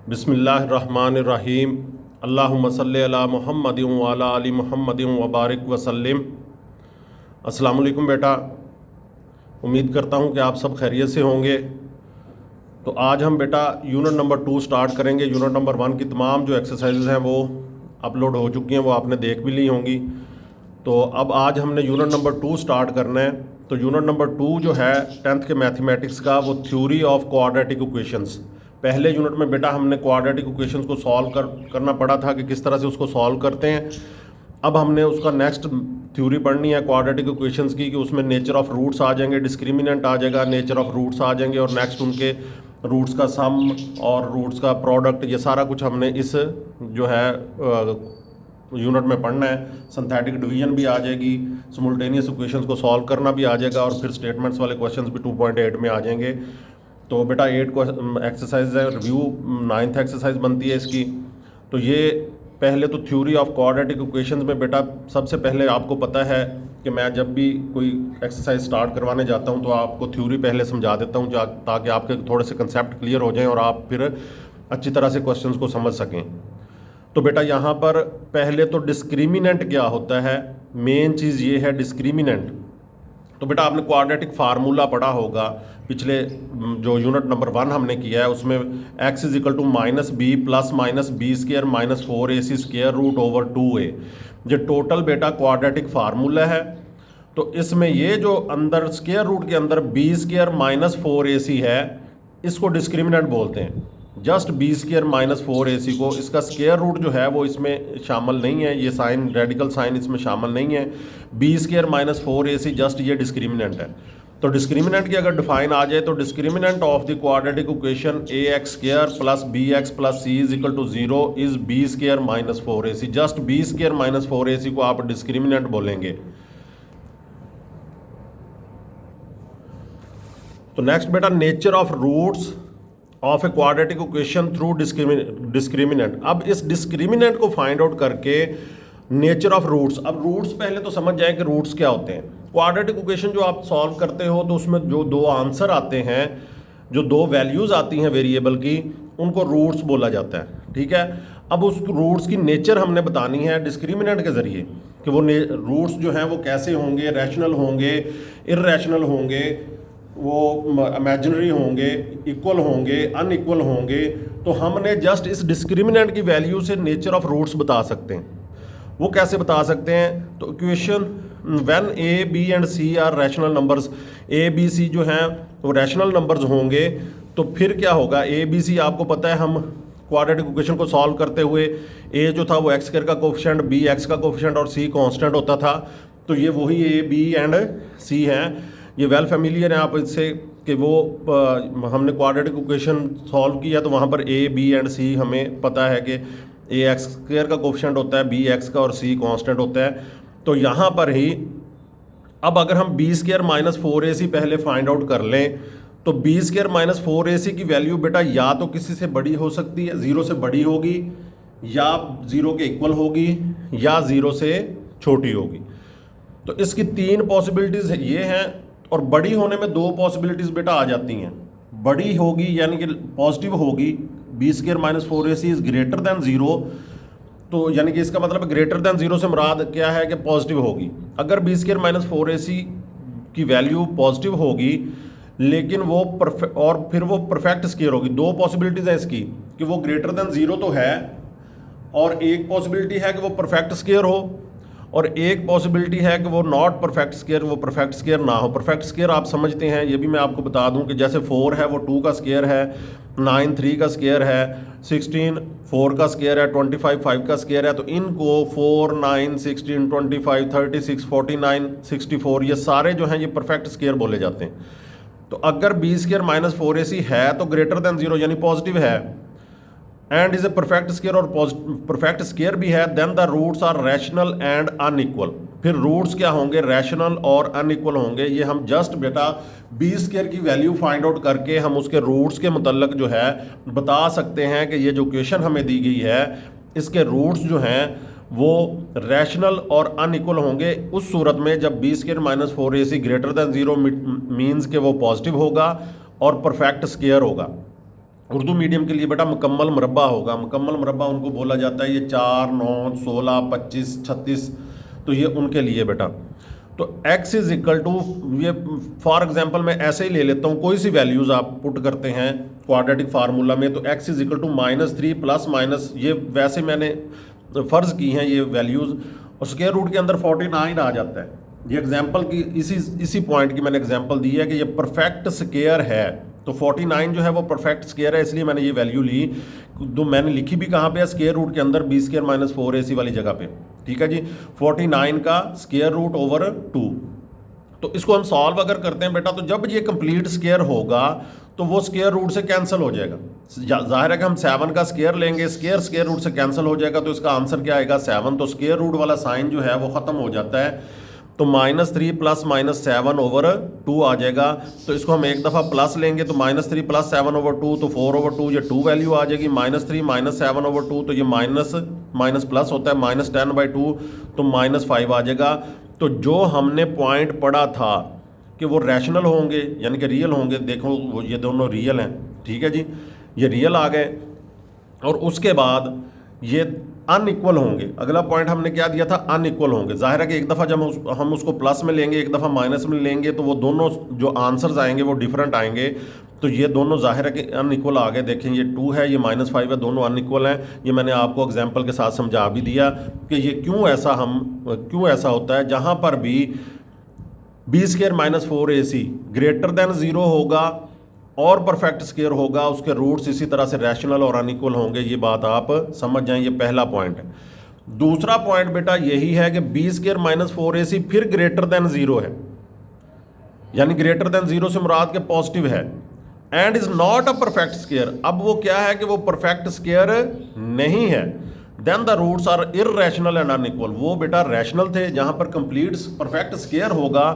बिस्मिल्लाहिर्रहमानिर्रहीम। अल्लाहुम्मा सल्ली अला मुहम्मदिन व अला आलि मुहम्मदिन व बारिक वसल्लिम। अस्सलाम वालेकुम बेटा, उम्मीद करता हूँ कि आप सब खैरियत से होंगे। तो आज हम बेटा यूनिट नंबर 2 स्टार्ट करेंगे। यूनिट नंबर 1 की तमाम जो एक्सरसाइजेज हैं वो अपलोड हो चुकी हैं, वो आपने देख भी ली होंगी। तो अब आज हमने यूनिट नंबर 2 स्टार्ट करना है। तो यूनिट नंबर 2 जो है 10th के मैथमेटिक्स का, वो थ्योरी ऑफ क्वाड्रेटिक इक्वेशंस। पहले यूनिट में बेटा हमने क्वाड्रेटिक इक्वेशंस को सॉल्व करना पड़ा था कि किस तरह से उसको सॉल्व करते हैं। अब हमने उसका नेक्स्ट थ्योरी पढ़नी है क्वाड्रेटिक इक्वेशंस की, कि उसमें नेचर ऑफ रूट्स आ जाएंगे, डिस्क्रिमिनेंट आ जाएगा, नेचर ऑफ रूट्स आ जाएंगे, और नेक्स्ट उनके रूट्स का सम और रूट्स का प्रोडक्ट, ये सारा कुछ हमने इस जो है यूनिट में पढ़ना है। सिंथेटिक डिवीजन भी आ जाएगी, सिमुल्टेनियस इक्वेशंस को सॉल्व करना भी आ जाएगा, और फिर स्टेटमेंट्स वाले क्वेश्चंस भी 2.8 में आ जाएंगे। तो बेटा 8 एक्सरसाइज है, रिव्यू 9th एक्सरसाइज बनती है इसकी। तो ये पहले तो थ्योरी ऑफ क्वाड्रेटिक इक्वेशंस में बेटा सबसे पहले आपको पता है कि मैं जब भी कोई एक्सरसाइज स्टार्ट करवाने जाता हूँ तो आपको थ्योरी पहले समझा देता हूँ, ताकि आपके थोड़े से कंसेप्ट क्लियर हो जाएं और आप फिर अच्छी तरह से क्वेश्चंस को समझ सकें। तो बेटा यहाँ पर पहले तो डिस्क्रिमिनेंट क्या होता है, मेन चीज़ ये है डिस्क्रिमिनेंट। तो बेटा आपने क्वाड्रेटिक फार्मूला पढ़ा होगा, पिछले जो यूनिट नंबर 1 हमने किया है उसमें x is equal to -b plus -b square minus 4ac square root over 2a। ये टोटल बेटा क्वाड्रेटिक फार्मूला है। तो इसमें ये जो अंदर स्क्वायर रूट के अंदर b स्क्वायर माइनस 4ac है, इसको डिस्क्रिमिनेंट बोलते हैं। Just b square minus 4ac को, इसका स्क्वायर रूट जो है वो इसमें शामिल नहीं है, ये साइन रेडिकल साइन इसमें शामिल नहीं है। b square minus 4ac just ये डिस्क्रिमिनेंट है। तो डिस्क्रिमिनेंट की अगर डिफाइन आ जाए तो discriminant of the quadratic equation ax square plus bx plus c is equal to 0 is b square minus 4ac। Just b square minus 4ac को आप डिस्क्रिमिनेंट बोलेंगे। तो नेक्स्ट बेटा nature of roots of a quadratic equation through discriminant. अब इस discriminant को find out करके nature of roots, अब रूट्स पहले तो समझ जाए कि रूट्स क्या होते हैं। क्वाड्रेटिक इक्वेशन जो आप सॉल्व करते हो तो उसमें जो दो आंसर आते हैं, जो दो वैल्यूज आती हैं वेरिएबल की, उनको रूट्स बोला जाता है। ठीक है, अब उस रूट्स की नेचर हमने बतानी है डिस्क्रिमिनेंट के जरिए, कि वो रूट्स जो हैं वो कैसे होंगे, रैशनल होंगे, इररैशनल होंगे, वो इमेजिनरी होंगे, इक्वल होंगे, अनइक्वल होंगे। तो हमने जस्ट इस डिस्क्रिमिनेंट की वैल्यू से नेचर ऑफ रूट्स बता सकते हैं। वो कैसे बता सकते हैं? तो equation when a b and c are rational numbers, a b c जो हैं वो रैशनल नंबर्स होंगे, तो फिर क्या होगा, a b c आपको पता है, हम क्वाड्रेटिक इक्वेशन को सॉल्व करते हुए a जो था वो x स्क्वायर का कोफिशिएंट, b x का कोफिशिएंट और c कांस्टेंट होता था। तो ये वही a b एंड c हैं, ये वेल फैमिलियर हैं आप इससे, कि वो हमने क्वाड्रेटिक इक्वेशन सॉल्व किया तो वहाँ पर a b एंड c हमें पता है कि a x स्क्वायर का कोफिशिएंट होता है, b x का, और c कांस्टेंट होता है। तो यहाँ पर ही अब अगर हम b स्क्वायर माइनस 4ac पहले फाइंड आउट कर लें, तो b स्क्वायर माइनस 4ac की वैल्यू बेटा या तो किसी से बड़ी हो सकती है, 0 से बड़ी होगी, या 0 के इक्वल होगी, या 0 से छोटी होगी। तो इसकी 3 पॉसिबिलिटीज़ ये हैं, और बड़ी होने में 2 पॉसिबिलिटीज़ बेटा आ जाती हैं। बड़ी होगी यानी कि पॉजिटिव होगी, b square minus 4ac is greater than 0, तो यानी कि इसका मतलब ग्रेटर दैन 0 से मुराद क्या है कि पॉजिटिव होगी। अगर b स्क्वायर माइनस 4ac की वैल्यू पॉजिटिव होगी, लेकिन वो और फिर वो परफेक्ट स्क्वायर होगी। 2 पॉसिबिलिटीज़ हैं इसकी, कि वो ग्रेटर दैन 0 तो है, और एक पॉसिबिलिटी है कि वो परफेक्ट स्क्वायर हो, और एक पॉसिबिलिटी है कि वो नॉट परफेक्ट स्क्वायर, वो परफेक्ट स्क्वायर ना हो। परफेक्ट स्क्वायर आप समझते हैं, ये भी मैं आपको बता दूं कि जैसे 4 है वो 2 का स्क्वायर है, 9 3 का स्क्वायर है, 16 4 का स्क्वायर है, 25 5 का स्क्वायर है। तो इनको 4 9 16 25 36 49 64 ये सारे जो हैं ये परफेक्ट स्क्वायर बोले जाते हैं। तो अगर b स्क्वायर माइनस 4ac है तो ग्रेटर दैन 0 यानी पॉजिटिव है, and is a perfect square, और परफेक्ट स्क्वायर भी है, then the roots are rational and unequal. फिर रूट्स क्या होंगे, रैशनल और अनइक्वल होंगे। ये हम जस्ट बेटा b स्क्वायर की वैल्यू फाइंड आउट करके हम उसके रूट्स के मुतल्लिक जो है बता सकते हैं कि ये जो इक्वेशन हमें दी गई है, इसके रूट्स जो हैं वो रैशनल और अनइक्वल होंगे उस सूरत में जब b square minus 4ac greater than 0 means के वो पॉजिटिव होगा और परफेक्ट स्क्वायर होगा। उर्दू मीडियम के लिए बेटा मुकम्मल मुरब्बा होगा। मुकम्मल मुरब्बा उनको बोला जाता है, ये 4, 9, 16, 25, 36, तो ये उनके लिए बेटा। तो x इज इक्वल टू, ये फॉर एग्जांपल मैं ऐसे ही ले लेता हूँ, कोई सी वैल्यूज़ आप पुट करते हैं क्वाड्रेटिक फार्मूला में, तो x is equal to -3 plus minus, ये वैसे मैंने फ़र्ज़ की हैं ये वैल्यूज़, और स्क्वायर रूट के अंदर 49 आ जाता है। ये एग्जांपल की इसी पॉइंट की मैंने एग्जांपल दी है कि ये परफेक्ट स्क्वायर है, तो 49 जो है वो परफेक्ट स्क्वायर है, इसलिए मैंने ये वैल्यू ली। तो मैंने लिखी भी कहाँ पे है, स्क्वायर रूट के अंदर, b² - 4ac वाली जगह पे, ठीक है जी। 49 का स्क्वायर रूट ओवर 2, तो इसको हम सॉल्व अगर करते हैं बेटा, तो जब ये कंप्लीट स्क्वायर होगा तो वो स्क्वायर रूट से कैंसिल हो जाएगा। जाहिर है कि हम 7 का स्क्वायर लेंगे, स्क्वायर रूट से कैंसिल हो जाएगा, तो इसका आंसर क्या आएगा 7। तो स्क्वायर रूट वाला साइन जो है वो ख़त्म हो जाता है, तो -3 प्लस -7 ओवर 2 आ जाएगा। तो इसको हम एक दफ़ा प्लस लेंगे, तो -3 प्लस 7 ओवर 2, तो 4/2, ये 2 वैल्यू आ जाएगी। -3 - 7 ओवर 2, तो ये माइनस प्लस होता है, -10/2, तो -5 आ जाएगा। तो जो हमने पॉइंट पढ़ा था कि वो रैशनल होंगे यानी कि रियल होंगे, देखो वो ये दोनों रियल हैं, ठीक है जी, ये रियल आ गए। और उसके बाद ये अनइक्वल होंगे। अगला पॉइंट हमने क्या दिया था, अनइक्वल होंगे। जाहिर है कि एक दफ़ा जब हम उसको प्लस में लेंगे, एक दफ़ा माइनस में लेंगे, तो वो दोनों जो आंसर्स आएंगे वो डिफरेंट आएंगे। तो ये दोनों जाहिर है कि अनइक्वल आ गए। देखें ये 2 है, ये -5 है, दोनों अनइक्वल हैं। ये मैंने आपको एग्जाम्पल के साथ समझा भी दिया कि ये क्यों ऐसा होता है। जहाँ पर भी b² - 4ac ग्रेटर देन 0 होगा और परफेक्ट स्क्वायर होगा, उसके रूट्स इसी तरह से रैशनल और अनइक्वल होंगे। ये बात आप समझ जाएं, ये पहला पॉइंट है। दूसरा पॉइंट बेटा यही है कि b² - 4ac फिर ग्रेटर देन 0 है, यानी ग्रेटर देन 0 से मुराद के पॉजिटिव है, and is not a perfect square. अब वो क्या है कि वो परफेक्ट स्क्वायर नहीं है। Then the roots are irrational and unequal. वो बेटा रैशनल थे, जहां पर कंप्लीट परफेक्ट स्क्वायर होगा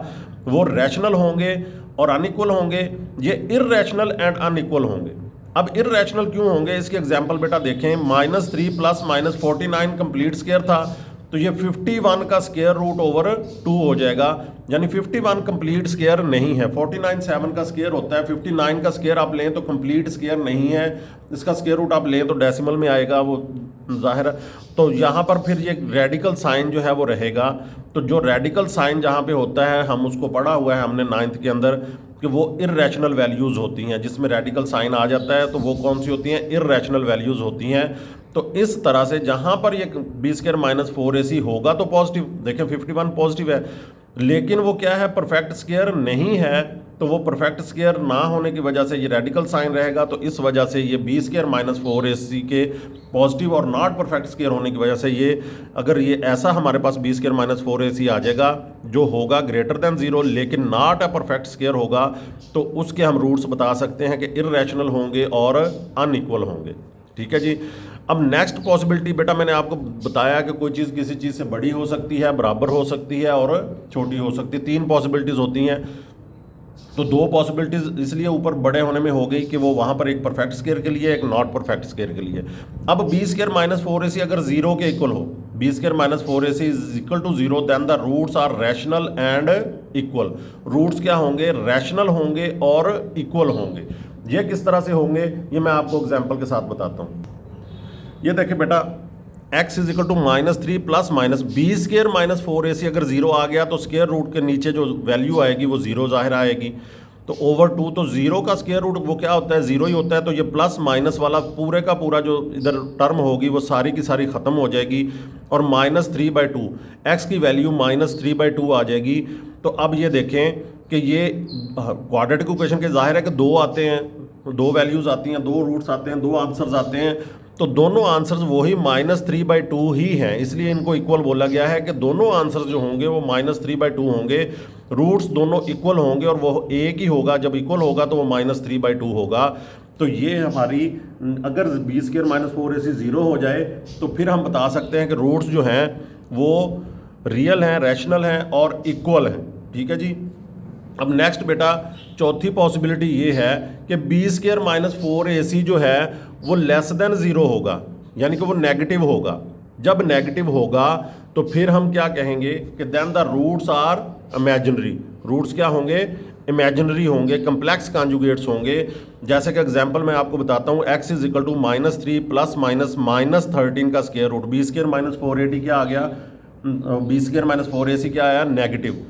वो रैशनल होंगे और अनइक्वल होंगे, ये इररेशनल एंड अनइक्वल होंगे। अब इररेशनल क्यों होंगे, इसके एग्जांपल बेटा देखें। -3 प्लस -49 कंप्लीट स्क्वायर था, तो ये 51 का स्क्वायर रूट ओवर 2 हो जाएगा, यानी 51 कंप्लीट स्क्वायर नहीं है। 49 7 का स्क्वायर होता है, 59 का स्क्वायर आप लें तो कंप्लीट स्क्वायर नहीं है, इसका स्क्वायर रूट आप लें तो डेसिमल में आएगा, वो जाहिर है। तो यहाँ पर फिर ये रेडिकल साइन जो है वो रहेगा। तो जो रेडिकल साइन जहाँ पे होता है, हम उसको पढ़ा हुआ है हमने 9th के अंदर, कि वो इररेशनल वैल्यूज़ होती हैं। जिसमें रेडिकल साइन आ जाता है तो वो कौन सी होती हैं, इररेशनल वैल्यूज़ होती हैं। तो इस तरह से जहाँ पर ये b² - 4ac होगा तो पॉजिटिव, देखें 51 पॉजिटिव है, लेकिन वो क्या है, परफेक्ट स्क्वायर नहीं है। तो वो परफेक्ट स्क्वायर ना होने की वजह से ये रेडिकल साइन रहेगा। तो इस वजह से ये b² - 4ac के पॉजिटिव और नॉट परफेक्ट स्क्वायर होने की वजह से ये, अगर ये ऐसा हमारे पास b² - 4ac आ जाएगा जो होगा ग्रेटर देन 0 लेकिन नॉट अ परफेक्ट स्क्वायर होगा, तो उसके हम रूट्स बता सकते हैं कि इररेशनल होंगे और अनइक्वल होंगे। ठीक है जी। अब नेक्स्ट पॉसिबिलिटी बेटा मैंने आपको बताया कि कोई चीज़ किसी चीज़ से बड़ी हो सकती है, बराबर हो सकती है और छोटी हो सकती है। 3 पॉसिबिलिटीज़ होती हैं। तो 2 पॉसिबिलिटीज़ इसलिए ऊपर बड़े होने में हो गई कि वो वहाँ पर एक परफेक्ट स्क्वायर के लिए, एक नॉट परफेक्ट स्क्वायर के लिए। अब b² - 4ac अगर 0 के इक्वल हो, b² - 4ac is equal to 0, then the roots are rational and equal. Roots क्या होंगे, रैशनल होंगे और इक्वल होंगे। ये किस तरह से होंगे, ये मैं आपको एग्जाम्पल के साथ बताता हूँ। ये देखिए बेटा, x is equal to -3 plus minus b² - 4ac अगर 0 आ गया तो स्क्वायर रूट के नीचे जो वैल्यू आएगी वो 0 जाहिर आएगी, तो ओवर 2, तो 0 का स्क्वायर रूट वो क्या होता है, 0 ही होता है। तो ये प्लस माइनस वाला पूरे का पूरा जो इधर टर्म होगी वो सारी की सारी ख़त्म हो जाएगी, और -3/2 x की वैल्यू -3/2 आ जाएगी। तो अब ये देखें कि ये क्वाड्रेटिक इक्वेशन के जाहिर है कि 2 आते हैं, 2 वैल्यूज़ आती हैं, 2 रूट्स आते हैं, 2 आंसर्स आते हैं। तो दोनों आंसर्स वही -3/2 ही हैं, इसलिए इनको इक्वल बोला गया है कि दोनों आंसर्स जो होंगे वो -3/2 होंगे। रूट्स दोनों इक्वल होंगे और वो एक ही होगा, जब इक्वल होगा तो वो -3/2 होगा। तो ये हमारी, अगर b² - 4ac 0 हो जाए तो फिर हम बता सकते हैं कि रूट्स जो हैं वो रियल हैं, रैशनल हैं और इक्वल हैं। ठीक है जी। अब नेक्स्ट बेटा चौथी पॉसिबिलिटी ये है कि b² - 4ac जो है वो लेस देन 0 होगा, यानी कि वो नेगेटिव होगा। जब नेगेटिव होगा तो फिर हम क्या कहेंगे कि then the roots are imaginary. Roots क्या होंगे, इमेजिनरी होंगे, कम्प्लेक्स कॉन्जुगेट्स होंगे। जैसे कि एग्जांपल मैं आपको बताता हूँ, x is equal to -3 plus minus -13 का square root, b square minus 4ac क्या आ गया, बी स्क्वायर माइनस 4ac क्या आया, नेगेटिव।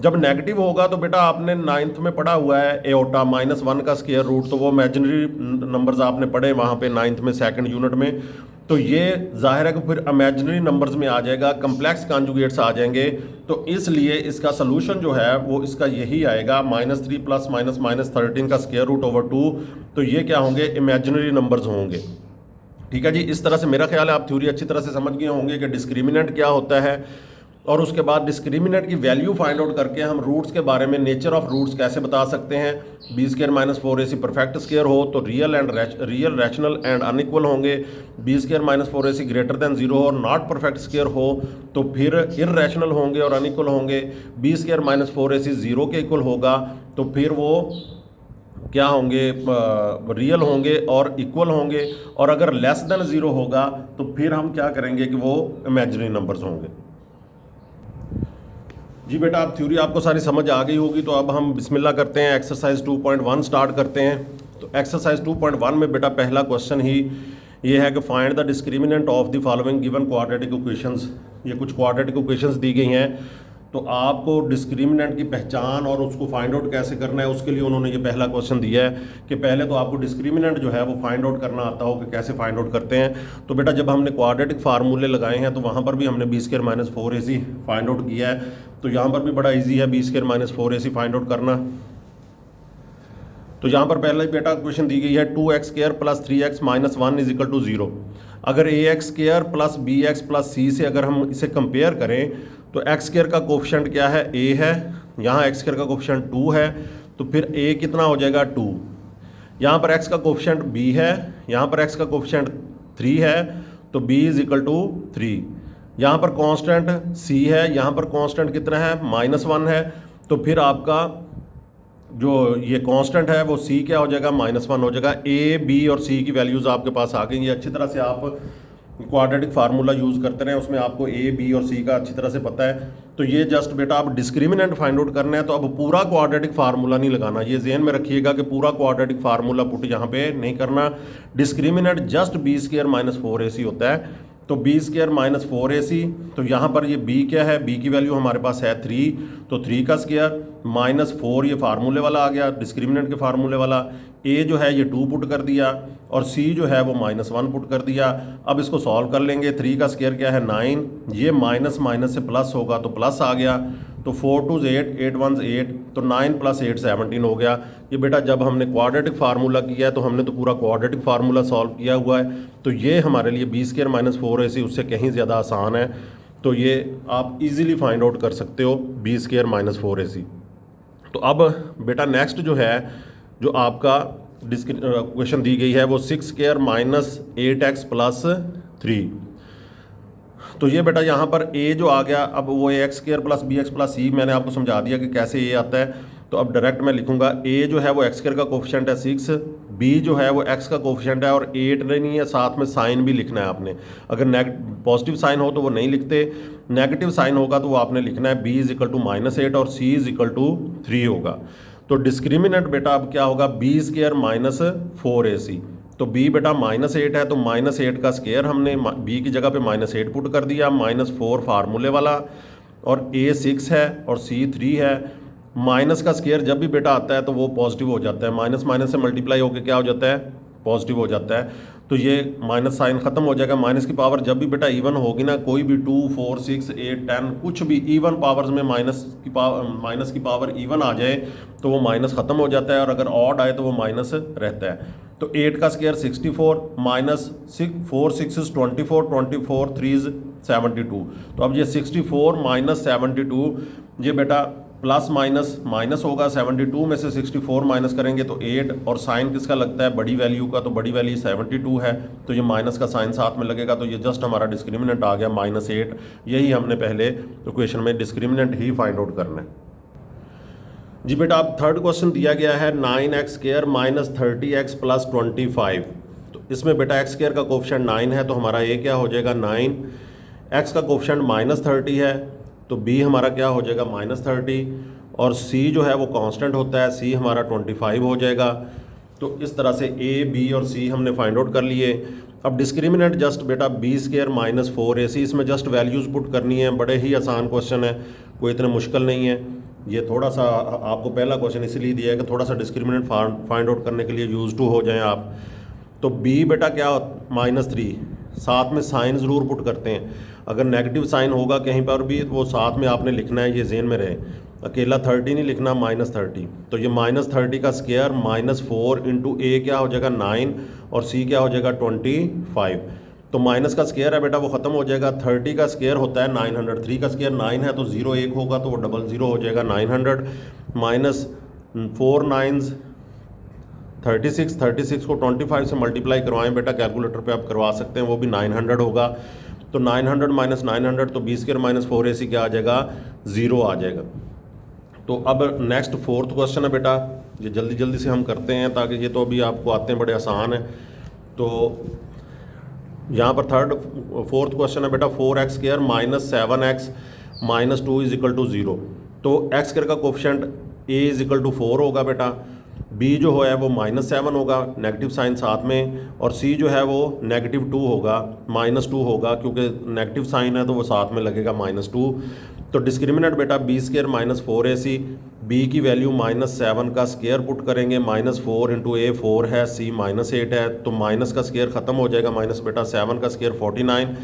जब नेगेटिव होगा तो बेटा आपने 9th में पढ़ा हुआ है एओटा -1 का स्क्वायर रूट, तो वो इमेजिनरी नंबर्स आपने पढ़े वहाँ पे 9th में 2nd यूनिट में। तो ये जाहिर है कि फिर इमेजिनरी नंबर्स में आ जाएगा, कम्प्लेक्स कॉन्जुगेट्स आ जाएंगे। तो इसलिए इसका सोल्यूशन जो है वो इसका यही आएगा, -3 प्लस माइनस -13 का स्क्वायर रूट ओवर 2। तो ये क्या होंगे, इमेजिनरी नंबर्स होंगे। ठीक है जी, इस तरह से मेरा ख्याल है आप थ्योरी अच्छी तरह से समझ गए होंगे कि डिस्क्रिमिनेंट क्या होता है, और उसके बाद डिस्क्रिमिनेंट की वैल्यू फाइंड आउट करके हम रूट्स के बारे में, नेचर ऑफ रूट्स कैसे बता सकते हैं। B square minus 4ac perfect square हो तो रियल रैशनल एंड अनइक्वल होंगे, b square minus 4ac greater than 0 हो और नॉट परफेक्ट स्क्वायर हो तो फिर इररेशनल होंगे और अनइक्वल होंगे। बी स्क्वायर माइनस 4ac 0 के इक्वल होगा तो फिर वो क्या होंगे, रियल होंगे और इक्वल होंगे, और अगर लेस देन 0 होगा तो फिर हम क्या करेंगे कि वो इमेजिनरी नंबर्स होंगे। जी बेटा, आप थ्योरी आपको सारी समझ आ गई होगी, तो अब हम बिस्मिल्लाह करते हैं, एक्सरसाइज 2.1 स्टार्ट करते हैं। तो एक्सरसाइज 2.1 में बेटा पहला क्वेश्चन ही ये है कि find the discriminant of the following given quadratic equations. ये कुछ क्वाड्रेटिक इक्वेशंस दी गई हैं, तो आपको डिस्क्रिमिनेंट की पहचान और उसको फाइंड आउट कैसे करना है उसके लिए उन्होंने ये पहला क्वेश्चन दिया है कि पहले तो आपको डिस्क्रिमिनेंट जो है वो फाइंड आउट करना आता हो कि कैसे फाइंड आउट करते हैं। तो बेटा जब हमने क्वाड्रेटिक फार्मूले लगाए हैं तो वहाँ पर भी हमने b square minus 4ac find out किया है, तो यहाँ पर भी बड़ा ईजी है b square minus 4ac find out करना। तो यहाँ पर पहला ही बेटा क्वेश्चन दी गई है 2x square plus 3x minus 1 is equal to 0। अगर ax square plus bx plus c से अगर हम इसे कंपेयर करें तो x स्क्वायर का कोफिशिएंट क्या है, a है, यहाँ x स्क्वायर का कोफिशिएंट 2 है, तो फिर a कितना हो जाएगा 2। यहाँ पर x का कोफिशिएंट b है, यहाँ पर x का कोफिशिएंट 3 है, तो b इज इक्वल टू 3। यहाँ पर कांस्टेंट c है, यहाँ पर कांस्टेंट कितना है, -1 है, तो फिर आपका जो ये कांस्टेंट है वो c क्या हो जाएगा, -1 हो जाएगा। a b और c की वैल्यूज़ आपके पास आ गई। ये अच्छी तरह से आप क्वाड्रेटिक फार्मूला यूज़ करते रहे, उसमें आपको a b और c का अच्छी तरह से पता है। तो ये जस्ट बेटा आप डिस्क्रिमिनेंट फाइंड आउट करना है, तो अब पूरा क्वाड्रेटिक फार्मूला नहीं लगाना, ये ज़हन में रखिएगा कि पूरा क्वाड्रेटिक फार्मूला पुट यहाँ पे नहीं करना। Discriminant just be square minus 4ac होता है, तो बी स्क्वायर माइनस 4ac, तो यहाँ पर ये b क्या है, b की वैल्यू हमारे पास है 3, तो 3 का स्क्वायर माइनस 4 ये फार्मूले वाला आ गया, डिस्क्रिमिनेंट के फार्मूले वाला। a जो है ये 2 पुट कर दिया और c जो है वो -1 पुट कर दिया। अब इसको सॉल्व कर लेंगे, 3 का स्क्वायर क्या है 9, ये माइनस माइनस से प्लस होगा तो प्लस आ गया, तो 4 2 8, 8 1 8, तो 9 प्लस 8 17 हो गया। ये बेटा जब हमने क्वाड्रेटिक फार्मूला किया है तो हमने तो पूरा क्वाड्रेटिक फार्मूला सॉल्व किया हुआ है, तो ये हमारे लिए बी स्क्वायर माइनस 4ac उससे कहीं ज़्यादा आसान है, तो ये आप इजीली फाइंड आउट कर सकते हो बी स्क्वायर माइनस 4ac। तो अब बेटा नेक्स्ट जो है, जो आपका क्वेश्चन दी गई है वो 6 स्क्वायर माइनस 8x प्लस 3। तो ये बेटा यहाँ पर a जो आ गया, अब वो x square plus bx plus c मैंने आपको समझा दिया कि कैसे a आता है। तो अब डायरेक्ट मैं लिखूंगा a जो है वो x स्क्वायर का कोफिशिएंट है 6, b जो है वो x का कोफिशिएंट है और 8 नहीं है, साथ में साइन भी लिखना है आपने। अगर पॉजिटिव साइन हो तो वो नहीं लिखते, नेगेटिव साइन होगा तो वो आपने लिखना है b इज इक्वल टू -8 और c इज इक्वल टू 3 होगा। तो डिस्क्रिमिनेंट बेटा अब क्या होगा, बी स्क्वायर माइनस 4ac, तो b बेटा -8 है, तो -8 का स्क्वायर हमने b की जगह पे -8 पुट कर दिया, -4 फार्मूले वाला, और a 6 है और c 3 है। माइनस का स्क्वायर जब भी बेटा आता है तो वो पॉजिटिव हो जाता है, माइनस माइनस से मल्टीप्लाई होकर क्या हो जाता है, पॉजिटिव हो जाता है। तो ये माइनस साइन ख़त्म हो जाएगा। माइनस की पावर जब भी बेटा इवन होगी ना, कोई भी 2 4 6 8 10 कुछ भी इवन पावर्स में माइनस की पावर इवन आ जाए तो वो माइनस ख़त्म हो जाता है, और अगर ऑड आए तो वो माइनस रहता है। तो 8 का स्क्वायर 64, माइनस 4 6 24, 24 3 72। तो अब ये 64 माइनस 72, ये बेटा प्लस माइनस माइनस होगा, 72 में से 64 माइनस करेंगे तो 8, और साइन किसका लगता है, बड़ी वैल्यू का, तो बड़ी वैल्यू 72 है, तो ये माइनस का साइन साथ में लगेगा, तो ये जस्ट हमारा डिस्क्रिमिनेंट आ गया -8। यही हमने पहले इक्वेशन में डिस्क्रिमिनेंट ही फाइंड आउट करना है। जी बेटा अब थर्ड क्वेश्चन दिया गया है 9x square minus 30x plus 25। तो इसमें बेटा x स्क्वायर का कोफिशिएंट 9 है, तो हमारा a क्या हो जाएगा 9, x का कोफिशिएंट -30 है, तो b हमारा क्या हो जाएगा -30, और सी जो है वो कांस्टेंट होता है, सी हमारा 25 हो जाएगा। तो इस तरह से ए, बी और सी हमने फाइंड आउट कर लिए। अब डिस्क्रिमिनेंट जस्ट बेटा बी स्क्वायर माइनस 4ac, इसमें जस्ट वैल्यूज़ पुट करनी है। बड़े ही आसान क्वेश्चन है, कोई इतना मुश्किल नहीं है। ये थोड़ा सा आपको पहला क्वेश्चन इसलिए दिया है कि थोड़ा सा डिस्क्रिमिनेंट फाइंड आउट करने के लिए यूज टू हो जाएं आप। तो बी बेटा क्या -3, साथ में साइन ज़रूर पुट करते हैं। अगर नेगेटिव साइन होगा कहीं पर भी वो साथ में आपने लिखना है, ये ज़हन में रहे। अकेला 30 नहीं लिखना, -30। तो ये -30 का स्क्वायर -4 इंटू ए क्या हो जाएगा 9 और सी क्या हो जाएगा 25। तो माइनस का स्क्वायर है बेटा वो ख़त्म हो जाएगा। 30 का स्क्वायर होता है 900, 3 का स्क्वायर 9 है तो 0 1 होगा तो वो 00 हो जाएगा 900 माइनस 4 9s 36 को 25 से मल्टीप्लाई करवाएं बेटा, कैलकुलेटर पे आप करवा सकते हैं, वो भी 900 होगा। तो 900 माइनस 900 तो बी स्क्वायर माइनस 4ac क्या आ जाएगा 0 आ जाएगा। तो अब नेक्स्ट फोर्थ क्वेश्चन है बेटा, ये जल्दी जल्दी से हम करते हैं ताकि ये तो अभी आपको आते हैं, बड़े आसान है। तो यहाँ पर फोर्थ क्वेश्चन है बेटा 4x square minus 7x minus 2 is equal to 0। तो x स्क्वायर का coefficient a is equal to 4 होगा बेटा, b जो है वो -7 होगा, नेगेटिव साइन साथ में, और c जो है वो -2 होगा, -2 होगा क्योंकि नेगेटिव साइन है तो वो साथ में लगेगा -2। तो डिस्क्रिमिनेंट बेटा b square minus 4ac, b की वैल्यू -7 का स्क्वायर पुट करेंगे, -4 इंटू ए 4 है, c -8 है, तो माइनस का स्क्वायर ख़त्म हो जाएगा, माइनस बेटा 7 का स्क्वायर 49,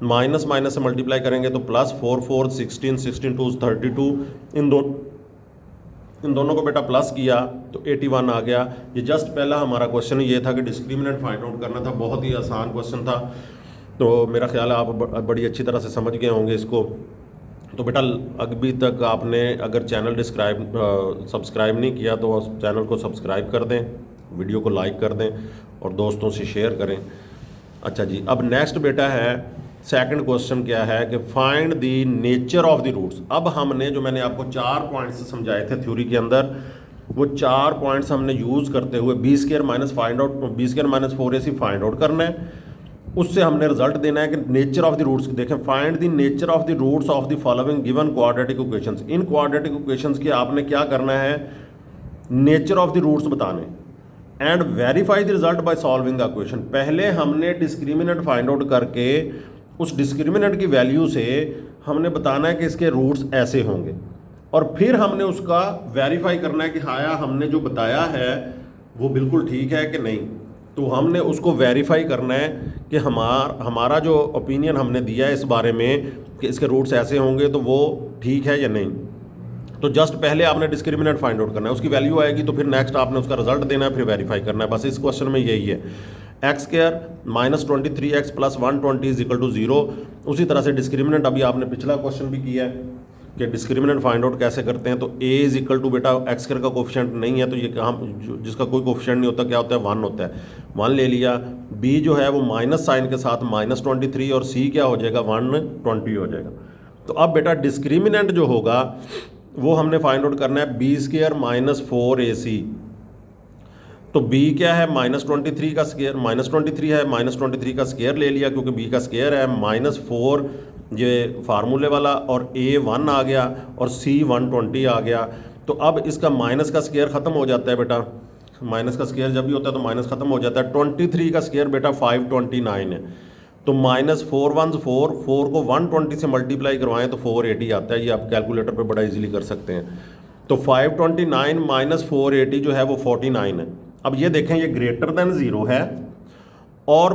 माइनस माइनस से मल्टीप्लाई करेंगे तो प्लस 4 4 16 16 2 32, इन दोनों को बेटा प्लस किया तो 81 आ गया। ये जस्ट पहला हमारा क्वेश्चन ये था कि डिस्क्रिमिनेंट फाइंड आउट करना था, बहुत ही आसान क्वेश्चन था। तो मेरा ख्याल है आप बड़ी अच्छी तरह से समझ गए होंगे इसको। तो बेटा अभी तक आपने अगर चैनल सब्सक्राइब नहीं किया तो चैनल को सब्सक्राइब कर दें, वीडियो को लाइक कर दें और दोस्तों से शेयर करें। अच्छा जी, अब नेक्स्ट बेटा है सेकंड क्वेश्चन क्या है कि find the nature of the roots. अब हमने जो मैंने आपको 4 पॉइंट्स समझाए थे थ्योरी के अंदर, वो 4 पॉइंट्स हमने यूज़ करते हुए b square minus 4ac find out करना है। उससे हमने रिजल्ट देना है कि नेचर ऑफ द रूट्स, देखें find the nature of the roots of the following given quadratic equations. इन क्वाड्रेटिक इक्वेशंस के आपने क्या करना है, नेचर ऑफ द रूट्स बताने and verify the result by solving the equation. पहले हमने डिस्क्रिमिनेंट फाइंड आउट करके उस डिस्क्रिमिनेंट की वैल्यू से हमने बताना है कि इसके रूट्स ऐसे होंगे, और फिर हमने उसका वेरीफाई करना है कि हाँ हमने जो बताया है वो बिल्कुल ठीक है कि नहीं। तो हमने उसको वेरीफाई करना है कि हमारा जो ओपिनियन हमने दिया है इस बारे में कि इसके रूट्स ऐसे होंगे तो वो ठीक है या नहीं। तो जस्ट पहले आपने डिस्क्रिमिनेंट फाइंड आउट करना है, उसकी वैल्यू आएगी तो फिर नेक्स्ट आपने उसका रिजल्ट देना है, फिर वेरीफाई करना है। बस इस क्वेश्चन में यही है। X square -23x plus 120 is equal to 0। उसी तरह से डिस्क्रिमिनेंट अभी आपने पिछला क्वेश्चन भी किया है कि डिस्क्रिमिनेंट फाइंड आउट कैसे करते हैं। तो a इज इक्वल टू बेटा एक्स स्क्वायर का कोफिशिएंट नहीं है तो ये जिसका कोई कोफिशिएंट नहीं होता क्या होता है 1 होता है, 1 ले लिया। b जो है वो माइनस साइन के साथ -23 और c क्या हो जाएगा 120 हो जाएगा। तो अब बेटा डिस्क्रिमिनेंट जो होगा वो हमने फाइंड आउट करना है बी स्क्वायर माइनस 4ac। तो b क्या है -23 का स्क्वायर, -23 है, -23 का स्क्वायर ले लिया क्योंकि b का स्क्वायर है, -4 ये फार्मूले वाला, और a 1 आ गया और c 120 आ गया। तो अब इसका माइनस का स्क्वायर ख़त्म हो जाता है बेटा, माइनस का स्क्वायर जब भी होता है तो माइनस ख़त्म हो जाता है। 23 का स्क्वायर बेटा 529 है, तो -4 1 4 को 120 से मल्टीप्लाई करवाएं तो 480 आता है। ये आप कैलकुलेटर पे बड़ा इजीली कर सकते हैं। तो 529 माइनस 480 जो है वो 49 है। अब ये देखें ये ग्रेटर देन 0 है और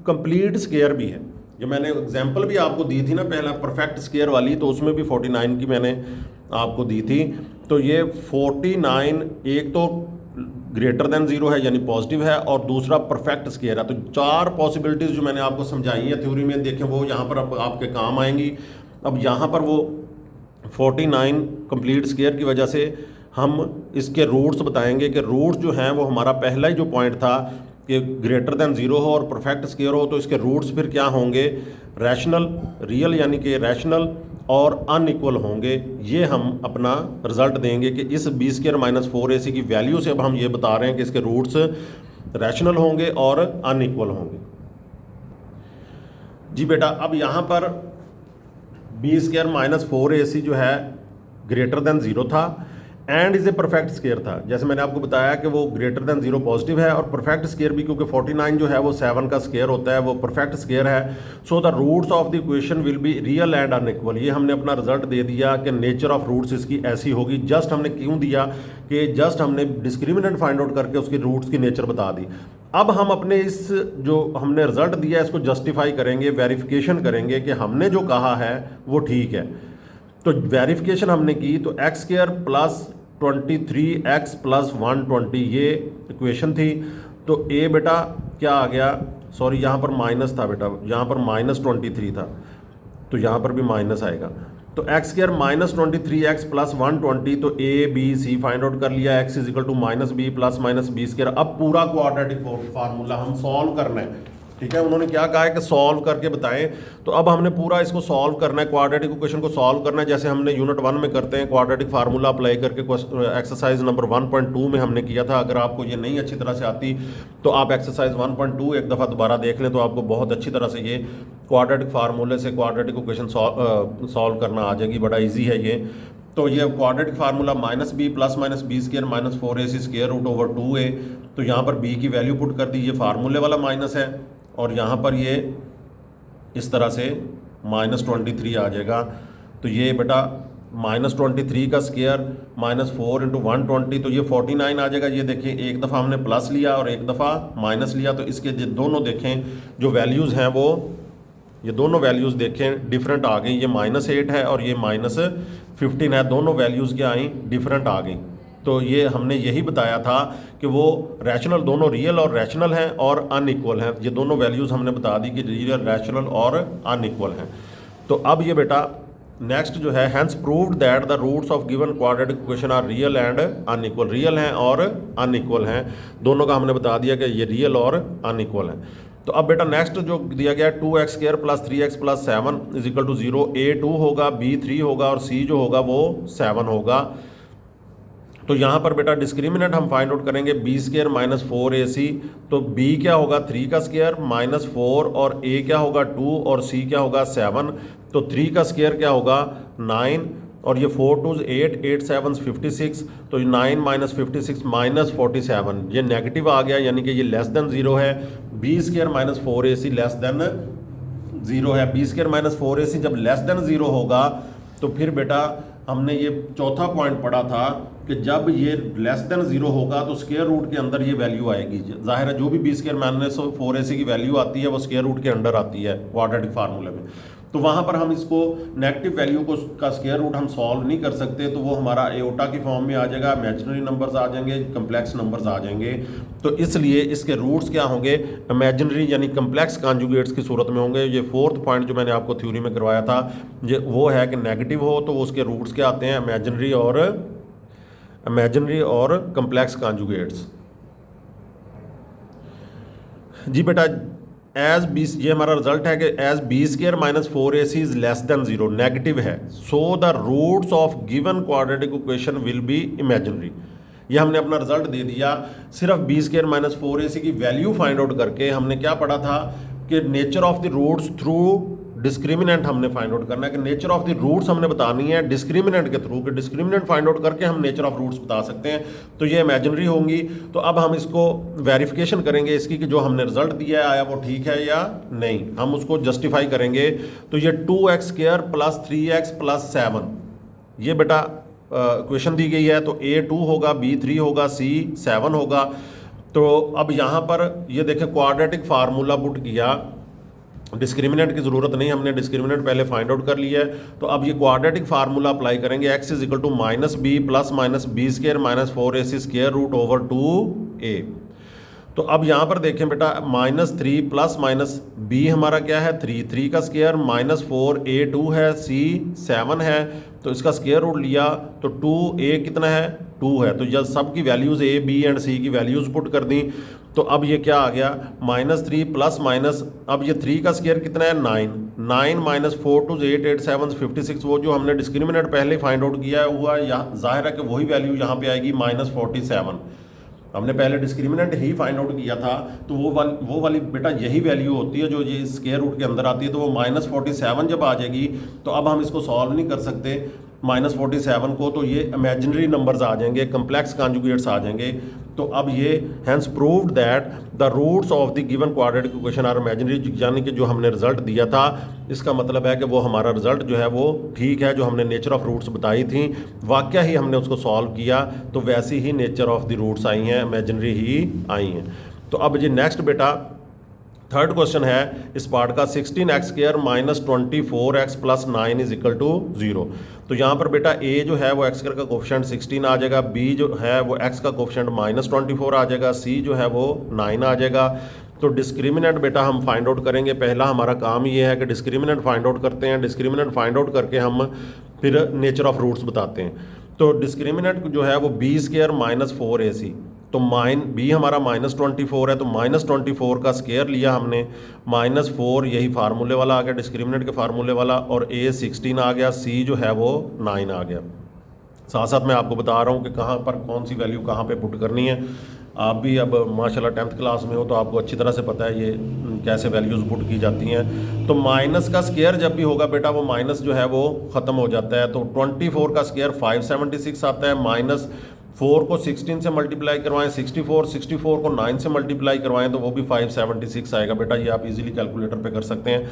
कंप्लीट स्क्वायर भी है। जो मैंने एग्जांपल भी आपको दी थी ना पहला परफेक्ट स्क्वायर वाली, तो उसमें भी 49 की मैंने आपको दी थी। तो ये 49 एक तो ग्रेटर देन 0 है यानी पॉजिटिव है, और दूसरा परफेक्ट स्क्वायर है। तो 4 पॉसिबिलिटीज़ जो मैंने आपको समझाई है थ्योरी में, देखें वो यहाँ पर अब आपके काम आएंगी। अब यहाँ पर वो 49 कंप्लीट स्क्वायर की वजह से हम इसके रूट्स बताएंगे कि रूट्स जो हैं वो हमारा पहला ही जो पॉइंट था कि ग्रेटर देन 0 हो और परफेक्ट स्क्वायर हो, तो इसके रूट्स फिर क्या होंगे, रैशनल, रियल यानी कि रैशनल और अनइक्वल होंगे। ये हम अपना रिजल्ट देंगे कि इस बी स्क्वायर माइनस 4ac की वैल्यू से अब हम ये बता रहे हैं कि इसके रूट्स रैशनल होंगे और अनइक्वल होंगे। जी बेटा, अब यहाँ पर बी स्क्वायर माइनस 4ac जो है ग्रेटर देन 0 था, and is a perfect square था, जैसे मैंने आपको बताया कि वो ग्रेटर देन 0 पॉजिटिव है, और परफेक्ट स्केयर भी क्योंकि 49 जो है वो 7 का स्केयर होता है, वो परफेक्ट स्केयर है। So the roots of the equation will be real and unequal. ये हमने अपना रिजल्ट दे दिया कि नेचर ऑफ रूट्स इसकी ऐसी होगी। जस्ट हमने क्यों दिया कि जस्ट हमने डिस्क्रिमिनेंट फाइंड आउट करके उसकी रूट्स की नेचर बता दी। अब हम अपने इस जो हमने रिजल्ट दिया इसको जस्टिफाई करेंगे, वेरिफिकेशन करेंगे कि हमने जो कहा है वो ठीक है। तो वेरिफिकेशन हमने की, तो x square plus 23x plus 120 ये इक्वेशन थी। तो ए बेटा क्या आ गया, सॉरी यहाँ पर माइनस था बेटा, यहाँ पर -23 था, तो यहाँ पर भी माइनस आएगा। तो एक्स स्क्वायर -23x प्लस 120, तो a b c find out कर लिया। X is equal to -b plus -b square. अब पूरा क्वाड्रेटिक फार्मूला हम सॉल्व करना है, ठीक है। उन्होंने क्या कहा है कि सॉल्व करके बताएं, तो अब हमने पूरा इसको सॉल्व करना है, क्वाड्रेटिक इक्वेशन को सॉल्व करना है, जैसे हमने यूनिट 1 में करते हैं, क्वाड्रेटिक फार्मूला अप्लाई करके। एक्सरसाइज नंबर 1.2 में हमने किया था। अगर आपको ये नहीं अच्छी तरह से आती तो आप एक्सरसाइज 1.2 एक दफ़ा दोबारा देख लें, तो आपको बहुत अच्छी तरह से ये क्वाड्रेटिक फार्मूले से क्वाड्रेटिक इक्वेशन सॉल्व करना आ जाएगी। बड़ा ईजी है ये। तो ये quadratic formula -b plus -b square minus 4ac square root over 2a। तो यहाँ पर b की वैल्यू पुट कर दी, ये फार्मूले वाला माइनस है, और यहाँ पर ये इस तरह से -23 आ जाएगा। तो ये बेटा -23 का स्क्वायर -4 इंटू 120, तो ये 49 आ जाएगा। ये देखें, एक दफ़ा हमने प्लस लिया और एक दफ़ा माइनस लिया, तो इसके जो दोनों देखें जो वैल्यूज़ हैं वो ये दोनों वैल्यूज़ देखें डिफरेंट आ गई। ये -8 है और ये -15 है, दोनों वैल्यूज़ क्या आई, डिफरेंट आ गई। तो ये हमने यही बताया था कि वो रैशनल, दोनों रियल और रैशनल हैं और अनइक्वल हैं। ये दोनों वैल्यूज़ हमने बता दी कि रियल, रैशनल और अनइक्वल हैं। तो अब ये बेटा नेक्स्ट जो है, hence proved that the roots of given quadratic equation are real and unequal. Real हैं और अनइक्वल हैं, दोनों का हमने बता दिया कि ये रियल और अनइक्वल हैं। तो अब बेटा नेक्स्ट जो दिया गया है, 2x square plus 3x plus 7 is equal to 0। a 2 होगा, b 3 होगा और c जो होगा वो 7 होगा। तो यहाँ पर बेटा डिस्क्रिमिनेंट हम फाइंड आउट करेंगे, b स्क्वायर माइनस 4ac। तो b क्या होगा 3 का स्क्वायर माइनस 4, और a क्या होगा 2 और c क्या होगा 7। तो 3 का स्क्वायर क्या होगा 9, और ये 4 2 8, 8 7 56। तो 9 माइनस 56 माइनस 47, ये नेगेटिव आ गया, यानी कि ये लेस देन 0 है। b square minus 4ac less than 0 है। b स्क्वायर माइनस 4ac जब लेस देन 0 होगा तो फिर बेटा हमने ये चौथा पॉइंट पढ़ा था कि जब ये लेस देन 0 होगा तो स्क्वायर रूट के अंदर ये वैल्यू आएगी। जाहिर है जो भी b स्क्वायर माइनस 4ac की वैल्यू आती है वो स्क्वायर रूट के अंडर आती है क्वाड्रेटिक फार्मूले में। तो वहाँ पर हम इसको नेगेटिव वैल्यू को का स्क्वायर रूट हम सॉल्व नहीं कर सकते, तो वो हमारा एओटा की फॉर्म में आ जाएगा, इमेजिनरी नंबर्स आ जाएंगे, कम्प्लेक्स नंबर्स आ जाएंगे। तो इसलिए इसके रूट्स क्या होंगे, इमेजिनरी यानी कम्प्लेक्स कॉन्जुगेट्स की सूरत में होंगे। ये फोर्थ पॉइंट जो मैंने आपको थ्योरी में करवाया था ये वो है कि नेगेटिव हो तो उसके रूट्स क्या आते हैं, इमेजिनरी और कम्प्लेक्स कॉन्जुगेट्स। जी बेटा एज बी, ये हमारा रिजल्ट है कि as b square minus 4ac is less than 0, negative है। So the roots of given quadratic equation will be imaginary. ये हमने अपना रिजल्ट दे दिया। सिर्फ बी स्क्वायर माइनस 4ac की वैल्यू फाइंड आउट करके हमने क्या पढ़ा था कि nature of the roots through discriminant हमने फाइंड आउट करना है, कि नेचर ऑफ द रूट्स हमने बतानी है डिस्क्रिमिनेंट के थ्रू, कि डिस्क्रिमिनेंट फाइंड आउट करके हम नेचर ऑफ रूट्स बता सकते हैं। तो ये इमेजिनरी होंगी। तो अब हम इसको वेरिफिकेशन करेंगे इसकी कि जो हमने रिजल्ट दिया है आया वो ठीक है या नहीं, हम उसको जस्टिफाई करेंगे। तो ये 2x square plus 3x plus 7 ये बेटा क्वेश्चन दी गई है। तो a 2 होगा, b 3 होगा, c 7 होगा। तो अब यहाँ पर ये देखें क्वाड्रेटिक फार्मूला पुट किया, डिस्क्रिमिनेंट की ज़रूरत नहीं, हमने डिस्क्रिमिनेंट पहले फाइंड आउट कर लिया है। तो अब ये क्वाड्रेटिक फार्मूला अप्लाई करेंगे, x is equal to -b plus -b square minus 4ac square root over 2a। तो अब यहाँ पर देखें बेटा -3 प्लस माइनस b हमारा क्या है 3 का स्क्वायर माइनस 4a 2 है, c 7 है, तो इसका स्क्वायर रूट लिया तो 2a कितना है 2 है। तो जब सब की values a b and c की वैल्यूज़ पुट कर दी तो अब ये क्या आ गया -3 प्लस माइनस, अब ये 3 का स्क्वायर कितना है 9 माइनस 4 2 8 8 7 56, वो जो हमने डिस्क्रिमिनेंट पहले फाइंड आउट किया है हुआ, यहाँ जाहिर है कि वही वैल्यू यहाँ पे आएगी -47। हमने पहले डिस्क्रिमिनेंट ही फाइंड आउट किया था, तो वो वाली बेटा यही वैल्यू होती है जो ये स्क्वायर रूट के अंदर आती है। तो वो -47 जब आ जाएगी तो अब हम इसको सॉल्व नहीं कर सकते। -47 को, तो ये इमेजिनरी नंबर्स आ जाएंगे, कम्प्लेक्स कॉन्जुगेट्स आ जाएंगे। तो अब ये hence proved that the roots of the given quadratic equation are imaginary, यानी कि जो हमने रिजल्ट दिया था इसका मतलब है कि वो हमारा रिजल्ट जो है वो ठीक है, जो हमने नेचर ऑफ रूट्स बताई थी वाकया ही हमने उसको सॉल्व किया तो वैसी ही नेचर ऑफ द रूट्स आई हैं, इमेजिनरी ही आई हैं। तो अब ये नेक्स्ट बेटा थर्ड क्वेश्चन है इस पार्ट का, 16x² minus 24x plus 9 is equal to 0। तो यहाँ पर बेटा a जो है वो x² का कोफिशिएंट 16 आ जाएगा, b जो है वो x का कोफिशिएंट -24 आ जाएगा, c जो है वो 9 आ जाएगा। तो डिस्क्रिमिनेंट बेटा हम फाइंड आउट करेंगे। पहला हमारा काम ये है कि डिस्क्रिमिनेंट फाइंड आउट करते हैं, डिस्क्रिमिनेंट फाइंड आउट करके हम फिर नेचर ऑफ रूट्स बताते हैं। तो डिस्क्रिमिनेंट जो है वो b² माइनस 4ac, तो b हमारा -24 है, तो -24 का स्केयर लिया हमने, -4 यही फार्मूले वाला आ गया, डिस्क्रिमिनेंट के फार्मूले वाला, और a 16 आ गया, c जो है वो 9 आ गया। साथ साथ मैं आपको बता रहा हूँ कि कहाँ पर कौन सी वैल्यू कहाँ पे पुट करनी है। आप भी अब माशाल्लाह 10th क्लास में हो तो आपको अच्छी तरह से पता है ये कैसे वैल्यूज़ पुट की जाती हैं। तो माइनस का स्केयर जब भी होगा बेटा वो माइनस जो है वो ख़त्म हो जाता है। तो 24 का स्केयर 576 आता है, -4 को 16 से मल्टीप्लाई करवाएं, 64 को 9 से मल्टीप्लाई करवाएं तो वो भी 576 आएगा बेटा। ये आप इजीली कैलकुलेटर पे कर सकते हैं।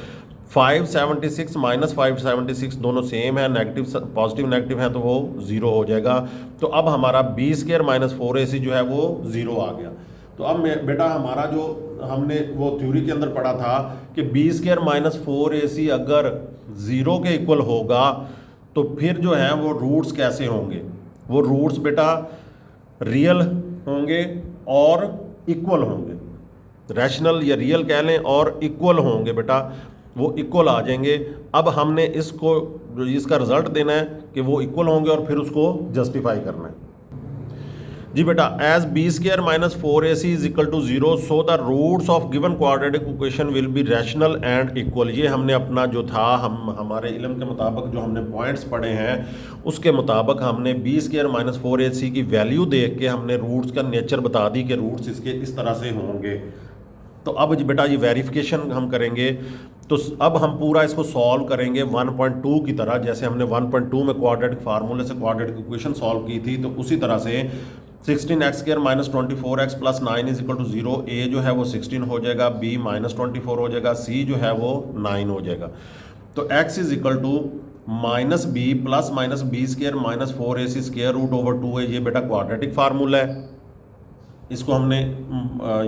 576 माइनस 576 दोनों सेम है, नेगेटिव पॉजिटिव नेगेटिव है तो वो 0 हो जाएगा। तो अब हमारा b² माइनस 4ac जो है वो 0 आ गया। तो अब बेटा हमारा जो हमने वो थ्योरी के अंदर पढ़ा था कि b² माइनस 4ac अगर 0 के इक्वल होगा तो फिर जो है वो रूट्स कैसे होंगे, वो रूट्स बेटा रियल होंगे और इक्वल होंगे, रैशनल या रियल कह लें और इक्वल होंगे बेटा, वो इक्वल आ जाएंगे। अब हमने इसको इसका रिजल्ट देना है कि वो इक्वल होंगे और फिर उसको जस्टिफाई करना है। जी बेटा, as b² minus 4ac is equal to 0 so the roots of given quadratic equation will be rational and equal. ये हमने अपना जो था हमारे इल्म के मुताबिक जो हमने पॉइंट्स पढ़े हैं उसके मुताबिक हमने b² माइनस 4ac की वैल्यू देख के हमने रूट्स का नेचर बता दी कि रूट्स इसके इस तरह से होंगे। तो अब जी बेटा ये वेरिफिकेशन हम करेंगे। तो अब हम पूरा इसको सॉल्व करेंगे 1.2 की तरह, जैसे हमने 1.2 में क्वाड्रेटिक फार्मूले से क्वाड्रेटिक इक्वेशन सॉल्व की थी, तो उसी तरह से 16x² minus 24x plus 9 is equal to 0, a जो है वो 16 हो जाएगा, b -24 हो जाएगा, c जो है वो 9 हो जाएगा। तो x is equal to -b plus minus b² minus 4ac square root over 2 है। ये बेटा क्वाड्रेटिक फार्मूला है। इसको हमने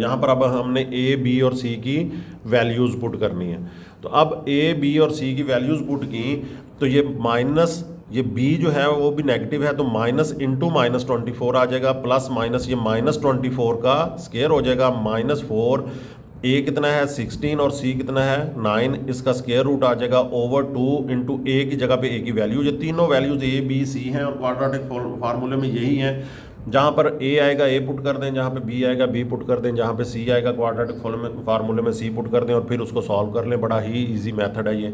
यहाँ पर अब हमने a, b और c की वैल्यूज़ पुट करनी है। तो अब a, b और c की वैल्यूज़ पुट की तो ये माइनस ये b जो है वो भी नेगेटिव है तो माइनस इंटू -24 आ जाएगा, प्लस माइनस ये -24 का स्केयर हो जाएगा, -4 a कितना है 16 और c कितना है 9, इसका स्केयर रूट आ जाएगा ओवर 2 इंटू a की जगह पे a की वैल्यू, ये तीनों वैल्यूज a, b, c हैं और क्वाड्रेटिक फार्मूले में यही हैं। जहाँ पर a आएगा a पुट कर दें, जहाँ पे b आएगा b पुट कर दें, जहाँ पे c आएगा क्वाड्रेटिक फार्मूले में c पुट कर दें और फिर उसको सॉल्व कर लें। बड़ा ही इजी मेथड है ये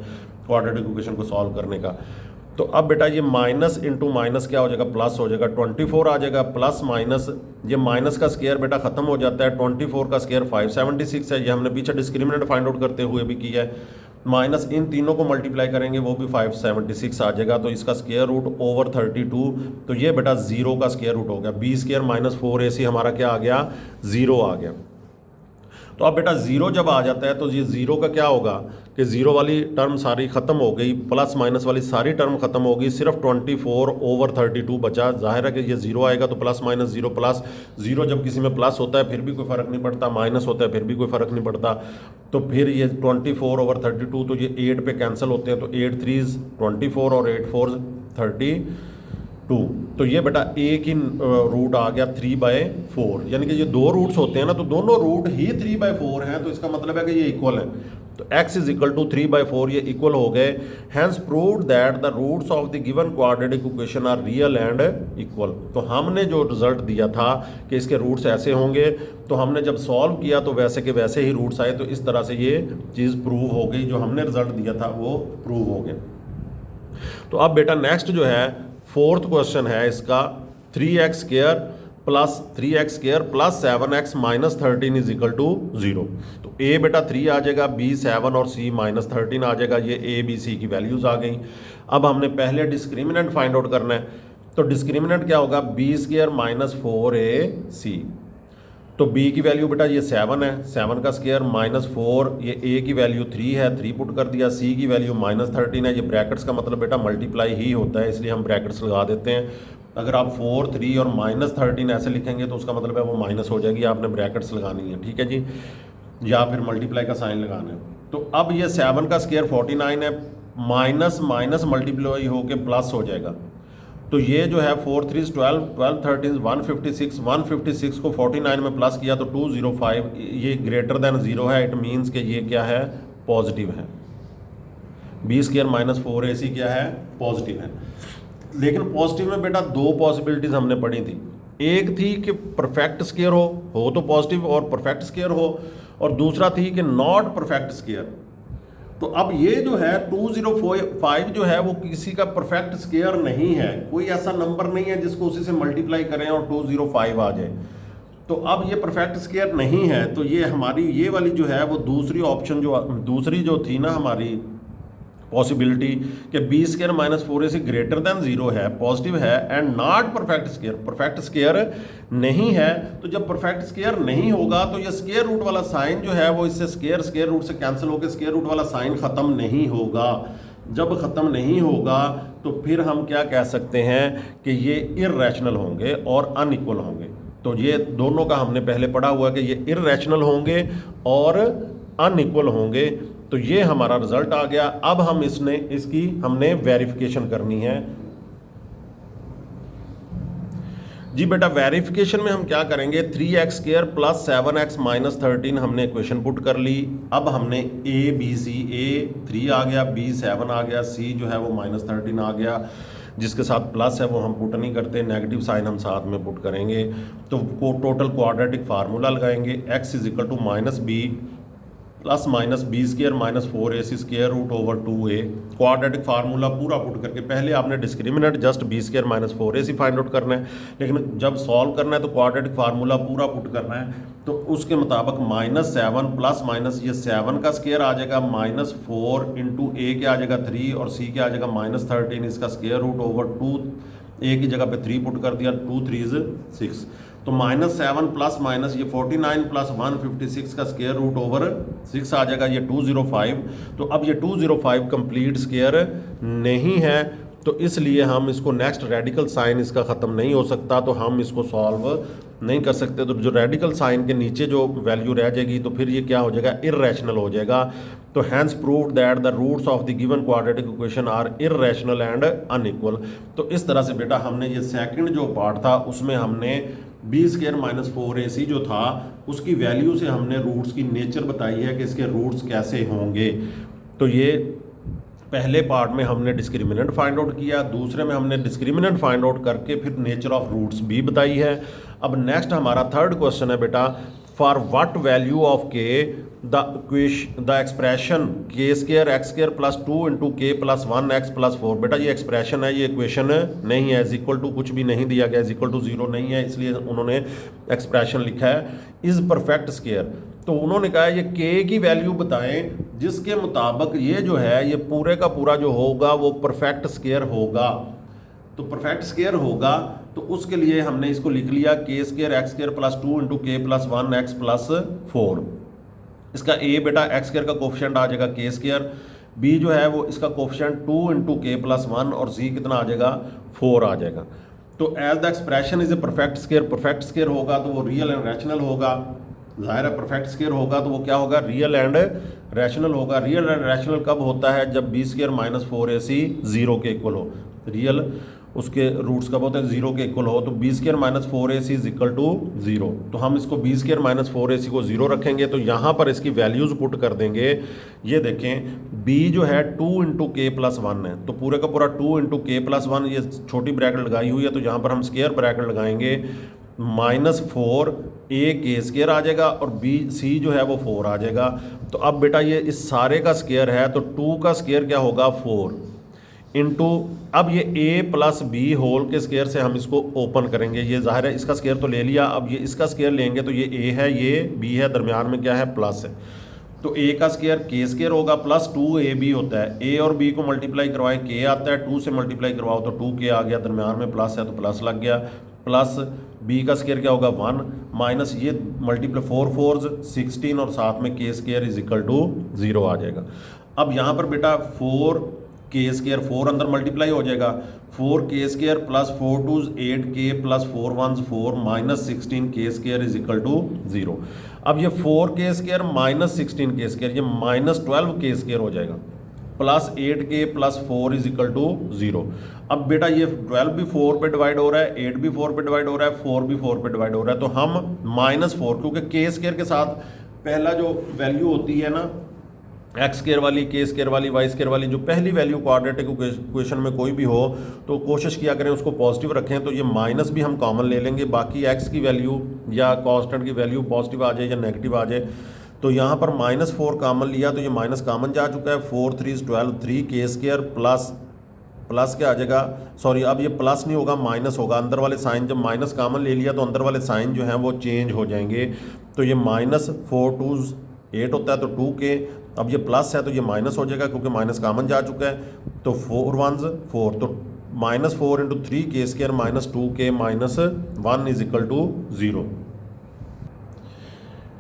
क्वाड्रेटिक इक्वेशन को सॉल्व करने का। तो अब बेटा ये माइनस इंटू माइनस क्या हो जाएगा, प्लस हो जाएगा, 24 आ जाएगा, प्लस माइनस ये माइनस का स्केयर बेटा खत्म हो जाता है, 24 का स्केयर 576 है, ये हमने पीछे डिस्क्रिमिनेंट फाइंड आउट करते हुए भी किया है। माइनस इन तीनों को मल्टीप्लाई करेंगे वो भी 576 आ जाएगा, तो इसका स्केयर रूट ओवर 32, तो ये बेटा 0 का स्केयर रूट हो गया। b² माइनस 4ac हमारा क्या आ गया, 0 आ गया। तो अब बेटा 0 जब आ जाता है तो ये 0 का क्या होगा कि 0 वाली टर्म सारी ख़त्म हो गई, प्लस माइनस वाली सारी टर्म ख़त्म हो गई, सिर्फ 24 ओवर 32 बचा। जाहिर है कि ये 0 आएगा तो प्लस माइनस 0 प्लस 0, जब किसी में प्लस होता है फिर भी कोई फ़र्क नहीं पड़ता, माइनस होता है फिर भी कोई फ़र्क नहीं पड़ता। तो फिर ये 24 ओवर 32 तो ये 8 पे कैंसिल होते हैं, तो 8 3 24 और 8 4 32। तो ये बेटा एक ही रूट आ गया 3/4, यानी कि ये दो रूट्स होते हैं ना तो दोनों रूट ही 3/4 हैं, तो इसका मतलब है कि ये इक्वल है। तो x इज इक्वल टू 3/4 ये इक्वल हो गए। Hence proved that the roots of the given quadratic equation are real and equal. तो हमने जो रिजल्ट दिया था कि इसके रूट्स ऐसे होंगे, तो हमने जब सॉल्व किया तो वैसे के वैसे ही रूट्स आए, तो इस तरह से ये चीज़ प्रूव हो गई, जो हमने रिजल्ट दिया था वो प्रूव हो गया। तो अब बेटा नेक्स्ट जो है फोर्थ क्वेश्चन है इसका, 3x² plus 7x minus 13 is equal to 0। तो ए बेटा 3 आ जाएगा, बी 7 और सी -13 आ जाएगा। ये ए बी सी की वैल्यूज़ आ गई। अब हमने पहले डिस्क्रिमिनेंट फाइंड आउट करना है, तो डिस्क्रिमिनेंट क्या होगा, b² - 4ac। तो b की वैल्यू बेटा ये 7 है, 7 का स्क्वायर -4, ये a की वैल्यू 3 है, 3 पुट कर दिया, c की वैल्यू -13 है। ये ब्रैकेट्स का मतलब बेटा मल्टीप्लाई ही होता है, इसलिए हम ब्रैकेट्स लगा देते हैं। अगर आप 4, 3 और -13 ऐसे लिखेंगे तो उसका मतलब है वो माइनस हो जाएगी, आपने ब्रैकेट्स लगानी है, ठीक है जी, या फिर मल्टीप्लाई का साइन लगाना है। तो अब ये 7 का स्क्वायर 49 है, माइनस माइनस मल्टीप्लाई होके प्लस हो जाएगा। तो ये जो है 4 3 12, 12 13 156, 156 को 49 में प्लस किया तो 205, ये ग्रेटर देन 0 है, इट मीन्स कि ये क्या है, पॉजिटिव है। b² - 4ac क्या है, पॉजिटिव है। लेकिन पॉजिटिव में बेटा दो पॉसिबिलिटीज हमने पढ़ी थी, एक थी कि परफेक्ट स्क्वायर हो तो पॉजिटिव और परफेक्ट स्क्वायर हो, और दूसरा थी कि नॉट परफेक्ट स्क्वायर। तो अब ये जो है 205 जो है वो किसी का परफेक्ट स्क्वायर नहीं है, कोई ऐसा नंबर नहीं है जिसको उसी से मल्टीप्लाई करें और 205 आ जाए। तो अब ये परफेक्ट स्क्वायर नहीं है, तो ये हमारी ये वाली जो है वो दूसरी ऑप्शन दूसरी जो थी ना हमारी पॉसिबिलिटी कि b² - 4ac ग्रेटर देन 0 है, पॉजिटिव है, and not perfect square, perfect square नहीं है। तो जब परफेक्ट स्क्वायर नहीं होगा तो ये स्क्वायर रूट वाला साइन जो है वो इससे स्क्वायर रूट से कैंसिल होकर स्क्वायर रूट वाला साइन ख़त्म नहीं होगा। जब ख़त्म नहीं होगा तो फिर हम क्या कह सकते हैं कि ये इर्रेशनल होंगे और अनइक्वल होंगे। तो ये दोनों का हमने पहले पढ़ा हुआ कि ये इर्रेशनल होंगे और अनइक्वल होंगे। तो ये हमारा रिजल्ट आ गया। अब हम इसकी हमने वेरिफिकेशन करनी है जी बेटा। वेरिफिकेशन में हम क्या करेंगे, 3x² + 7x - 13 हमने इक्वेशन पुट कर ली। अब हमने a b c, a 3 आ गया, b 7 आ गया, c जो है वो -13 आ गया, जिसके साथ प्लस है वो हम पुट नहीं करते, नेगेटिव साइन हम साथ में पुट करेंगे। तो टोटल क्वाड्रेटिक फार्मूला लगाएंगे, x = -b + -b² - 4ac √/2a। Quadratic formula पूरा पुट करके पहले आपने discriminant just b² - 4ac find out करना है, लेकिन जब सॉल्व करना है तो क्वाड्रेटिक फार्मूला पूरा पुट करना है। तो उसके मुताबिक -7 प्लस माइनस ये 7 का स्क्वायर आ जाएगा, -4 × a क्या आ जाएगा 3 और c क्या आ जाएगा -13, इसका √/2, a की जगह पे 3 पुट कर दिया, 2 3 6। तो -7 प्लस माइनस ये 49 + 156 का √6 आ जाएगा, ये 205। तो अब ये 205 कंप्लीट स्क्वायर नहीं है, तो इसलिए हम इसको नेक्स्ट रेडिकल साइन इसका ख़त्म नहीं हो सकता, तो हम इसको सॉल्व नहीं कर सकते। तो जो रेडिकल साइन के नीचे जो वैल्यू रह जाएगी तो फिर ये क्या हो जाएगा, इर्रेशनल हो जाएगा। तो hence proved that the roots of the given quadratic equation are irrational and unequal. तो इस तरह से बेटा हमने ये सेकंड जो पार्ट था उसमें हमने b² - 4ac जो था उसकी वैल्यू से हमने रूट्स की नेचर बताई है कि इसके रूट्स कैसे होंगे। तो ये पहले पार्ट में हमने डिस्क्रिमिनेंट फाइंड आउट किया, दूसरे में हमने डिस्क्रिमिनेंट फाइंड आउट करके फिर नेचर ऑफ रूट्स भी बताई है। अब नेक्स्ट हमारा थर्ड क्वेश्चन है बेटा, for what value of k the expression k² x² + 2 × k + 1x + 4। बेटा ये एक्सप्रेशन है, ये इक्वेशन नहीं है, = कुछ भी नहीं दिया गया, =0 नहीं है, इसलिए उन्होंने एक्सप्रेशन लिखा है इज़ परफेक्ट स्क्वायर। तो उन्होंने कहा ये k की वैल्यू बताएं जिसके मुताबिक ये जो है ये पूरे का पूरा जो होगा वो परफेक्ट स्क्वायर होगा। तो परफेक्ट स्क्वायर होगा तो उसके लिए हमने इसको लिख लिया k² x² + 2 × k + 1x + 4। इसका a बेटा x² का कोफिशिएंट आ जाएगा k², b जो है वो इसका कोफिशिएंट 2 × k + 1 और c कितना आ जाएगा 4 आ जाएगा। तो as the expression is a perfect square होगा तो वो रियल एंड रैशनल होगा। ज़ाहिर है परफेक्ट स्क्वायर होगा तो वो क्या होगा, रियल एंड रैशनल होगा। रियल एंड रैशनल कब होता है, जब b² - 4ac 0 के इक्वल हो। रियल उसके रूट्स कब होते हैं, 0 के इक्वल हो। तो b² - 4ac = 0। तो हम इसको b² - 4ac को 0 रखेंगे, तो यहाँ पर इसकी वैल्यूज़ पुट कर देंगे। ये देखें b जो है 2 × k + 1 है, तो पूरे का पूरा 2 × k + 1, ये छोटी ब्रैकेट लगाई हुई है तो यहाँ पर हम स्क्वायर ब्रैकेट लगाएंगे, -4 a² आ जाएगा और b c जो है वो 4 आ जाएगा। तो अब बेटा ये इस सारे का स्क्वायर है तो 2 का स्क्वायर क्या होगा 4 इंटू, अब ये a + b होल के स्क्वायर से हम इसको ओपन करेंगे। ये ज़ाहिर है इसका स्क्वायर तो ले लिया, अब ये इसका स्क्वायर लेंगे तो ये a है, ये b है, दरमियान में क्या है प्लस है। तो ए का स्केयर के स्केयर होगा प्लस 2ab होता है, ए और बी को मल्टीप्लाई करवाएं के आता है, 2 से मल्टीप्लाई करवाओ तो 2k आ गया, दरम्यान में प्लस है तो प्लस लग गया, प्लस बी का स्केयर क्या होगा 1 माइनस ये मल्टीप्लाई 4 4 16 और साथ में के स्केयर इज इक्वल टू 0 आ जाएगा। अब यहाँ पर बेटा 4 के स्केयर 4 अंदर मल्टीप्लाई हो जाएगा, 4 के स्केयर प्लस 4 2 8 के प्लस 4 1 4 माइनस 16 के स्केयर इज इक्वल टू 0। अब ये 4 के स्केयर माइनस 16 के स्केयर ये माइनस 12 के स्केयर हो जाएगा, प्लस 8 के प्लस 4 इज इक्वल टू 0। अब बेटा ये 12 भी 4 पे डिवाइड हो रहा है, 8 भी 4 पे डिवाइड हो रहा है, 4 भी 4 पे डिवाइड हो रहा है, तो हम -4 क्योंकि के स्केयर के साथ पहला जो वैल्यू होती है ना एक्स स्केयर वाली, के स्केयर वाली, वाई स्केयर वाली, जो पहली वैल्यू क्वाड्रेटिक इक्वेशन में कोई भी हो तो कोशिश किया करें उसको पॉजिटिव रखें। तो ये माइनस भी हम कॉमन ले लेंगे, बाकी एक्स की वैल्यू या कांस्टेंट की वैल्यू पॉजिटिव आ जाए या नेगेटिव आ जाए। तो यहाँ पर -4 कॉमन लिया तो ये माइनस कॉमन जा चुका है, 4 3 12 3 के स्केयर प्लस क्या आ जाएगा, सॉरी अब ये प्लस नहीं होगा माइनस होगा, अंदर वाले साइन जब माइनस कॉमन ले लिया तो अंदर वाले साइन जो हैं वो चेंज हो जाएंगे। तो ये -4 2 8 होता है तो 2k, अब ये प्लस है तो ये माइनस हो जाएगा क्योंकि माइनस कॉमन जा चुका है, तो 4 1 4 तो -4 × 3 के square -2k -1 is equal to 0।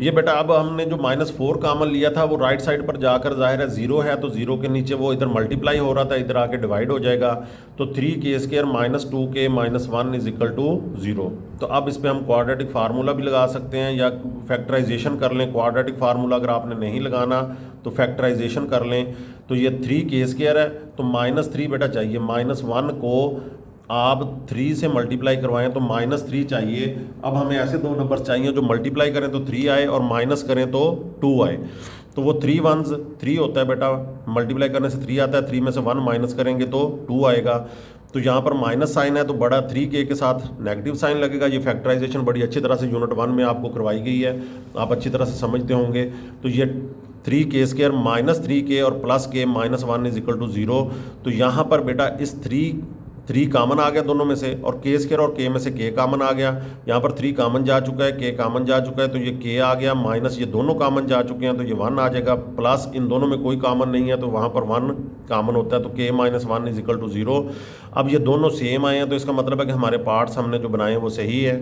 ये बेटा अब हमने जो -4 कॉमन लिया था वो राइट साइड पर जाकर जाहिर है 0 है तो 0 के नीचे वो इधर मल्टीप्लाई हो रहा था, इधर आके डिवाइड हो जाएगा, तो 3 के square -2k -1 is equal to 0। तो अब इस पर हम क्वाड्रेटिक फार्मूला भी लगा सकते हैं या फैक्टराइजेशन कर लें। क्वाड्रेटिक फार्मूला अगर आपने नहीं लगाना तो फैक्टराइजेशन कर लें। तो ये 3 के स्केयर है तो -3 बेटा चाहिए, -1 को आप 3 से मल्टीप्लाई करवाएं तो -3 चाहिए। अब हमें ऐसे दो नंबर चाहिए जो मल्टीप्लाई करें तो 3 आए और माइनस करें तो 2 आए। तो वो 3 1s 3 होता है बेटा, मल्टीप्लाई करने से 3 आता है, 3 में से 1 माइनस करेंगे तो 2 आएगा। तो यहाँ पर माइनस साइन है तो बड़ा 3k के साथ नेगेटिव साइन लगेगा। ये फैक्टराइजेशन बड़ी अच्छी तरह से यूनिट 1 में आपको करवाई गई है, आप अच्छी तरह से समझते होंगे। तो ये 3 के स्केयर -3k और plus k -1 is equal to 0। तो यहाँ पर बेटा इस 3 कॉमन आ गया दोनों में से, और के स्केयर और के में से के कॉमन आ गया। यहाँ पर 3 कॉमन जा चुका है, के कॉमन जा चुका है तो ये के आ गया, माइनस ये दोनों कॉमन जा चुके हैं तो ये 1 आ जाएगा, प्लस इन दोनों में कोई कॉमन नहीं है तो वहाँ पर 1 कॉमन होता है तो के -1 इज इक्वल टू 0। अब ये दोनों सेम आए हैं तो इसका मतलब है कि हमारे पार्ट्स हमने जो बनाए हैं वो सही है।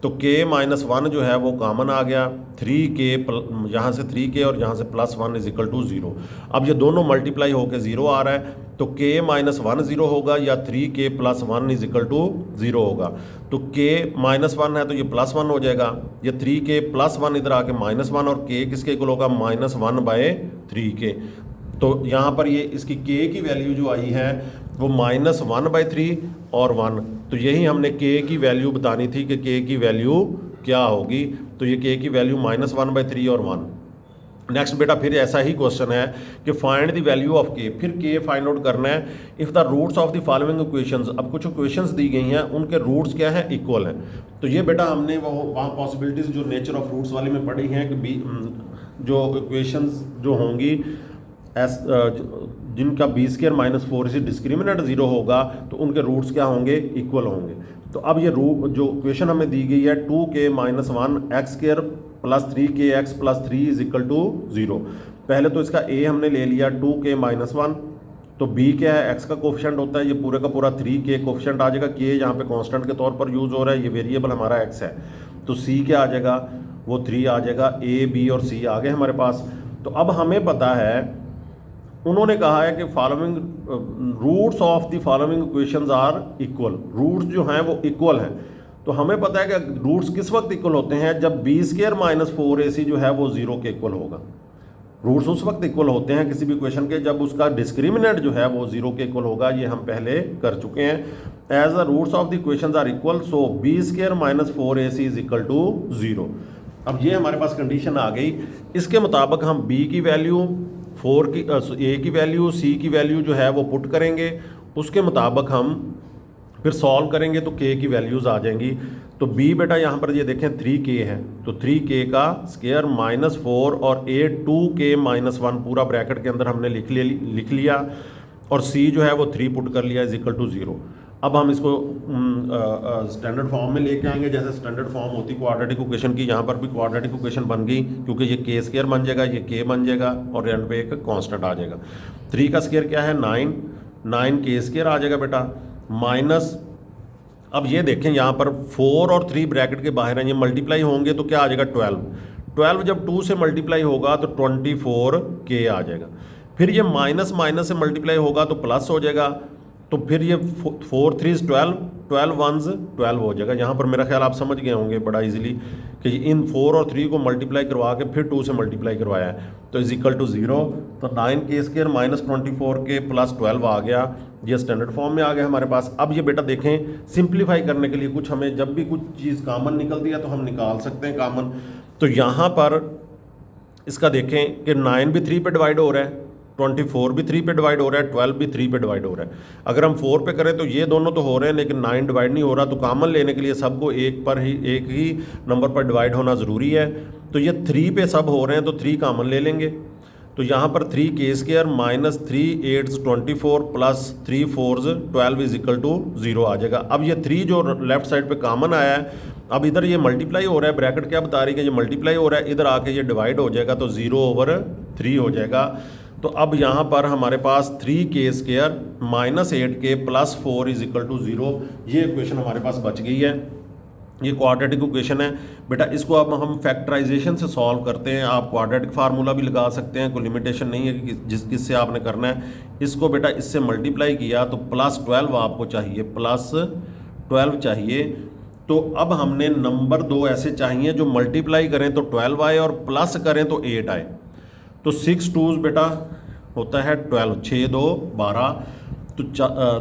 तो के -1 जो है वो कॉमन आ गया, 3k यहाँ से 3k और यहाँ से +1 इज इक्वल टू 0। अब ये दोनों मल्टीप्लाई होकर 0 आ रहा है तो k -1 0 होगा या 3k +1 इज इक्वल टू 0 होगा। तो k -1 है तो ये +1 हो जाएगा, ये 3k +1 इधर आके -1 और k किसके इक्वल होगा -1/3k। तो यहाँ पर ये इसकी k की वैल्यू जो आई है वो -1/3 और 1। तो यही हमने k की वैल्यू बतानी थी कि k की वैल्यू क्या होगी। तो ये k की वैल्यू -1/3 और 1। नेक्स्ट बेटा फिर ऐसा ही क्वेश्चन है कि find the value of k, फिर k फाइंड आउट करना है if the roots of the following equations. अब कुछ इक्वेशंस दी गई हैं उनके रूट्स क्या है, इक्वल हैं। तो ये बेटा हमने वो वहाँ पॉसिबिलिटीज़ जो नेचर ऑफ रूट्स वाले में पढ़ी हैं कि जो इक्वेशंस जो होंगी जिनका b² -4 से डिस्क्रिमिनेंट 0 होगा तो उनके रूट्स क्या होंगे, इक्वल होंगे। तो अब ये जो इक्वेशन हमें दी गई है 2k -1 x² + 3kx + 3 is equal to 0। पहले तो इसका a हमने ले लिया 2k -1, तो b क्या है, x का कोफिशिएंट होता है, ये पूरे का पूरा 3k कोफिशिएंट आ जाएगा। k यहाँ पे कांस्टेंट के तौर पर यूज़ हो रहा है, ये वेरिएबल हमारा x है। तो c क्या आ जाएगा, वो 3 आ जाएगा। a b और c आ गए हमारे पास। तो अब हमें पता है, उन्होंने कहा है कि following roots of the following equations are equal. Roots जो हैं वो इक्वल हैं। तो हमें पता है कि रूट्स किस वक्त इक्वल होते हैं, जब b² -4ac जो है वो 0 के इक्वल होगा। रूट्स उस वक्त इक्वल होते हैं किसी भी इक्वेशन के जब उसका डिस्क्रिमिनेंट जो है वो 0 के इक्वल होगा। ये हम पहले कर चुके हैं। As the roots of the equations are equal so b² -4ac is equal to 0। अब ये हमारे पास कंडीशन आ गई। इसके मुताबिक हम b की वैल्यू, 4 की a की वैल्यू, c की वैल्यू जो है वो पुट करेंगे, उसके मुताबिक हम फिर सॉल्व करेंगे तो k की वैल्यूज़ आ जाएंगी। तो b बेटा यहाँ पर ये देखें 3k है तो 3k का स्क्वायर -4 और a 2k -1 पूरा ब्रैकेट के अंदर हमने लिख लिया, और c जो है वो 3 पुट कर लिया इज इक्वल टू 0। अब हम इसको स्टैंडर्ड फॉर्म में लेके आएंगे, जैसे स्टैंडर्ड फॉर्म होती क्वाड्रेटिक इक्वेशन की, यहाँ पर भी क्वाड्रेटिक इक्वेशन बन गई, क्योंकि ये के स्क्वायर बन जाएगा, ये के बन जाएगा और एंड पे एक कांस्टेंट आ जाएगा। 3 का स्क्वायर क्या है 9, 9 के स्क्वायर आ जाएगा बेटा, माइनस, अब ये देखें यहाँ पर 4 और 3 ब्रैकेट के बाहर हैं, ये मल्टीप्लाई होंगे तो क्या आ जाएगा 12, 12 जब 2 से मल्टीप्लाई होगा तो 24 के आ जाएगा। फिर ये माइनस माइनस से मल्टीप्लाई होगा तो प्लस हो जाएगा, तो फिर ये 4 3 12, 12 1 12 हो जाएगा। यहाँ पर मेरा ख्याल आप समझ गए होंगे बड़ा इजीली कि इन 4 और 3 को मल्टीप्लाई करवा के फिर 2 से मल्टीप्लाई करवाया है, तो इज इक्वल टू 0। तो 9 के स्क्वायर माइनस 24 के प्लस 12 आ गया, ये स्टैंडर्ड फॉर्म में आ गया हमारे पास। अब ये बेटा देखें सिंप्लीफाई करने के लिए कुछ हमें जब भी कुछ चीज़ कॉमन निकलती है तो हम निकाल सकते हैं कॉमन। तो यहाँ पर इसका देखें कि 9 भी 3 पे डिवाइड हो रहा है, 24 भी 3 पे डिवाइड हो रहा है, 12 भी 3 पे डिवाइड हो रहा है। अगर हम 4 पे करें तो ये दोनों तो हो रहे हैं लेकिन 9 डिवाइड नहीं हो रहा, तो कॉमन लेने के लिए सबको एक ही नंबर पर डिवाइड होना ज़रूरी है। तो ये 3 पे सब हो रहे हैं तो 3 कॉमन ले लेंगे, तो यहाँ पर 3 के square minus 3 8 24 plus 3 4 12 is equal to 0 आ जाएगा। अब ये 3 जो लेफ्ट साइड पे कॉमन आया है, अब इधर ये मल्टीप्लाई हो रहा है, ब्रैकेट क्या बता रही है कि ये मल्टीप्लाई हो रहा है, इधर आके ये डिवाइड हो जाएगा तो 0/3 हो जाएगा। तो अब यहाँ पर हमारे पास 3 के स्क्वायर माइनस 8 के प्लस 4 इज इक्वल टू 0, ये इक्वेशन हमारे पास बच गई है। ये क्वाड्रेटिक इक्वेशन है बेटा, इसको अब हम फैक्टराइजेशन से सॉल्व करते हैं। आप क्वाड्रेटिक फार्मूला भी लगा सकते हैं, कोई लिमिटेशन नहीं है कि किससे आपने करना है। इसको बेटा इससे मल्टीप्लाई किया तो प्लस 12 आपको चाहिए, प्लस 12 चाहिए। तो अब हमने नंबर 2 ऐसे चाहिए जो मल्टीप्लाई करें तो 12 आए और प्लस करें तो 8 आए। तो 6 2s बेटा होता है 12, 6 2 12।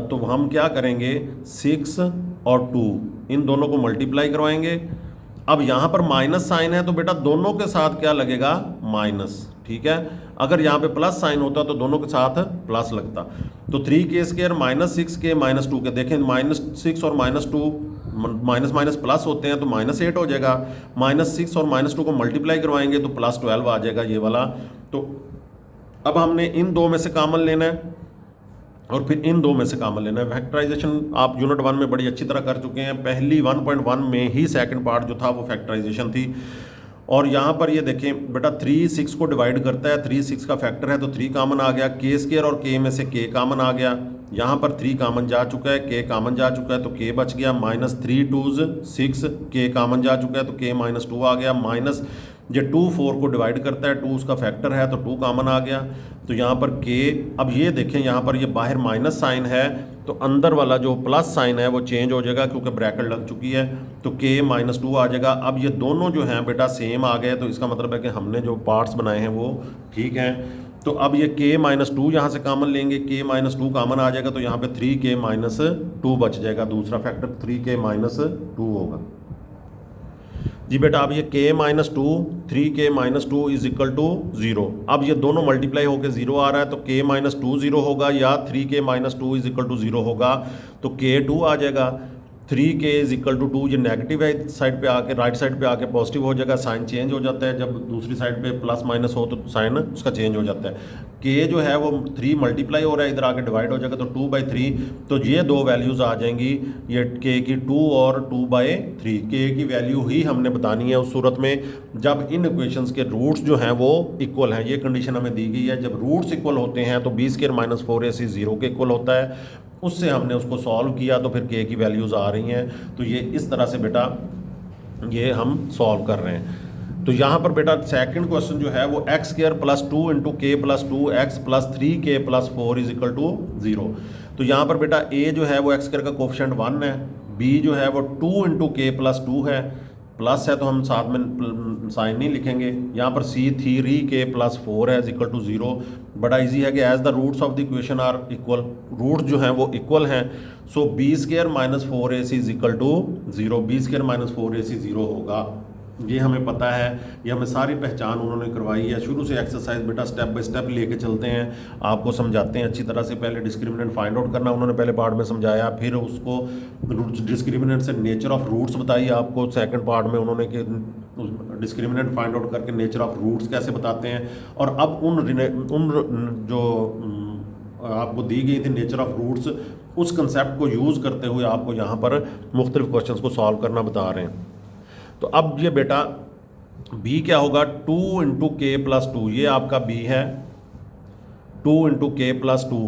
तो हम क्या करेंगे 6 और 2 इन दोनों को मल्टीप्लाई करवाएंगे। अब यहाँ पर माइनस साइन है तो बेटा दोनों के साथ क्या लगेगा माइनस, ठीक है। अगर यहाँ पे प्लस साइन होता तो दोनों के साथ प्लस लगता। तो 3 के स्क्वायर माइनस 6 के माइनस 2 के, देखें माइनस 6 और माइनस 2 माइनस माइनस प्लस होते हैं तो माइनस 8 हो जाएगा। माइनस 6 और माइनस 2 को मल्टीप्लाई करवाएंगे तो प्लस 12 आ जाएगा ये वाला। तो अब हमने इन दो में से कॉमन लेना है और फिर इन दो में से कॉमन लेना है। फैक्टराइजेशन आप यूनिट 1 में बड़ी अच्छी तरह कर चुके हैं, पहली 1.1 में ही सेकंड पार्ट जो था वो फैक्टराइजेशन थी। और यहाँ पर ये देखें बेटा 3 6 को डिवाइड करता है, 3 6 का फैक्टर है तो 3 कॉमन आ गया, के स्क्वायर और के में से के कॉमन आ गया। यहाँ पर 3 कॉमन जा चुका है, के कॉमन जा चुका है तो के बच गया, माइनस 3 2s 6 के कॉमन जा चुका है तो के माइनस 2 आ गया, माइनस ये 2 4 को डिवाइड करता है, 2 उसका फैक्टर है तो 2 कॉमन आ गया। तो यहाँ पर के, अब ये देखें यहाँ पर ये बाहर माइनस साइन है तो अंदर वाला जो प्लस साइन है वो चेंज हो जाएगा क्योंकि ब्रैकेट लग चुकी है, तो के माइनस 2 आ जाएगा। अब ये दोनों जो हैं बेटा सेम आ गए, तो इसका मतलब है कि हमने जो पार्ट्स बनाए हैं वो ठीक हैं। तो अब ये के माइनस 2 यहाँ से कॉमन लेंगे, के माइनस 2 कॉमन आ जाएगा तो यहाँ पे 3 के माइनस 2 बच जाएगा, दूसरा फैक्टर 3 के माइनस 2 होगा जी बेटा। अब ये के माइनस 2 3 के माइनस 2 इज इक्वल टू 0। अब ये दोनों मल्टीप्लाई होकर 0 आ रहा है तो के माइनस 2 0 होगा या 3 के माइनस 2 इज इक्वल टू 0 होगा, तो के 2 आ जाएगा। 3 के इज इक्वल टू 2, ये नेगेटिव है साइड पे आके, राइट साइड पे आके पॉजिटिव हो जाएगा, साइन चेंज हो जाता है। जब दूसरी साइड पे प्लस माइनस हो तो साइन उसका चेंज हो जाता है। के जो है वो 3 मल्टीप्लाई हो रहा है, इधर आके डिवाइड हो जाएगा तो 2/3। तो ये दो वैल्यूज़ आ जाएंगी, ये के की 2 और 2/3। के की वैल्यू ही हमने बतानी है उस सूरत में जब इन इक्वेशंस के रूट्स जो हैं वो इक्वल हैं। ये कंडीशन हमें दी गई है, जब रूट्स इक्वल होते हैं तो b² - 4ac 0 के इक्वल होता है। उससे हमने उसको सॉल्व किया तो फिर के की वैल्यूज़ आ रही हैं। तो ये इस तरह से बेटा ये हम सॉल्व कर रहे हैं। तो यहाँ पर बेटा सेकंड क्वेश्चन जो है वो x² + 2 × k + 2x + 3k + 4 is equal to 0। तो यहाँ पर बेटा a जो है वो x² का कोफिशिएंट 1 है, b जो है वो 2 × k + 2 है, प्लस है तो हम साथ में साइन नहीं लिखेंगे। यहाँ पर c 3k + 4 है इज इक्वल टू 0। बड़ा इजी है कि as the roots of the equation are equal, root जो हैं वो इक्वल हैं, सो b² - 4ac is equal to 0। b² - 4ac 0 होगा, ये हमें पता है, ये हमें सारी पहचान उन्होंने करवाई है। शुरू से एक्सरसाइज बेटा स्टेप बाय स्टेप लेके चलते हैं, आपको समझाते हैं अच्छी तरह से। पहले डिस्क्रिमिनेंट फाइंड आउट करना उन्होंने पहले पार्ट में समझाया, फिर उसको डिस्क्रिमिनेंट से नेचर ऑफ रूट्स बताई आपको सेकंड पार्ट में उन्होंने कि डिस्क्रिमिनेंट फाइंड आउट करके नेचर ऑफ रूट्स कैसे बताते हैं। और अब उन जो आपको दी गई थी नेचर ऑफ रूट्स, उस कंसेप्ट को यूज़ करते हुए आपको यहाँ पर मुख्तलिफ क्वेश्चंस को सॉल्व करना बता रहे हैं। तो अब ये बेटा b क्या होगा, 2 इंटू के प्लस 2, ये आपका b है 2 इंटू के प्लस 2,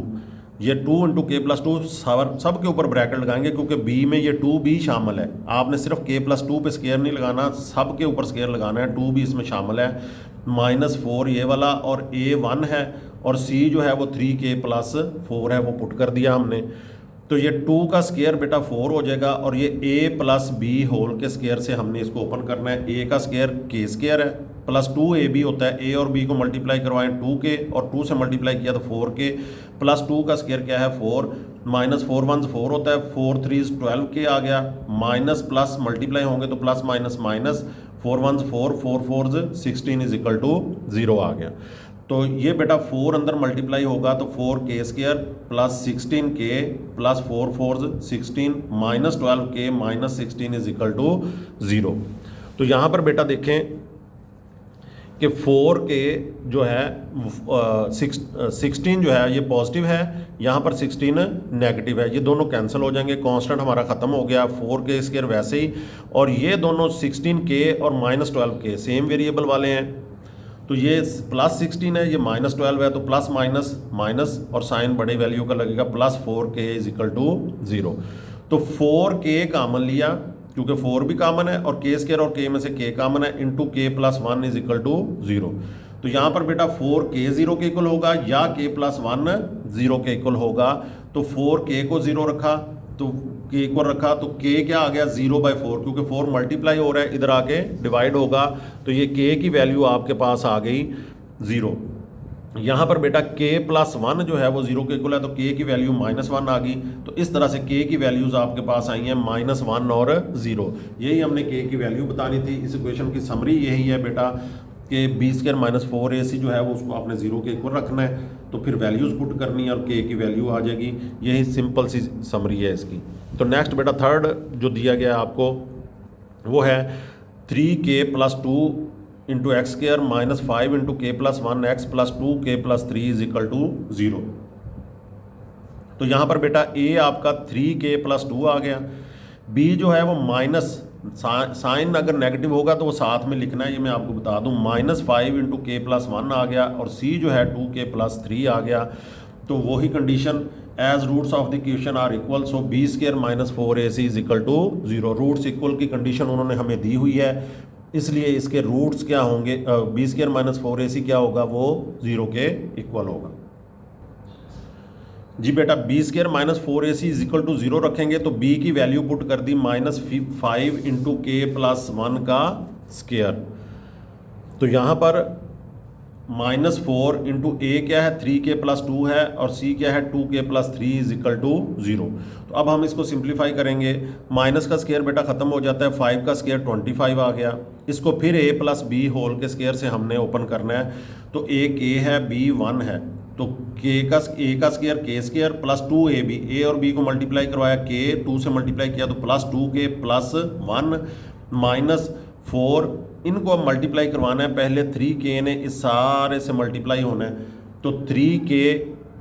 ये 2 इंटू के प्लस 2 सब के ऊपर ब्रैकेट लगाएंगे क्योंकि b में ये 2b शामिल है। आपने सिर्फ k प्लस 2 पे स्केयर नहीं लगाना, सब के ऊपर स्केयर लगाना है, 2b इसमें शामिल है, -4 ये वाला, और a 1 है, और c जो है वो 3k प्लस 4 है, वो पुट कर दिया हमने। तो ये 2 का स्केयर बेटा 4 हो जाएगा, और ये a प्लस बी होल के स्केयर से हमने इसको ओपन करना है। a का स्केयर k स्केयर है, प्लस 2ab होता है, a और b को मल्टीप्लाई करवाएं 2k, और 2 से मल्टीप्लाई किया तो 4k, प्लस 2 का स्केयर क्या है 4, -4 1 4 होता है, 4 3 12k आ गया, माइनस प्लस मल्टीप्लाई होंगे तो plus minus minus, 4 1 4 4 4 16 is equal to 0 आ गया। तो ये बेटा 4 अंदर मल्टीप्लाई होगा तो 4k square plus 16k plus 4 4 16 minus 12k minus 16 is equal to 0। तो यहाँ पर बेटा देखें कि 4k जो है 16 जो है ये पॉजिटिव है, यहाँ पर 16 नेगेटिव है, ये दोनों कैंसिल हो जाएंगे, कांस्टेंट हमारा ख़त्म हो गया, 4k स्केयर वैसे ही, और ये दोनों 16k और माइनस 12k सेम वेरिएबल वाले हैं, तो ये प्लस 16 है, ये माइनस 12 है, तो प्लस माइनस माइनस और साइन बड़े वैल्यू का लगेगा, plus 4k is equal to 0। तो 4k कॉमन लिया क्योंकि 4 भी कॉमन है, और k स्केयर और k में से k कॉमन है, into k plus 1 is equal to 0। तो यहाँ पर बेटा 4k 0 के इक्वल होगा या k प्लस 1 0 के इक्वल होगा। तो 4k को 0 रखा तो k इक्वल रखा, तो k क्या आ गया 0/4, क्योंकि 4 मल्टीप्लाई हो रहा है, इधर आके डिवाइड होगा, तो ये k की वैल्यू आपके पास आ गई 0। यहाँ पर बेटा k प्लस 1 जो है वो 0 के इक्वल है, तो k की वैल्यू -1 आ गई। तो इस तरह से k की वैल्यूज़ आपके पास आई हैं -1 और 0। यही हमने k की वैल्यू बतानी थी। इस इक्वेशन की समरी यही है बेटा कि b² - 4ac जो है वो उसको आपने 0 के इक्वल रखना है, तो फिर वैल्यूज़ पुट करनी है और k की वैल्यू आ जाएगी। यही सिंपल सी समरी है इसकी। तो नेक्स्ट बेटा थर्ड जो दिया गया आपको वो है 3k plus 2 into x square -5 into k plus 1 x plus 2k plus 3 is equal to 0। तो यहाँ पर बेटा a आपका 3k प्लस 2 आ गया, b जो है वो माइनस साइन अगर नेगेटिव होगा तो वो साथ में लिखना है, ये मैं आपको बता दूँ, -5 इंटू k प्लस 1 आ गया, और c जो है 2k प्लस 3 आ गया। तो वही condition as roots of the equation are equal, so b² - 4ac is equal to 0। Roots equal की कंडीशन उन्होंने हमें दी हुई है, इसलिए इसके रूट्स क्या होंगे, b² - 4ac क्या होगा, वो 0 के इक्वल होगा। जी बेटा b² - 4ac is equal to 0 रखेंगे तो b की वैल्यू पुट कर दी -5 इंटू k प्लस 1 का स्केयर। तो यहाँ पर -4 इंटू a क्या है 3k प्लस 2 है, और c क्या है 2k plus 3 is equal to 0। तो अब हम इसको सिंप्लीफाई करेंगे, माइनस का स्केयर बेटा ख़त्म हो जाता है, 5 का स्केयर 25 आ गया, इसको फिर a प्लस बी होल के स्केयर से हमने ओपन करना है। तो a k है b 1 है, तो a का square k square plus 2ab, a और b को मल्टीप्लाई करवाया, k 2 से मल्टीप्लाई किया तो प्लस 2k प्लस 1 माइनस 4, इनको अब मल्टीप्लाई करवाना है, पहले 3k ने इस सारे से मल्टीप्लाई होना है, तो 3k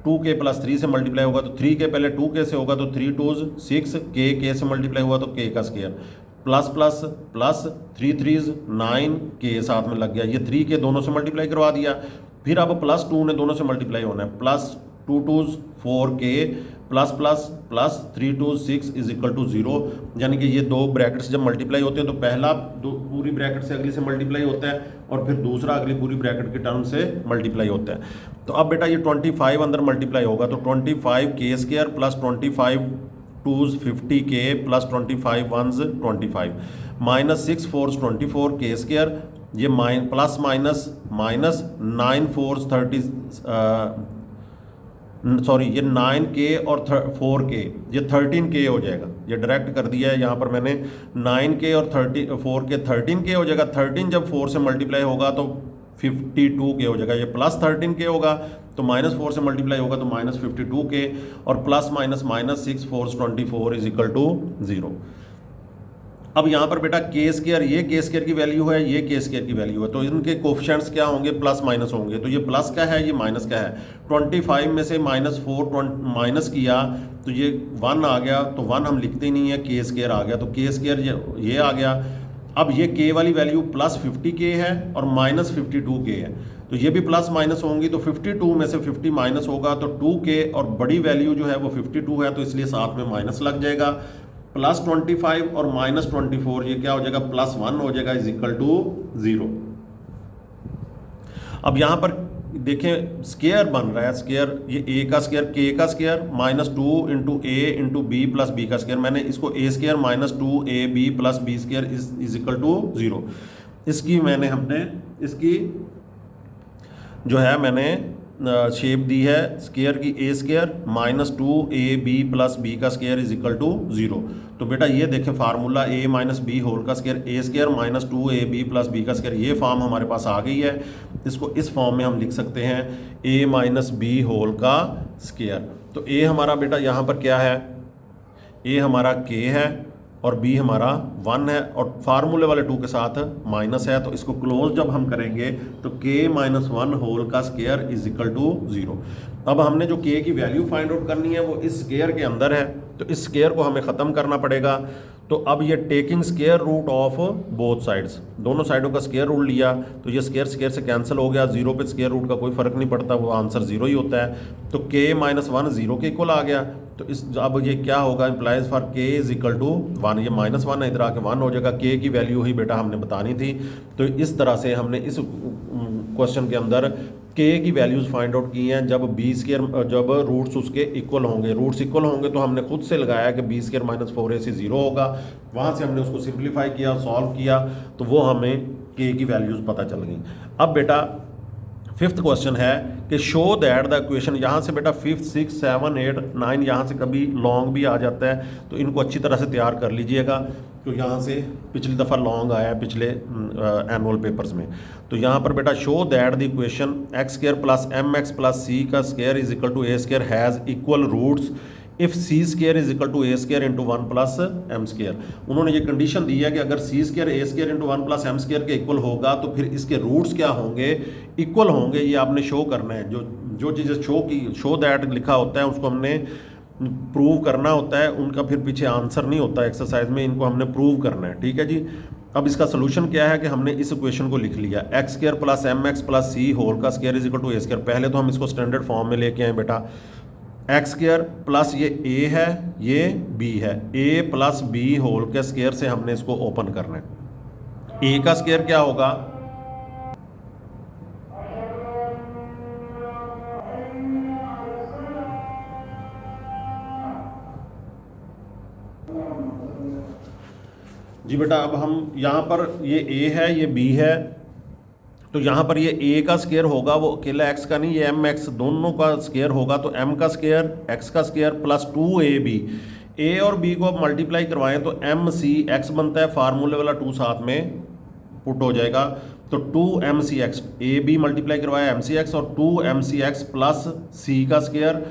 2k प्लस 3 से मल्टीप्लाई होगा, तो 3k पहले 2k से होगा, तो 3 2 6, k से मल्टीप्लाई हुआ तो k का square plus plus plus 3 3 9, k साथ में लग गया, ये 3k दोनों से मल्टीप्लाई करवा दिया। फिर अब प्लस 2 ने दोनों से मल्टीप्लाई होना है, plus 2 2 4k plus plus plus 3 2 6 is equal to 0। यानी कि ये दो ब्रैकेट्स जब मल्टीप्लाई होते हैं तो पहला पूरी ब्रैकेट से अगली से मल्टीप्लाई होता है, और फिर दूसरा अगली पूरी ब्रैकेट के टर्म से मल्टीप्लाई होता है। तो अब बेटा ये 25 अंदर मल्टीप्लाई होगा, तो 25k square plus 25 2s 50k plus 25 1s 25 minus 6 4s 24 k square, ये plus minus minus 9 4s 30 sorry ये 9k और 4k, ये 13k हो जाएगा, ये डायरेक्ट कर दिया है यहाँ पर मैंने, 9k और 4k 13k हो जाएगा, 13 जब 4 से मल्टीप्लाई होगा तो 52k हो जाएगा, ये प्लस 13k होगा, तो -4 से मल्टीप्लाई होगा तो -52k, और plus minus minus 6 4 24 is equal to 0। अब यहाँ पर बेटा के स्क्वायर, ये के स्क्वायर की वैल्यू है, ये के स्क्वायर की वैल्यू है, तो इनके कोफिशिएंट्स क्या होंगे, प्लस माइनस होंगे। तो ये प्लस का है, ये माइनस का है। 25 में से -4 माइनस किया तो ये 1 आ गया, तो 1 हम लिखते ही नहीं है, के स्क्वायर आ गया, तो के स्क्वायर ये आ गया। अब ये के वाली वैल्यू प्लस 50k है और माइनस 52k है, तो ये भी प्लस माइनस होंगी, तो 52 में से 50 माइनस होगा तो 2k, और बड़ी वैल्यू जो है वो 52 है, तो इसलिए साथ में माइनस लग जाएगा। प्लस 25 और माइनस 24 ये क्या हो जाएगा, +1 हो जाएगा, इज इक्वल टू 0। अब यहाँ पर देखें स्क्वायर बन रहा है, स्क्वायर ये a का स्क्वायर, k का square -2 into a into b plus b का स्क्वायर, मैंने इसको a square -2ab plus b square is equal to 0। इसकी इसकी जो है मैंने शेप दी है स्क्वायर की, a square -2ab plus b का स्क्वायर इज इक्वल टू 0। तो बेटा ये देखें formula a minus b whole का square, a square -2ab plus b का स्क्वायर, ये फॉर्म हमारे पास आ गई है। इसको इस फॉर्म में हम लिख सकते हैं a माइनस बी होल का स्क्वायर। तो a हमारा बेटा यहाँ पर क्या है, a हमारा k है और b हमारा 1 है, और फार्मूले वाले 2 के साथ माइनस है, तो इसको क्लोज जब हम करेंगे तो k माइनस 1 होल का स्क्वायर इज इक्वल टू 0। अब हमने जो k की वैल्यू फाइंड आउट करनी है वो इस स्क्वायर के अंदर है, तो इस स्क्वायर को हमें ख़त्म करना पड़ेगा। तो अब ये taking square root of both sides, दोनों साइडों का स्क्वायर रूट लिया, तो ये स्क्वायर स्क्वायर से कैंसिल हो गया, 0 पे स्क्वायर रूट का कोई फ़र्क नहीं पड़ता, वो आंसर 0 ही होता है। तो k माइनस 1 0 के इक्वल आ गया, तो इस अब ये क्या होगा, implies for k is equal to 1, ये -1 है, इधर आके 1 हो जाएगा। k की वैल्यू ही बेटा हमने बतानी थी, तो इस तरह से हमने इस क्वेश्चन के अंदर k की वैल्यूज़ फाइंड आउट की हैं। जब b स्क्वायर, जब रूट्स उसके इक्वल होंगे, रूट्स इक्वल होंगे तो हमने खुद से लगाया कि b स्क्वायर -4ac 0 होगा, वहाँ से हमने उसको सिंप्लीफाई किया, सॉल्व किया, तो वो हमें k की वैल्यूज़ पता चल गई। अब बेटा 5th क्वेश्चन है कि शो दैट द इक्वेशन, यहाँ से बेटा 5th 6 7 8 9 यहाँ से कभी लॉन्ग भी आ जाता है, तो इनको अच्छी तरह से तैयार कर लीजिएगा। तो यहाँ से पिछली दफ़ा लॉन्ग आया है पिछले एनुअल पेपर्स में। तो यहाँ पर बेटा show that the equation x square plus mx plus c का square is equal to a square has equal roots if c square is equal to a square into 1 plus m square. उन्होंने ये condition दी है कि अगर c square a square into 1 plus m square के equal होगा तो फिर इसके रूट्स क्या होंगे, इक्वल होंगे। ये आपने शो करना है, जो चीज़ें शो दैट लिखा होता है उसको हमने प्रूव करना होता है, उनका फिर पीछे आंसर नहीं होता एक्सरसाइज में, इनको हमने प्रूव करना है। ठीक है जी। अब इसका सोल्यूशन क्या है कि हमने इस इक्वेशन को लिख लिया, x square plus m x plus c whole का square is equal to a square. पहले तो हम इसको स्टैंडर्ड फॉर्म में लेके आए बेटा, एक्स स्क्वायर प्लस ये ए है, ये बी है, ए प्लस बी होल के स्क्वायर से हमने इसको ओपन करना है। ए का स्क्वायर क्या होगा, जी बेटा, अब हम यहाँ पर ये ए है ये बी है, तो यहाँ पर ये a का स्क्वायर होगा, वो अकेला x का नहीं, ये एम एक्स दोनों का स्क्वायर होगा, तो m का स्क्वायर x का स्क्वायर प्लस 2ab। a और b को अब मल्टीप्लाई करवाएं तो mcx बनता है, फार्मूले वाला 2 साथ में पुट हो जाएगा, तो 2mcx, ab मल्टीप्लाई करवाया mcx और 2mcx प्लस c का स्क्वायर,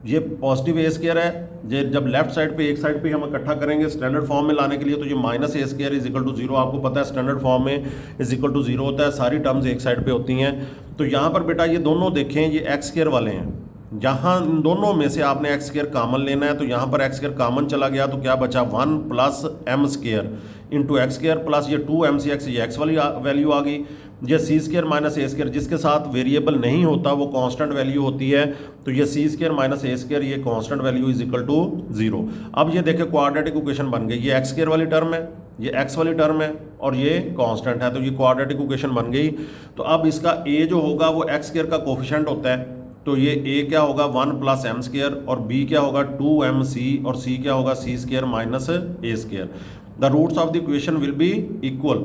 ये पॉजिटिव ए स्क्वायर है, ये जब लेफ्ट साइड पे एक साइड पे हम इकट्ठा करेंगे स्टैंडर्ड फॉर्म में लाने के लिए, तो ये minus a square is equal to 0, आपको पता है स्टैंडर्ड फॉर्म में इज इक्वल टू 0 होता है, सारी टर्म्स एक साइड पे होती हैं। तो यहाँ पर बेटा ये दोनों देखें, ये एक्स स्क्वायर वाले हैं, यहाँ इन दोनों में से आपने एक्स स्क्वायर कॉमन लेना है, तो यहाँ पर एक्स स्क्वायर कॉमन चला गया तो क्या बचा, 1 plus m square into x square plus ये 2mcx, ये एक्स वाली वैल्यू आ गई, ये c square minus a square, जिसके साथ वेरिएबल नहीं होता वो कांस्टेंट वैल्यू होती है, तो ये c square minus a square, ये constant value is equal to 0। अब ये देखें क्वाड्रेटिक इक्वेशन बन गई, ये एक्स स्क्वायर वाली टर्म है, ये एक्स वाली टर्म है और ये कांस्टेंट है, तो ये क्वाड्रेटिक इक्वेशन बन गई। तो अब इसका ए जो होगा वो एक्स स्क्वायर का कोफिशिएंट होता है, तो ये a क्या होगा 1 प्लस एम स्क्वायर और b क्या होगा 2mc और c क्या होगा c square minus a square. The roots of the equation will be equal.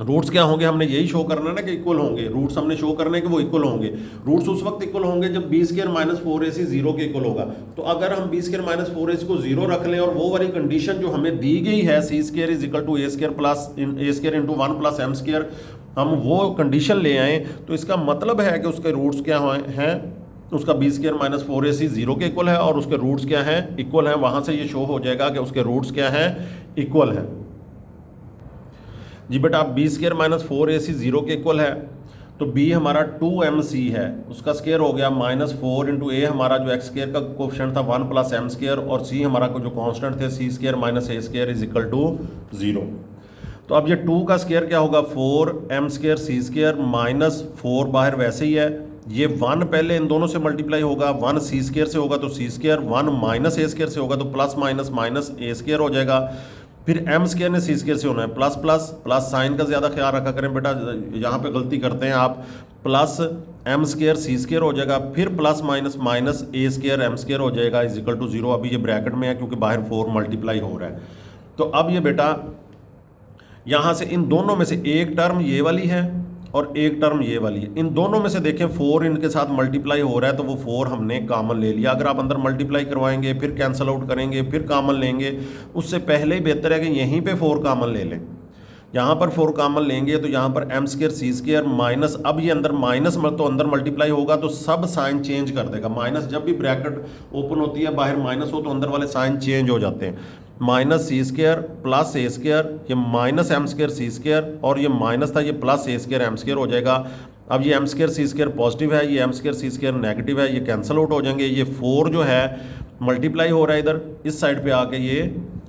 Roots क्या होंगे, हमने यही शो करना है ना कि इक्वल होंगे, रूट्स हमने शो करने हैं कि वो इक्वल होंगे। रूट्स उस वक्त इक्वल होंगे जब बी स्क्वायर माइनस 4ac 0 के इक्वल होगा। तो अगर हम बी स्क्वायर माइनस 4ac को 0 रख लें और वो वाली कंडीशन जो हमें दी गई है c square is equal to a square plus a square into 1 plus m square, हम वो कंडीशन ले आए, तो इसका मतलब है कि उसके रूट्स क्या हैं, उसका बी स्क्वायर माइनस 4ac 0 के इक्वल है और उसके रूट्स क्या हैं, इक्वल हैं। वहाँ से ये शो हो जाएगा कि उसके रूट्स क्या हैं, इक्वल हैं। जी बेटा अब बी स्केयर माइनस 4ac 0 के इक्वल है, तो b हमारा 2mc है, उसका स्केयर हो गया माइनस 4 इंटू ए हमारा जो एक्स स्केयर का कोफिशिएंट था 1 प्लस एम स्केयर, और c हमारा को जो कांस्टेंट थे c square minus a square is equal to 0। तो अब ये 2 का स्केयर क्या होगा 4m square c square minus 4 बाहर वैसे ही है, ये 1 पहले इन दोनों से मल्टीप्लाई होगा, 1 c स्केयर से होगा तो c square, 1 minus a square से होगा तो plus minus minus a square हो जाएगा, फिर m स्केयर ने c स्केयर से होना है प्लस प्लस प्लस, साइन का ज़्यादा ख्याल रखा करें बेटा, यहाँ पे गलती करते हैं आप, plus m square c square हो जाएगा, फिर plus minus minus a square m square हो जाएगा इज इक्वल टू 0। अभी ये ब्रैकेट में है क्योंकि बाहर 4 मल्टीप्लाई हो रहा है। तो अब ये बेटा यहाँ से इन दोनों में से एक टर्म ये वाली है और एक टर्म ये वाली है, इन दोनों में से देखें 4 इनके साथ मल्टीप्लाई हो रहा है तो वो 4 हमने कॉमन ले लिया। अगर आप अंदर मल्टीप्लाई करवाएंगे फिर कैंसिल आउट करेंगे फिर कॉमन लेंगे, उससे पहले ही बेहतर है कि यहीं पे 4 कॉमन ले लें। यहाँ पर 4 कॉमन लेंगे तो यहाँ पर m square c square minus, अब ये अंदर माइनस तो अंदर मल्टीप्लाई होगा तो सब साइन चेंज कर देगा। माइनस जब भी ब्रैकेट ओपन होती है बाहर माइनस हो तो अंदर वाले साइन चेंज हो जाते हैं। माइनस c स्केयर प्लस ए स्केयर, ये minus m square c square, और ये माइनस था ये प्लस ए स्केयर m स्केयर हो जाएगा। अब ये m square c square positive है, ये m square c square negative है, ये कैंसिल आउट हो जाएंगे। ये 4 जो है मल्टीप्लाई हो रहा है इधर इस साइड पे आके ये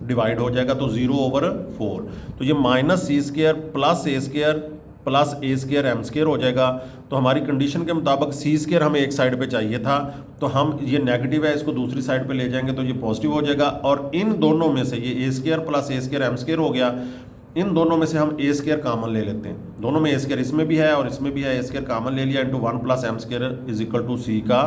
डिवाइड हो जाएगा तो 0/4। तो ये माइनस c स्केयर प्लस ए स्केयर m स्केयर हो जाएगा। तो हमारी कंडीशन के मुताबिक c स्केयर हमें एक साइड पे चाहिए था, तो हम ये नेगेटिव है इसको दूसरी साइड पे ले जाएंगे तो ये पॉजिटिव हो जाएगा। और इन दोनों में से ये a square plus A square m square हो गया, इन दोनों में से हम ए स्केयर कॉमन ले लेते हैं। दोनों में ए स्केयर इसमें भी है और इसमें भी है, ए स्केयर कॉमन ले लिया, into 1 plus m square is equal to c का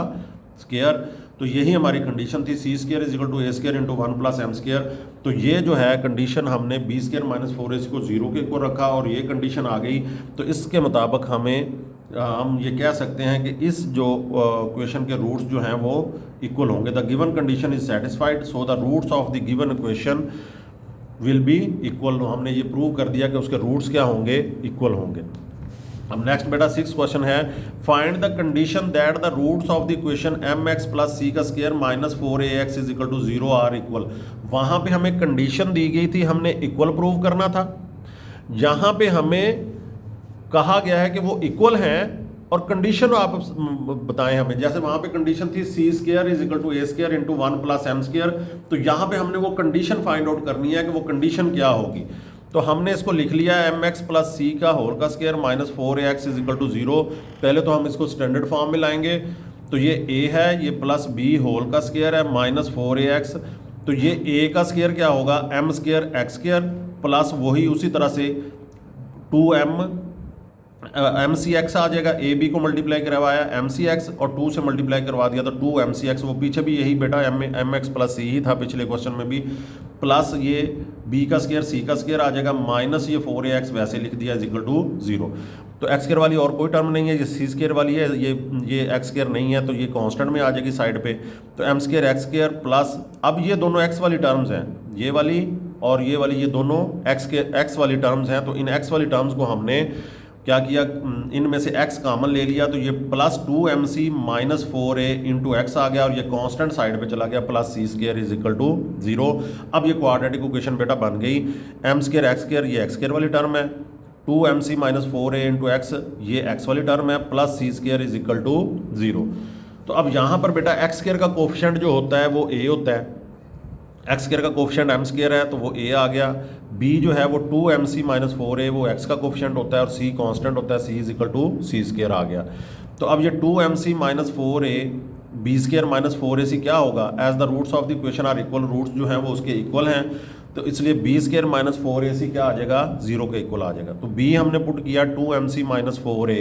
स्केयर। तो यही हमारी कंडीशन थी, c square is equal to a square into 1 plus m square. तो ये जो है कंडीशन हमने बी स्केयर माइनस 4ac को 0 के ऊपर रखा और ये कंडीशन आ गई। तो इसके मुताबिक हम ये कह सकते हैं कि इस जो क्वेश्चन के रूट्स जो हैं वो इक्वल होंगे। The given condition is satisfied so the roots of the given equation will be equal. हमने ये प्रूव कर दिया कि उसके रूट्स क्या होंगे, इक्वल होंगे। अब नेक्स्ट बेटा 6 क्वेश्चन है, find the condition that the roots of the equation mx plus c का square minus 4ax is equal to 0 are equal. वहाँ पे हमें कंडीशन दी गई थी, हमने इक्वल प्रूव करना था। यहाँ पे हमें कहा गया है कि वो इक्वल हैं और कंडीशन आप बताएं हमें। जैसे वहाँ पे कंडीशन थी c square is equal to a square into 1 plus m square, तो यहाँ पे हमने वो कंडीशन फाइंड आउट करनी है कि वो कंडीशन क्या होगी। तो हमने इसको लिख लिया एम एक्स प्लस सी का होल का square minus 4ax is equal to 0। पहले तो हम इसको स्टैंडर्ड फॉर्म में लाएंगे, तो ये a है, ये प्लस b होल का स्क्वायर है माइनस 4ax, तो ये a का स्क्वायर क्या होगा m square x square plus वही उसी तरह से 2m सी एक्स आ जाएगा। ए बी को मल्टीप्लाई करवाया एम सी एक्स और 2 से मल्टीप्लाई करवा दिया तो 2m सी एक्स, वो पीछे भी यही बेटा एम एक्स प्लस सी ही था पिछले क्वेश्चन में भी, प्लस ये b का स्क्वायर c का स्क्वायर आ जाएगा माइनस ये 4ax वैसे लिख दिया इज इक्वल टू 0। तो x स्क्वायर वाली और कोई टर्म नहीं है, ये c स्क्वायर वाली है, ये x स्क्वायर नहीं है तो ये कांस्टेंट में आ जाएगी साइड पे। तो m square x square plus, अब ये दोनों x वाली टर्म्स हैं, ये वाली और ये वाली, ये दोनों x वाली टर्म्स हैं। तो इन x वाली टर्म्स को हमने क्या किया, इनमें से x कॉमन ले लिया, तो ये plus 2mc minus 4a into x आ गया और ये कांस्टेंट साइड पे चला गया plus c square is equal to 0। अब ये क्वाड्रेटिक इक्वेशन बेटा बन गई। m स्क्वायर x स्क्वायर ये x स्क्वायर वाली टर्म है, 2mc minus 4a into x ये x वाली टर्म है, plus c square is equal to 0। तो अब यहाँ पर बेटा x स्क्वायर का कोफिशिएंट जो होता है वो a होता है, एक्स स्क्वायर का कोफिशिएंट एम स्क्वायर है तो वो ए आ गया, बी जो है वो 2mc माइनस 4a वो एक्स का कोफिशिएंट होता है और सी कांस्टेंट होता है, c is equal to c square आ गया। तो अब ये 2mc minus 4a b square minus 4ac क्या होगा, as the roots of the equation are equal, roots जो हैं वो उसके इक्वल हैं, तो इसलिए बी स्क्वायर माइनस 4ac क्या आ जाएगा, 0 के इक्वल आ जाएगा। तो बी हमने पुट किया 2mc माइनस 4a,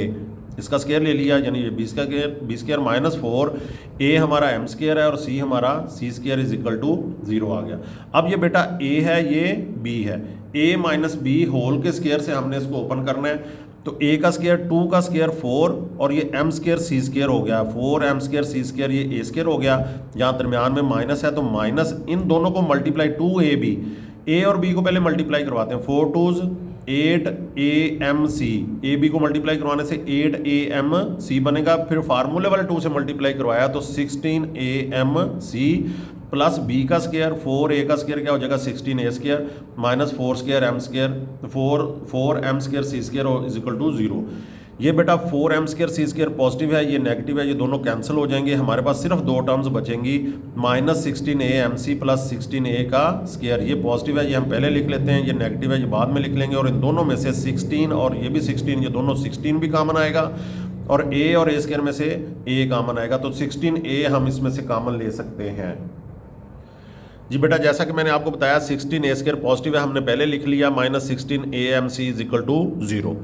इसका स्क्वायर ले लिया यानी ये बी स्क्वायर माइनस 4a हमारा m स्क्वायर है और c हमारा c square is equal to 0 आ गया। अब ये बेटा a है, ये b है, a माइनस बी होल के स्क्वायर से हमने इसको ओपन करना है। तो a का स्क्वायर 2 का स्क्वायर 4 और ये m स्क्वायर c स्क्वायर हो गया, 4m स्क्वायर c स्क्वायर ये a स्क्वायर हो गया, यहाँ दरमियान में माइनस है तो माइनस इन दोनों को मल्टीप्लाई 2ab, a और b को पहले मल्टीप्लाई करवाते हैं, 4 2s 8AMC, ए बी को मल्टीप्लाई करवाने से 8AMC बनेगा, फिर फार्मूले वाले 2 से मल्टीप्लाई करवाया तो 16AMC प्लस बी का स्क्वायर 4a का स्क्वायर क्या हो जाएगा 16a square minus 4 square m square, 4m square c square is equal to 0। ये बेटा 4m square c square positive है, ये नेगेटिव है, ये दोनों कैंसिल हो जाएंगे, हमारे पास सिर्फ 2 terms बचेंगी, minus 16AMC plus 16a का स्क्वायर। ये पॉजिटिव है, ये हम पहले लिख लेते हैं, ये नेगेटिव है, ये बाद में लिख लेंगे, और इन दोनों में से 16 और ये भी 16, ये दोनों 16 भी कॉमन आएगा, और a और a स्क्वायर में से a कॉमन आएगा, तो 16a हम इसमें से कॉमन ले सकते हैं। जी बेटा, जैसा कि मैंने आपको बताया 16a स्क्वायर पॉजिटिव है, हमने पहले लिख लिया, minus 16AMC is equal to 0।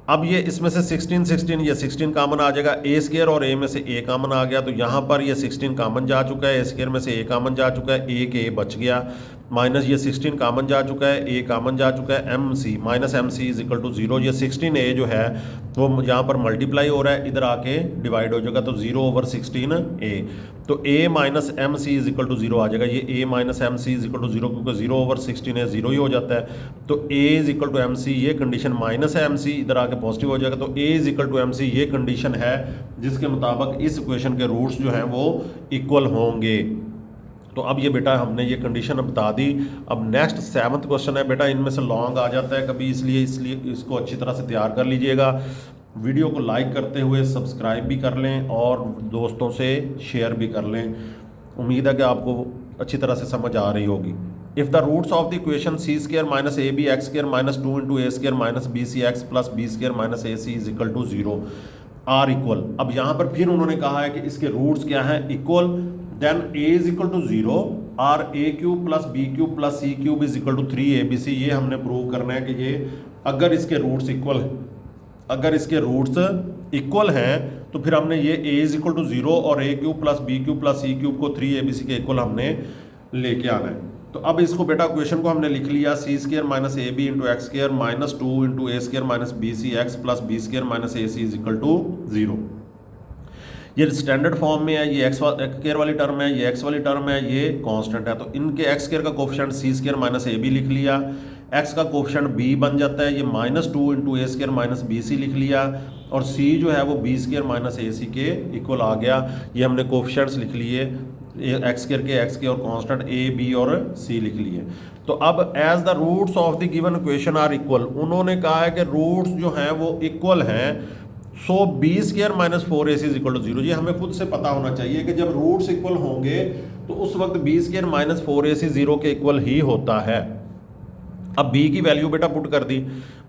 अब ये इसमें से 16 ये 16 कॉमन आ जाएगा, a स्क्वायर और a में से a कॉमन आ गया, तो यहाँ पर ये 16 कॉमन जा चुका है, a स्क्वायर में से a कॉमन जा चुका है, a के a बच गया, माइनस ये 16 कॉमन जा चुका है, a कॉमन जा चुका है, MC minus MC is equal to 0। ये 16a जो है वो यहाँ पर मल्टीप्लाई हो रहा है, इधर आके डिवाइड हो जाएगा, तो 0/16a, तो a minus MC is equal to 0 आ जाएगा। ये a minus MC is equal to 0, क्योंकि 0/16a 0 ही हो जाता है, तो a is equal to MC, ये कंडीशन माइनस है, MC इधर आके पॉजिटिव हो जाएगा, तो a is equal to MC ये कंडीशन है जिसके मुताबिक इस इक्वेशन के रूट्स जो हैं वो इक्वल होंगे। तो अब ये बेटा हमने ये कंडीशन बता दी। अब नेक्स्ट 7th क्वेश्चन है बेटा, इनमें से लॉन्ग आ जाता है कभी, इसलिए इसको अच्छी तरह से तैयार कर लीजिएगा। वीडियो को लाइक करते हुए सब्सक्राइब भी कर लें और दोस्तों से शेयर भी कर लें। उम्मीद है कि आपको अच्छी तरह से समझ आ रही होगी। If the roots of the equation c square minus a b x square minus 2 into a square minus b c x plus b square minus a c is equal to 0 are equal. अब यहाँ पर फिर उन्होंने कहा है कि इसके roots क्या हैं, equal, then a is equal to 0 और a cube plus b cube plus c cube is equal to 3abc। ये हमने प्रूव करना है कि ये अगर इसके रूट्स इक्वल हैं, अगर इसके रूट्स इक्वल हैं तो फिर हमने ये a इज इक्वल टू 0 और a cube plus b cube plus c cube को 3abc के इक्वल हमने लेके आना है। तो अब इसको बेटा क्वेश्चन को हमने लिख लिया, c square minus a b into x square minus 2 into a square minus b c x plus b square minus a c is equal to 0। ये स्टैंडर्ड फॉर्म में है, ये एक्स स्क्वायर वाली टर्म है, ये एक्स वाली term है, ये कांस्टेंट है, तो इनके एक्स स्क्वायर का coefficient c square minus a b लिख लिया, एक्स का कोफिशिएंट बी बन जाता है, ये minus 2 into a square minus b सी लिख लिया, और सी जो है वो बी स्क्वायर माइनस ए सी के इक्वल आ गया। ये हमने कोफिशिएंट्स लिख लिए, एक्स स्क्वायर के एक्स के और कांस्टेंट ए बी और सी लिख लिए। तो अब as the roots of the given equation are equal, उन्होंने कहा है कि रूट्स जो हैं वो इक्वल हैं, so b square minus 4ac is equal to 0। ये हमें खुद से पता होना चाहिए कि जब रूट्स इक्वल होंगे तो उस वक्त बी स्क्वायर माइनस 4ac 0 के इक्वल ही होता है। अब b की वैल्यू बेटा पुट कर दी,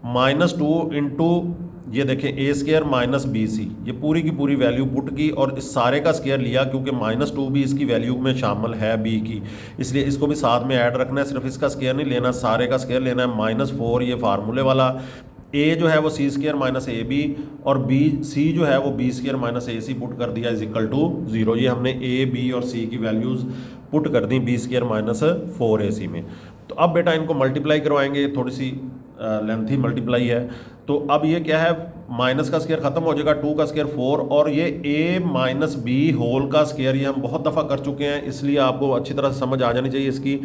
माइनस 2 इंटू ये देखें ए स्क्वायर माइनस बी सी, ये पूरी की पूरी वैल्यू पुट की और इस सारे का स्क्वायर लिया, क्योंकि माइनस 2 भी इसकी वैल्यू में शामिल है b की, इसलिए इसको भी साथ में ऐड रखना है, सिर्फ इसका स्क्वायर नहीं लेना, सारे का स्क्वायर लेना है। माइनस 4 ये फार्मूले वाला, a जो है वो सी स्क्वायर माइनस ए बी और बी सी जो है वो B square minus a C put कर दिया इज इक्वल टू 0। ये हमने a b और c की वैल्यूज़ पुट कर दी बी स्क्वायर माइनस 4ac में। तो अब बेटा इनको मल्टीप्लाई करवाएंगे, थोड़ी सी लेंथी मल्टीप्लाई है। तो अब ये क्या है, माइनस का स्क्वायर खत्म हो जाएगा, 2 का स्क्वायर 4 और ये a माइनस बी होल का स्क्वायर, ये हम बहुत दफ़ा कर चुके हैं, इसलिए आपको अच्छी तरह से समझ आ जानी चाहिए इसकी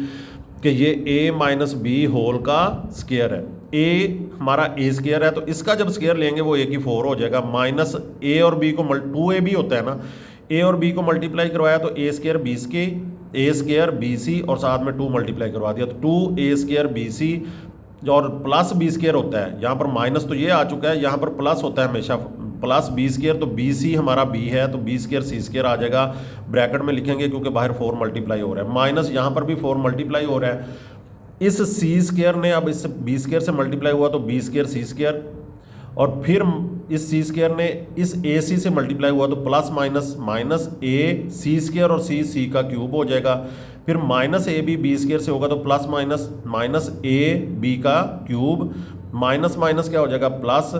कि ये a माइनस बी होल का स्क्वायर है। a हमारा a स्क्वायर है, तो इसका जब स्क्वायर लेंगे वो a की 4 हो जाएगा, माइनस a और b को 2ab होता है ना, a और b को मल्टीप्लाई करवाया तो a स्क्वायर बी के a स्क्वायर बी सी और साथ में 2 मल्टीप्लाई करवा दिया तो 2a स्क्वायर बी सी और प्लस बी स्क्वायर होता है। यहाँ पर माइनस तो ये आ चुका है, यहाँ पर प्लस होता है हमेशा, प्लस बी स्क्वायर, तो बी सी हमारा बी है तो बी स्क्वायर सी स्क्वायर आ जाएगा, ब्रैकेट में लिखेंगे क्योंकि बाहर 4 मल्टीप्लाई हो रहा है, माइनस यहाँ पर भी 4 मल्टीप्लाई हो रहा है। इस सी स्क्वायर ने अब इस बी स्क्वायर से मल्टीप्लाई हुआ तो बी स्क्वायर सी स्क्वायर, और फिर इस सी स्क्वायर ने इस ए सी से मल्टीप्लाई हुआ तो plus minus minus a c square और सी सी का क्यूब हो जाएगा, फिर minus a b b square से होगा तो plus minus minus a b का क्यूब, माइनस माइनस क्या हो जाएगा प्लस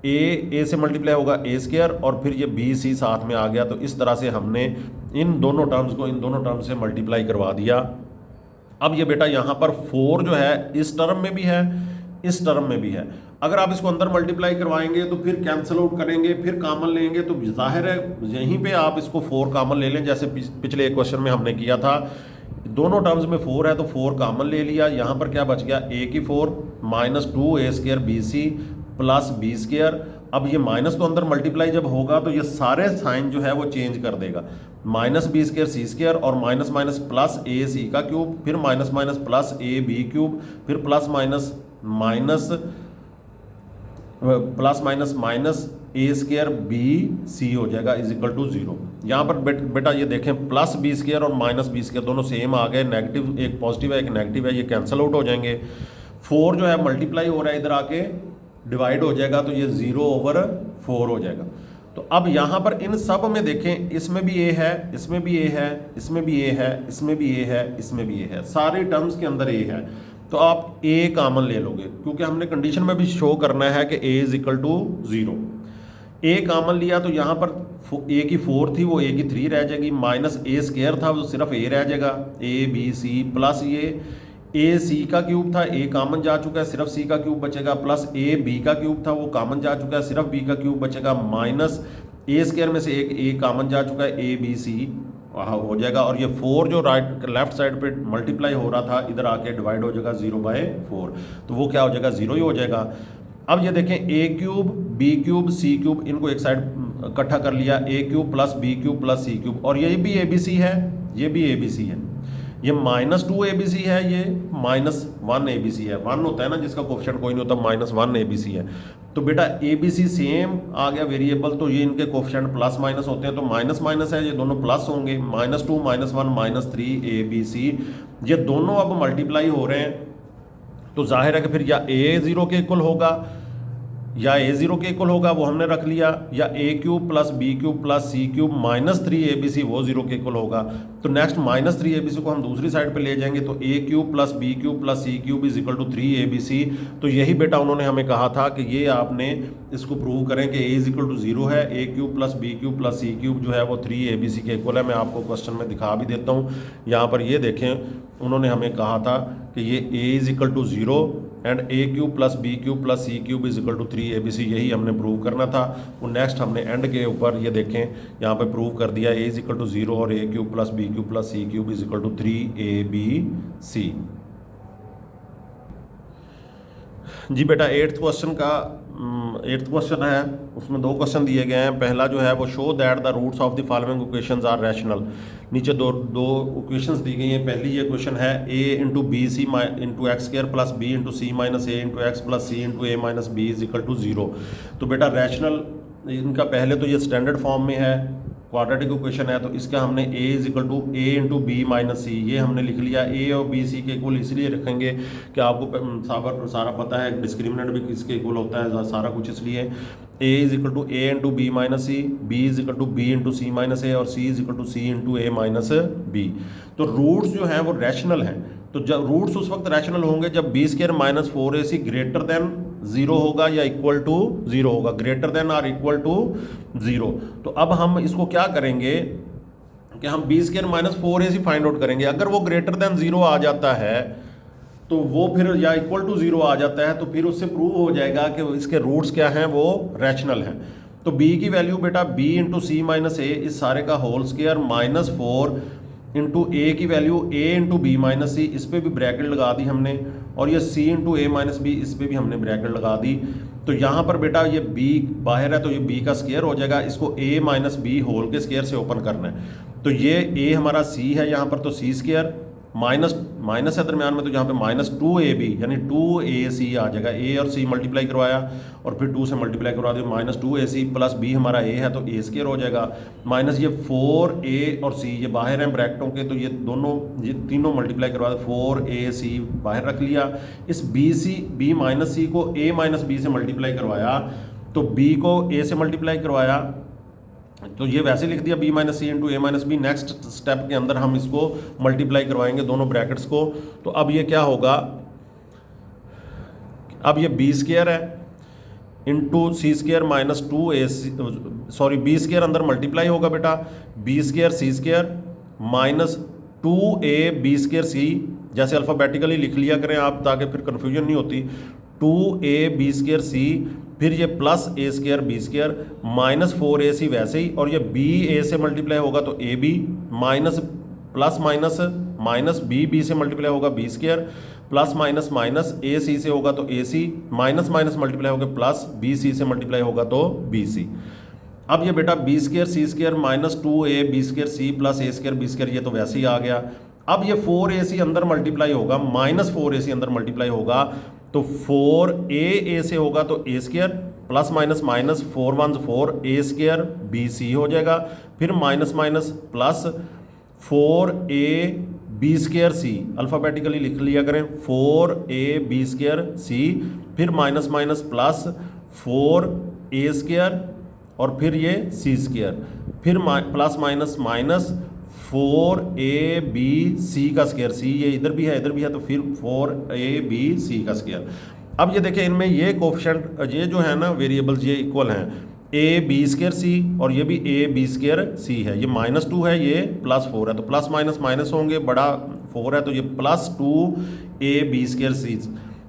ए से मल्टीप्लाई होगा ए स्क्वायर और फिर ये बी सी साथ में आ गया। तो इस तरह से हमने इन दोनों टर्म्स को इन दोनों टर्म्स से मल्टीप्लाई करवा दिया। अब ये बेटा यहाँ पर 4 जो है इस टर्म में भी है, इस टर्म में भी है, अगर आप इसको अंदर मल्टीप्लाई करवाएंगे तो फिर कैंसिल आउट करेंगे, फिर कॉमन लेंगे तो जाहिर है यहीं पे आप इसको 4 कॉमन ले लें, जैसे पिछले एक क्वेश्चन में हमने किया था। दोनों टर्म्स में 4 है तो 4 कॉमन ले लिया, यहाँ पर क्या बच गया a की 4 minus 2a² bc plus b²। अब ये माइनस तो अंदर मल्टीप्लाई जब होगा तो ये सारे साइन जो है वो चेंज कर देगा, माइनस b² c² और minus minus plus a c का क्यूब, फिर minus minus plus a b cube, फिर plus minus minus plus minus minus a² bc हो जाएगा इज इक्वल टू 0। यहाँ पर बेटा ये देखें प्लस b² और माइनस b² दोनों सेम आ गए, नेगेटिव एक पॉजिटिव है एक नेगेटिव है, ये कैंसिल आउट हो जाएंगे। 4 जो है मल्टीप्लाई हो रहा है इधर आके डिवाइड हो जाएगा तो ये 0/4 हो जाएगा। तो अब यहाँ पर इन सब में देखें, इसमें भी a है, इसमें भी a है, इसमें भी a है, इसमें भी a है, इसमें भी a है, सारे टर्म्स के अंदर a है। तो आप a कॉमन ले लोगे क्योंकि हमने कंडीशन में भी शो करना है कि a is equal to 0। a common लिया तो यहाँ पर a की 4 थी वो a की 3 रह जाएगी, माइनस a² था वो सिर्फ a रह जाएगा, a b c प्लस ये a c का क्यूब था, a कॉमन जा चुका है सिर्फ c का क्यूब बचेगा, प्लस a b का क्यूब था वो कॉमन जा चुका है सिर्फ b का क्यूब बचेगा, माइनस a² में से एक a कॉमन जा चुका है a b c हो जाएगा, और ये 4 जो राइट लेफ्ट साइड पे मल्टीप्लाई हो रहा था इधर आके डिवाइड हो जाएगा 0/4, तो वो क्या हो जाएगा 0 ही हो जाएगा। अब ये देखें a³ b³ c³ इनको एक साइड इकट्ठा कर लिया, a³ plus b³ plus c³ और ये भी abc है, ये भी abc है, ये -2 abc है, ये -1 abc है, 1 होता है ना जिसका कोफिशिएंट कोई नहीं होता, -1 abc है। तो बेटा abc सेम आ गया वेरिएबल, तो ये इनके कोफिशिएंट प्लस माइनस होते हैं तो माइनस माइनस है, ये दोनों प्लस होंगे, -2 -1 -3 abc, ये दोनों अब मल्टीप्लाई हो रहे हैं तो जाहिर है कि फिर या a 0 के इक्वल होगा या a 0 के इक्वल होगा, वो हमने रख लिया, या a³ plus b³ plus c³ -3 abc वो 0 के इक्वल होगा। तो नेक्स्ट -3 abc को हम दूसरी साइड पे ले जाएंगे तो a³ plus b³ plus c³ is equal to 3 abc। तो यही बेटा उन्होंने हमें कहा था कि ये आपने इसको प्रूव करें कि a इज इक्वल टू 0 है, a³ plus b³ plus c³ जो है वो 3 abc के इक्वल है। मैं आपको क्वेश्चन में दिखा भी देता हूँ, यहाँ पर ये देखें उन्होंने हमें कहा था कि ये a is equal to 0 and a³ plus b³ plus c³ is equal to 3 abc, यही हमने प्रूव करना था। वो नेक्स्ट हमने एंड के ऊपर ये देखें यहाँ पे प्रूव कर दिया, a इज इक्वल टू 0 और a³ plus b³ plus c³ is equal to 3 abc। जी बेटा 8th क्वेश्चन है, उसमें 2 क्वेश्चन दिए गए हैं। पहला जो है वो show that the roots of the following equations are rational. नीचे दो इक्वेशंस दी गई हैं। पहली ये क्वेश्चन है a into b c into x square plus b into c minus a into x plus c into a minus b is equal to 0। तो बेटा rational इनका पहले तो ये स्टैंडर्ड फॉर्म में है, क्वाड्रेटिक इक्वेशन है, तो इसका हमने a is equal to a into b minus c ये हमने लिख लिया। a और b c के इक्वल इसलिए रखेंगे कि आपको सारा पता है डिस्क्रिमिनेंट भी किसके इक्वल होता है, सारा कुछ इसलिए a is equal to a into b minus c, b is equal to b into c minus a और c is equal to c into a minus b. तो रूट्स जो हैं वो रैशनल हैं। तो जब रूट्स उस वक्त रैशनल होंगे जब b² minus 4ac greater than 0 होगा या इक्वल टू 0 होगा, ग्रेटर देन और इक्वल टू 0। तो अब हम इसको क्या करेंगे कि हम b² minus 4ac find out करेंगे। अगर वो ग्रेटर देन 0 आ जाता है तो वो फिर या इक्वल टू 0 आ जाता है तो फिर उससे प्रूव हो जाएगा कि इसके रूट्स क्या हैं, वो रैशनल हैं। तो b की वैल्यू बेटा b into c minus a इस सारे का whole square minus 4 into a की value a into b minus c, इस पर भी ब्रैकेट लगा दी हमने, और ये c into a minus B इस पर भी हमने ब्रैकेट लगा दी। तो यहाँ पर बेटा ये b बाहर है तो ये b का स्क्वायर हो जाएगा, इसको a माइनस बी होल के स्क्वायर से ओपन करना है। तो ये a हमारा c है यहाँ पर, तो c स्क्वायर माइनस है दरम्यान में, तो यहाँ पे -2ab यानी 2ac आ जाएगा। a और c मल्टीप्लाई करवाया और फिर 2 से मल्टीप्लाई करवा दिया, -2ac प्लस b हमारा a है तो a स्क्वायर हो जाएगा, माइनस ये 4a और c ये बाहर हैं ब्रैकेटों के, तो ये तीनों मल्टीप्लाई करवा दे, 4ac बाहर रख लिया। इस b माइनस c को a माइनस b से मल्टीप्लाई करवाया, तो b को a से मल्टीप्लाई करवाया तो ये वैसे लिख दिया b minus C into a minus B. Next step के अंदर हम इसको मल्टीप्लाई करवाएंगे दोनों ब्रैकेट्स को। तो अब ये क्या होगा, अब ये b स्क्वायर है into c square minus 2ac sorry b square अंदर मल्टीप्लाई होगा बेटा, b square c square minus 2ab square c, जैसे अल्फ़ाबेटिकली लिख लिया करें आप ताकि फिर कन्फ्यूजन नहीं होती, 2ab स्क्वायर सी, फिर ये plus a square b square minus 4ac वैसे ही, और ये b a से मल्टीप्लाई होगा तो ab minus plus minus minus b से मल्टीप्लाई होगा b square, plus minus minus a c से होगा तो a c, minus minus multiply होगा प्लस बी सी से मल्टीप्लाई होगा तो बी सी। अब ये बेटा b square c square minus 2a b square c plus a square b square, ये तो वैसे ही आ गया। अब ये 4ac अंदर मल्टीप्लाई होगा, माइनस 4ac अंदर मल्टीप्लाई होगा तो 4a से होगा तो a square plus minus minus 4 1 4 a square b c हो जाएगा, फिर minus minus plus 4a b square c, alphabetically लिख लिया करें 4a बी स्क्वायर सी, फिर minus minus plus 4a square और फिर ये सी स्क्वायर, फिर प्लस माइनस माइनस 4ab का स्क्वायर, सी ये इधर भी है तो फिर 4ab का स्क्वायर। अब ये देखें इनमें ये कोफिशिएंट ये जो है ना वेरिएबल्स ये इक्वल हैं, ए बी स्क्वायर सी और ये भी ए बी स्क्वायर सी है, ये -2 है ये +4 है तो प्लस माइनस माइनस होंगे, बड़ा 4 है तो ये +2ab स्क्वायर सी।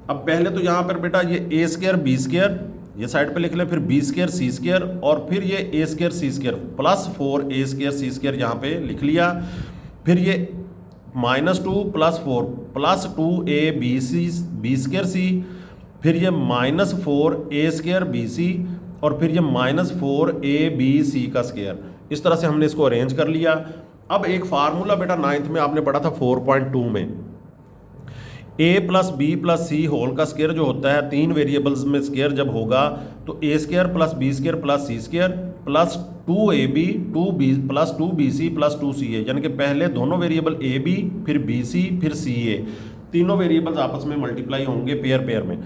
अब पहले तो यहाँ पर बेटा ये ए स्क्वायर बी स्क्वायर ये साइड पे लिख लें, फिर बी स्क्वायर सी स्क्वायर और फिर ये ए square c square +4a square c square यहाँ पे लिख लिया, फिर ये -2 +4 +2a बी स्क्वायर सी, फिर ये -4a स्क्वायर बी सी और फिर ये -4ab सी का स्क्वायर। इस तरह से हमने इसको अरेंज कर लिया। अब एक फार्मूला बेटा 9th में आपने पढ़ा था 4.2 में, a plus b plus c whole का स्क्वायर जो होता है, 3 वेरिएबल्स में स्क्वायर जब होगा तो a square plus b square plus c square plus 2ab 2b plus 2bc plus 2ca, यानी कि पहले दोनों वेरिएबल ए बी फिर बी सी फिर सी ए, तीनों वेरिएबल्स आपस में मल्टीप्लाई होंगे पेयर पेयर में।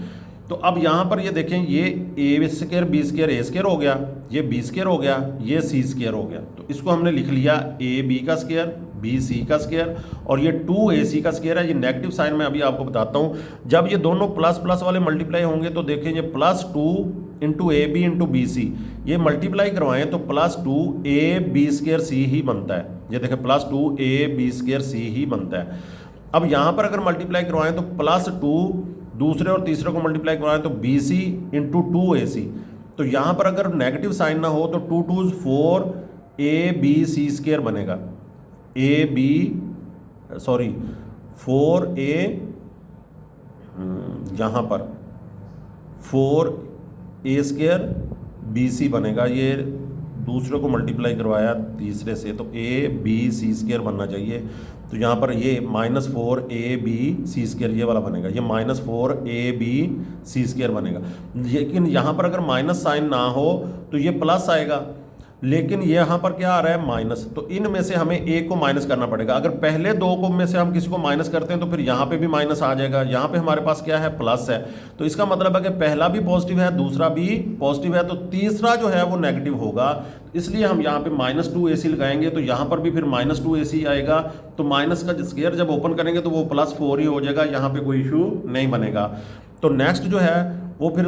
तो अब यहाँ पर ये देखें ये ए square b square a square हो गया, ये बी स्क्वायर हो गया, ये सी स्क्वायर हो गया, तो इसको हमने लिख लिया ए बी का स्क्वायर बी सी का स्क्वायर और ये 2ac का स्क्वायर है। ये नेगेटिव साइन मैं अभी आपको बताता हूँ, जब ये दोनों प्लस प्लस वाले मल्टीप्लाई होंगे तो देखें ये +2 into a b into b c, ये मल्टीप्लाई करवाएं तो +2a स्क्वायर सी ही बनता है, ये देखें +2a स्क्वायर सी ही बनता है। अब यहाँ पर अगर मल्टीप्लाई करवाएं तो +2 दूसरे और तीसरे को मल्टीप्लाई करवाएं तो बी सी इंटू 2ac, तो यहाँ पर अगर नेगेटिव साइन ना हो तो 2 2 4ab सी स्क्वायर बनेगा, यहाँ पर 4a स्क्वायर बी सी बनेगा, ये दूसरे को मल्टीप्लाई करवाया तीसरे से तो ए बी सी स्क्वायर बनना चाहिए, तो यहाँ पर ये -4ab सी स्क्वायर ये वाला बनेगा, ये -4ab सी स्क्वायर बनेगा। लेकिन यहाँ पर अगर माइनस साइन ना हो तो ये प्लस आएगा, लेकिन ये यहाँ पर क्या आ रहा है माइनस, तो इनमें से हमें एक को माइनस करना पड़ेगा। अगर पहले दो को में से हम किसी को माइनस करते हैं तो फिर यहाँ पे भी माइनस आ जाएगा, यहाँ पे हमारे पास क्या है प्लस है, तो इसका मतलब है कि पहला भी पॉजिटिव है दूसरा भी पॉजिटिव है, तो तीसरा जो है वो नेगेटिव होगा, इसलिए हम यहाँ पे -2ac लगाएंगे तो यहाँ पर भी फिर -2ac आएगा, तो माइनस का स्क्वायर जब ओपन करेंगे तो वो +4 ही हो जाएगा, यहाँ पे कोई इशू नहीं बनेगा। तो नेक्स्ट जो है वो फिर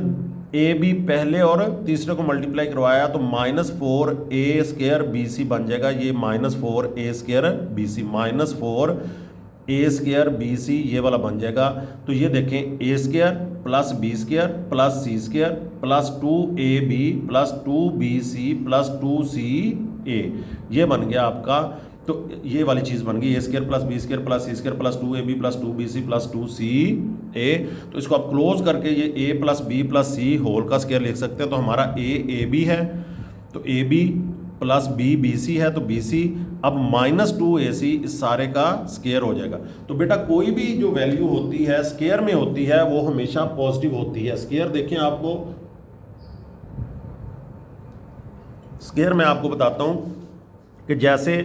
ए बी पहले और तीसरे को मल्टीप्लाई करवाया तो -4a स्क्वायर बी सी बन जाएगा, ये -4a square b c -4a square b c ये वाला बन जाएगा। तो ये देखें a square plus b square plus c square plus 2ab plus 2bc plus 2ca ये बन गया आपका, तो ये वाली चीज़ बन गई a square plus b square plus c square plus 2ab plus 2bc plus 2ca। तो इसको आप क्लोज करके ये a plus b plus c whole का स्क्वायर लिख सकते हैं, तो हमारा a है तो ab प्लस बी सी है तो bc, अब -2ac इस सारे का स्क्वायर हो जाएगा। तो बेटा कोई भी जो वैल्यू होती है स्क्वायर में होती है वो हमेशा पॉजिटिव होती है। स्क्वायर देखें आपको, स्क्वायर मैं आपको बताता हूँ कि जैसे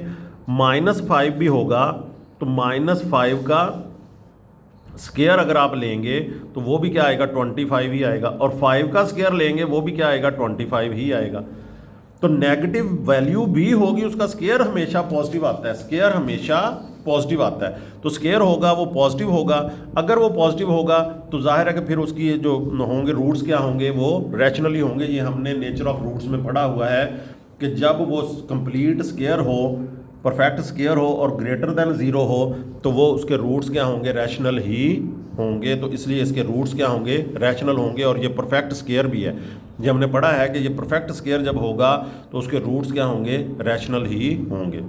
-5 भी होगा तो -5 का स्क्वायर अगर आप लेंगे तो वो भी क्या आएगा 25 ही आएगा, और 5 का स्क्वायर लेंगे वो भी क्या आएगा 25 ही आएगा। तो नेगेटिव वैल्यू भी होगी उसका स्क्वायर हमेशा पॉजिटिव आता है, स्क्वायर हमेशा पॉजिटिव आता है, तो स्क्वायर होगा वो पॉजिटिव होगा। अगर वो पॉजिटिव होगा तो जाहिर है कि फिर उसकी जो होंगे रूट्स क्या होंगे वो रैशनली होंगे। ये हमने नेचर ऑफ रूट्स में पढ़ा हुआ है कि जब वो कंप्लीट स्क्वायर हो, परफेक्ट स्क्वायर हो और ग्रेटर देन 0 हो तो वो उसके रूट्स क्या होंगे रैशनल ही होंगे, तो इसलिए इसके रूट्स क्या होंगे रैशनल होंगे। और ये परफेक्ट स्क्वायर भी है, ये हमने पढ़ा है कि ये परफेक्ट स्क्वायर जब होगा तो उसके रूट्स क्या होंगे रैशनल ही होंगे।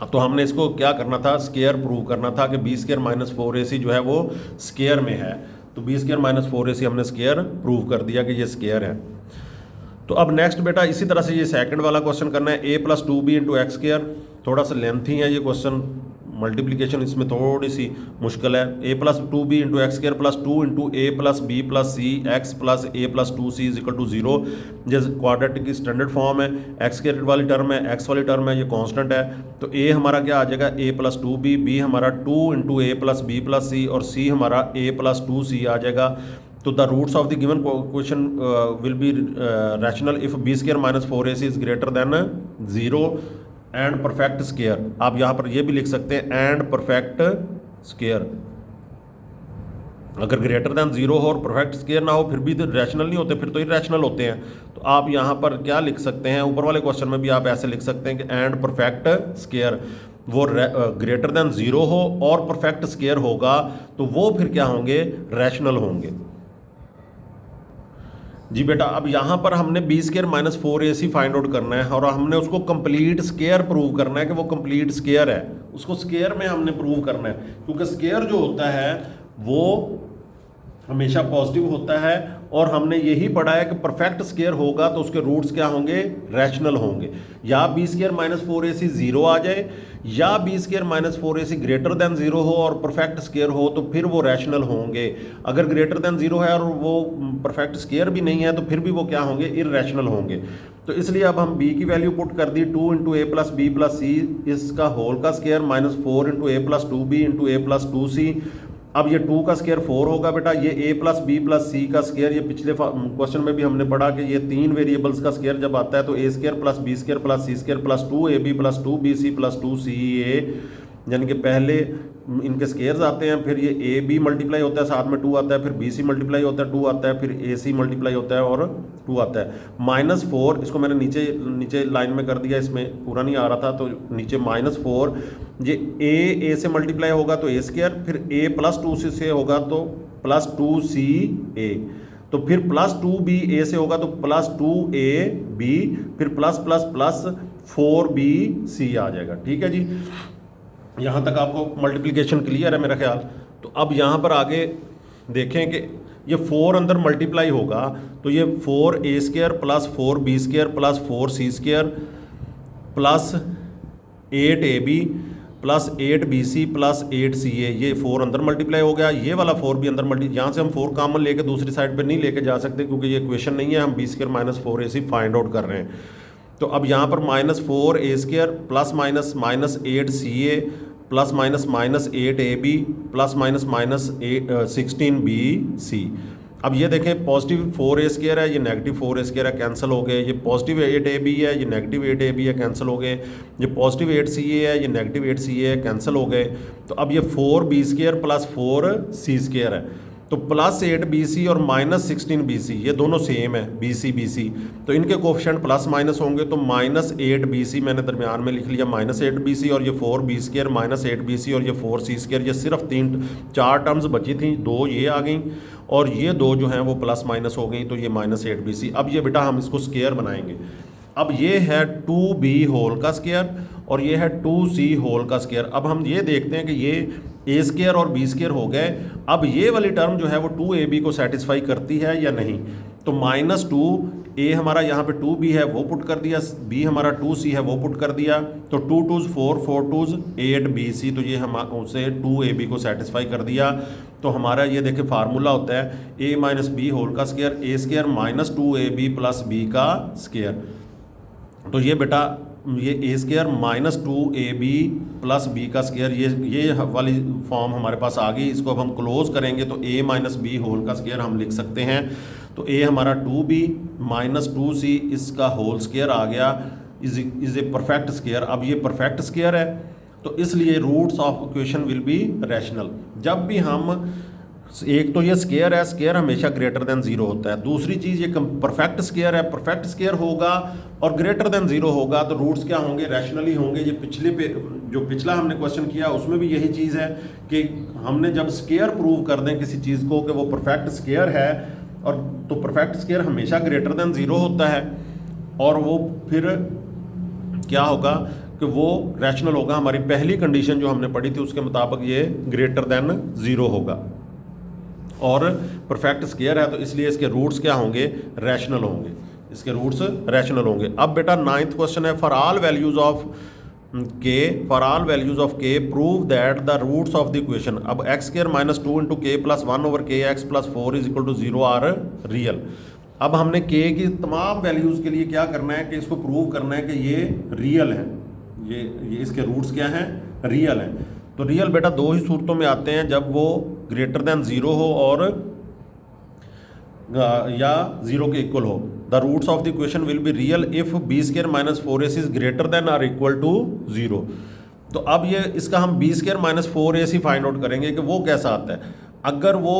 तो हमने इसको क्या करना था, स्केयर प्रूव करना था कि बी स्केयर माइनस 4ac जो है वो स्केयर में है। तो बी स्केयर माइनस 4ac हमने स्केयर प्रूव कर दिया कि ये स्केयर है। तो अब नेक्स्ट बेटा इसी तरह से ये सेकंड वाला क्वेश्चन करना है, a plus 2b into x square. थोड़ा सा लेंथी है ये क्वेश्चन, मल्टीप्लिकेशन इसमें थोड़ी सी मुश्किल है। a plus 2b into x square plus 2 into a plus b plus c x plus a plus 2c is equal to 0। जैसे क्वाड्रेटिक की स्टैंडर्ड फॉर्म है, एक्स स्केयर वाली टर्म है, एक्स वाली टर्म है, ये कांस्टेंट है। तो a हमारा क्या आ जाएगा, a प्लस 2b, b हमारा 2 into a plus b plus c और c हमारा a प्लस 2c आ जाएगा। तो the roots of the given question will be rational if b square minus 4ac is greater than 0 and perfect square. आप यहाँ पर ये भी लिख सकते हैं एंड परफेक्ट स्केयर। अगर ग्रेटर देन 0 हो और परफेक्ट स्केयर ना हो फिर भी तो रैशनल नहीं होते, फिर तो इरैशनल होते हैं। तो आप यहाँ पर क्या लिख सकते हैं, ऊपर वाले क्वेश्चन में भी आप ऐसे लिख सकते हैं कि एंड परफेक्ट स्केयर, वो ग्रेटर देन 0 हो और परफेक्ट स्केयर होगा तो वो फिर क्या होंगे, रैशनल होंगे। जी बेटा, अब यहाँ पर हमने b square minus 4ac find out करना है और हमने उसको कंप्लीट स्केयर प्रूव करना है कि वो कंप्लीट स्केयर है। उसको स्केयर में हमने प्रूव करना है, क्योंकि स्केयर जो होता है वो हमेशा पॉजिटिव होता है और हमने यही पढ़ा है कि परफेक्ट स्केयर होगा तो उसके रूट्स क्या होंगे, रैशनल होंगे। या बी स्केयर माइनस 4ac 0 आ जाए या b square minus 4ac greater than 0 हो और परफेक्ट स्केयर हो तो फिर वो रैशनल होंगे। अगर ग्रेटर देन 0 है और वो परफेक्ट स्केयर भी नहीं है तो फिर भी वो क्या होंगे, इररैशनल होंगे। तो इसलिए अब हम b की वैल्यू पुट कर दी 2 इंटू ए प्लस बी प्लस सी, इसका होल का स्केयर माइनस 4 इंटू ए प्लस 2b इंटू ए प्लस 2c। अब ये 2 का स्केयर 4 होगा बेटा, ये a प्लस बी प्लस सी का स्केयर, ये पिछले क्वेश्चन में भी हमने पढ़ा कि ये 3 वेरिएबल्स का स्केयर जब आता है तो a square plus b square plus c square plus 2ab plus 2bc plus 2ca, यानी कि पहले इनके स्केयर्स आते हैं, फिर ये ए बी मल्टीप्लाई होता है, साथ में 2 आता है, फिर बी सी मल्टीप्लाई होता है 2 आता है, फिर ए सी मल्टीप्लाई होता है और 2 आता है। माइनस 4 इसको मैंने नीचे लाइन में कर दिया, इसमें पूरा नहीं आ रहा था तो नीचे माइनस 4, ये ए से मल्टीप्लाई होगा तो ए स्केयर, फिर ए प्लस 2 से होगा तो प्लस 2c a, तो फिर प्लस 2b a से होगा तो प्लस 2a b, फिर प्लस प्लस प्लस 4bc आ जाएगा। ठीक है जी, यहाँ तक आपको मल्टीप्लिकेशन क्लियर है मेरा ख्याल। तो अब यहाँ पर आगे देखें कि ये 4 अंदर मल्टीप्लाई होगा तो ये 4a square plus 4b square plus 4c square plus 8ab plus 8bc plus 8ca, ये 4 अंदर मल्टीप्लाई हो गया। ये वाला 4 भी अंदर यहाँ से हम 4 कॉमन लेके दूसरी साइड पे नहीं लेके जा सकते क्योंकि ये इक्वेशन नहीं है, हम b square minus 4ac find out कर रहे हैं। तो अब यहाँ पर minus 4a square plus minus minus 8ca plus minus minus 8ab plus minus minus 16bc। अब ये देखें पॉजिटिव 4a स्केयर है, ये नेगेटिव 4a स्केयर है, कैंसिल हो गए। ये पॉजिटिव 8ab है, ये नेगेटिव 8ab है, कैंसिल हो गए। ये पॉजिटिव 8ca है, ये नेगेटिव 8ca है, कैंसिल हो गए। तो अब ये 4b square plus 4c square है, तो प्लस 8bc और माइनस 16bc ये दोनों सेम है, bc तो इनके कोफिशिएंट प्लस माइनस होंगे। तो माइनस 8bc मैंने दरमियान में लिख लिया, माइनस 8bc और ये 4b स्केयर माइनस 8bc और ये 4c स्केयर। ये सिर्फ 4 टर्म्स बची थी, 2 ये आ गई और ये 2 जो हैं वो प्लस माइनस हो गई, तो ये माइनस 8bc। अब ये बेटा हम इसको स्केयर बनाएंगे। अब ये है 2b होल का स्केयर और ये है 2c होल का स्केयर। अब हम ये देखते हैं कि ये a स्केयर और b स्केयर हो गए। अब ये वाली टर्म जो है वो 2ab को सेटिस्फाई करती है या नहीं। तो माइनस 2 a हमारा यहाँ पे 2b है वो पुट कर दिया, b हमारा 2c है वो पुट कर दिया, तो 2 2s 4 4 2s 8bc, तो ये हम उसे 2ab को सेटिस्फाई कर दिया। तो हमारा ये देखिए फार्मूला होता है a माइनस बी होल का square, a square minus 2ab plus b का स्केयर। तो ये बेटा ये a square minus 2ab plus b का स्केयर, ये वाली फॉर्म हमारे पास आ गई। इसको अब हम क्लोज करेंगे तो a माइनस बी होल का स्केयर हम लिख सकते हैं। तो a हमारा 2b माइनस 2c इसका होल स्केयर आ गया, इज ए परफेक्ट स्केयर। अब ये परफेक्ट स्केयर है तो इसलिए roots of equation will be rational. जब भी हम, एक तो ये स्केयर है, स्केयर हमेशा ग्रेटर देन 0 होता है। दूसरी चीज़ ये परफेक्ट स्केयर है, परफेक्ट स्केयर होगा और ग्रेटर देन 0 होगा तो रूट्स क्या होंगे, रैशनली होंगे। ये पिछला हमने क्वेश्चन किया उसमें भी यही चीज़ है कि हमने जब स्केयर प्रूव कर दें किसी चीज़ को कि वो परफेक्ट स्केयर है, और तो परफेक्ट स्केयर हमेशा ग्रेटर देन 0 होता है और वो फिर क्या होगा कि वो रैशनल होगा। हमारी पहली कंडीशन जो हमने पढ़ी थी उसके मुताबिक ये ग्रेटर देन 0 होगा, और परफेक्ट स्क्वायर है तो इसलिए इसके रूट्स क्या होंगे, रैशनल होंगे, इसके रूट्स रैशनल होंगे। अब बेटा 9th क्वेश्चन है, for all values of k prove that the roots of the equation. अब x square minus 2 into k plus 1 over k x plus 4 is equal to 0 are real. अब हमने के की तमाम वैल्यूज़ के लिए क्या करना है कि इसको प्रूव करना है कि ये रियल है, ये इसके रूट्स क्या हैं, रियल हैं। तो रियल बेटा दो ही सूरतों में आते हैं, जब वो ग्रेटर देन 0 हो और या 0 के इक्वल हो। The roots of the equation will be real if b square minus 4ac is greater than or equal to 0। तो अब ये इसका हम b square minus 4ac find out करेंगे कि वो कैसा आता है। अगर वो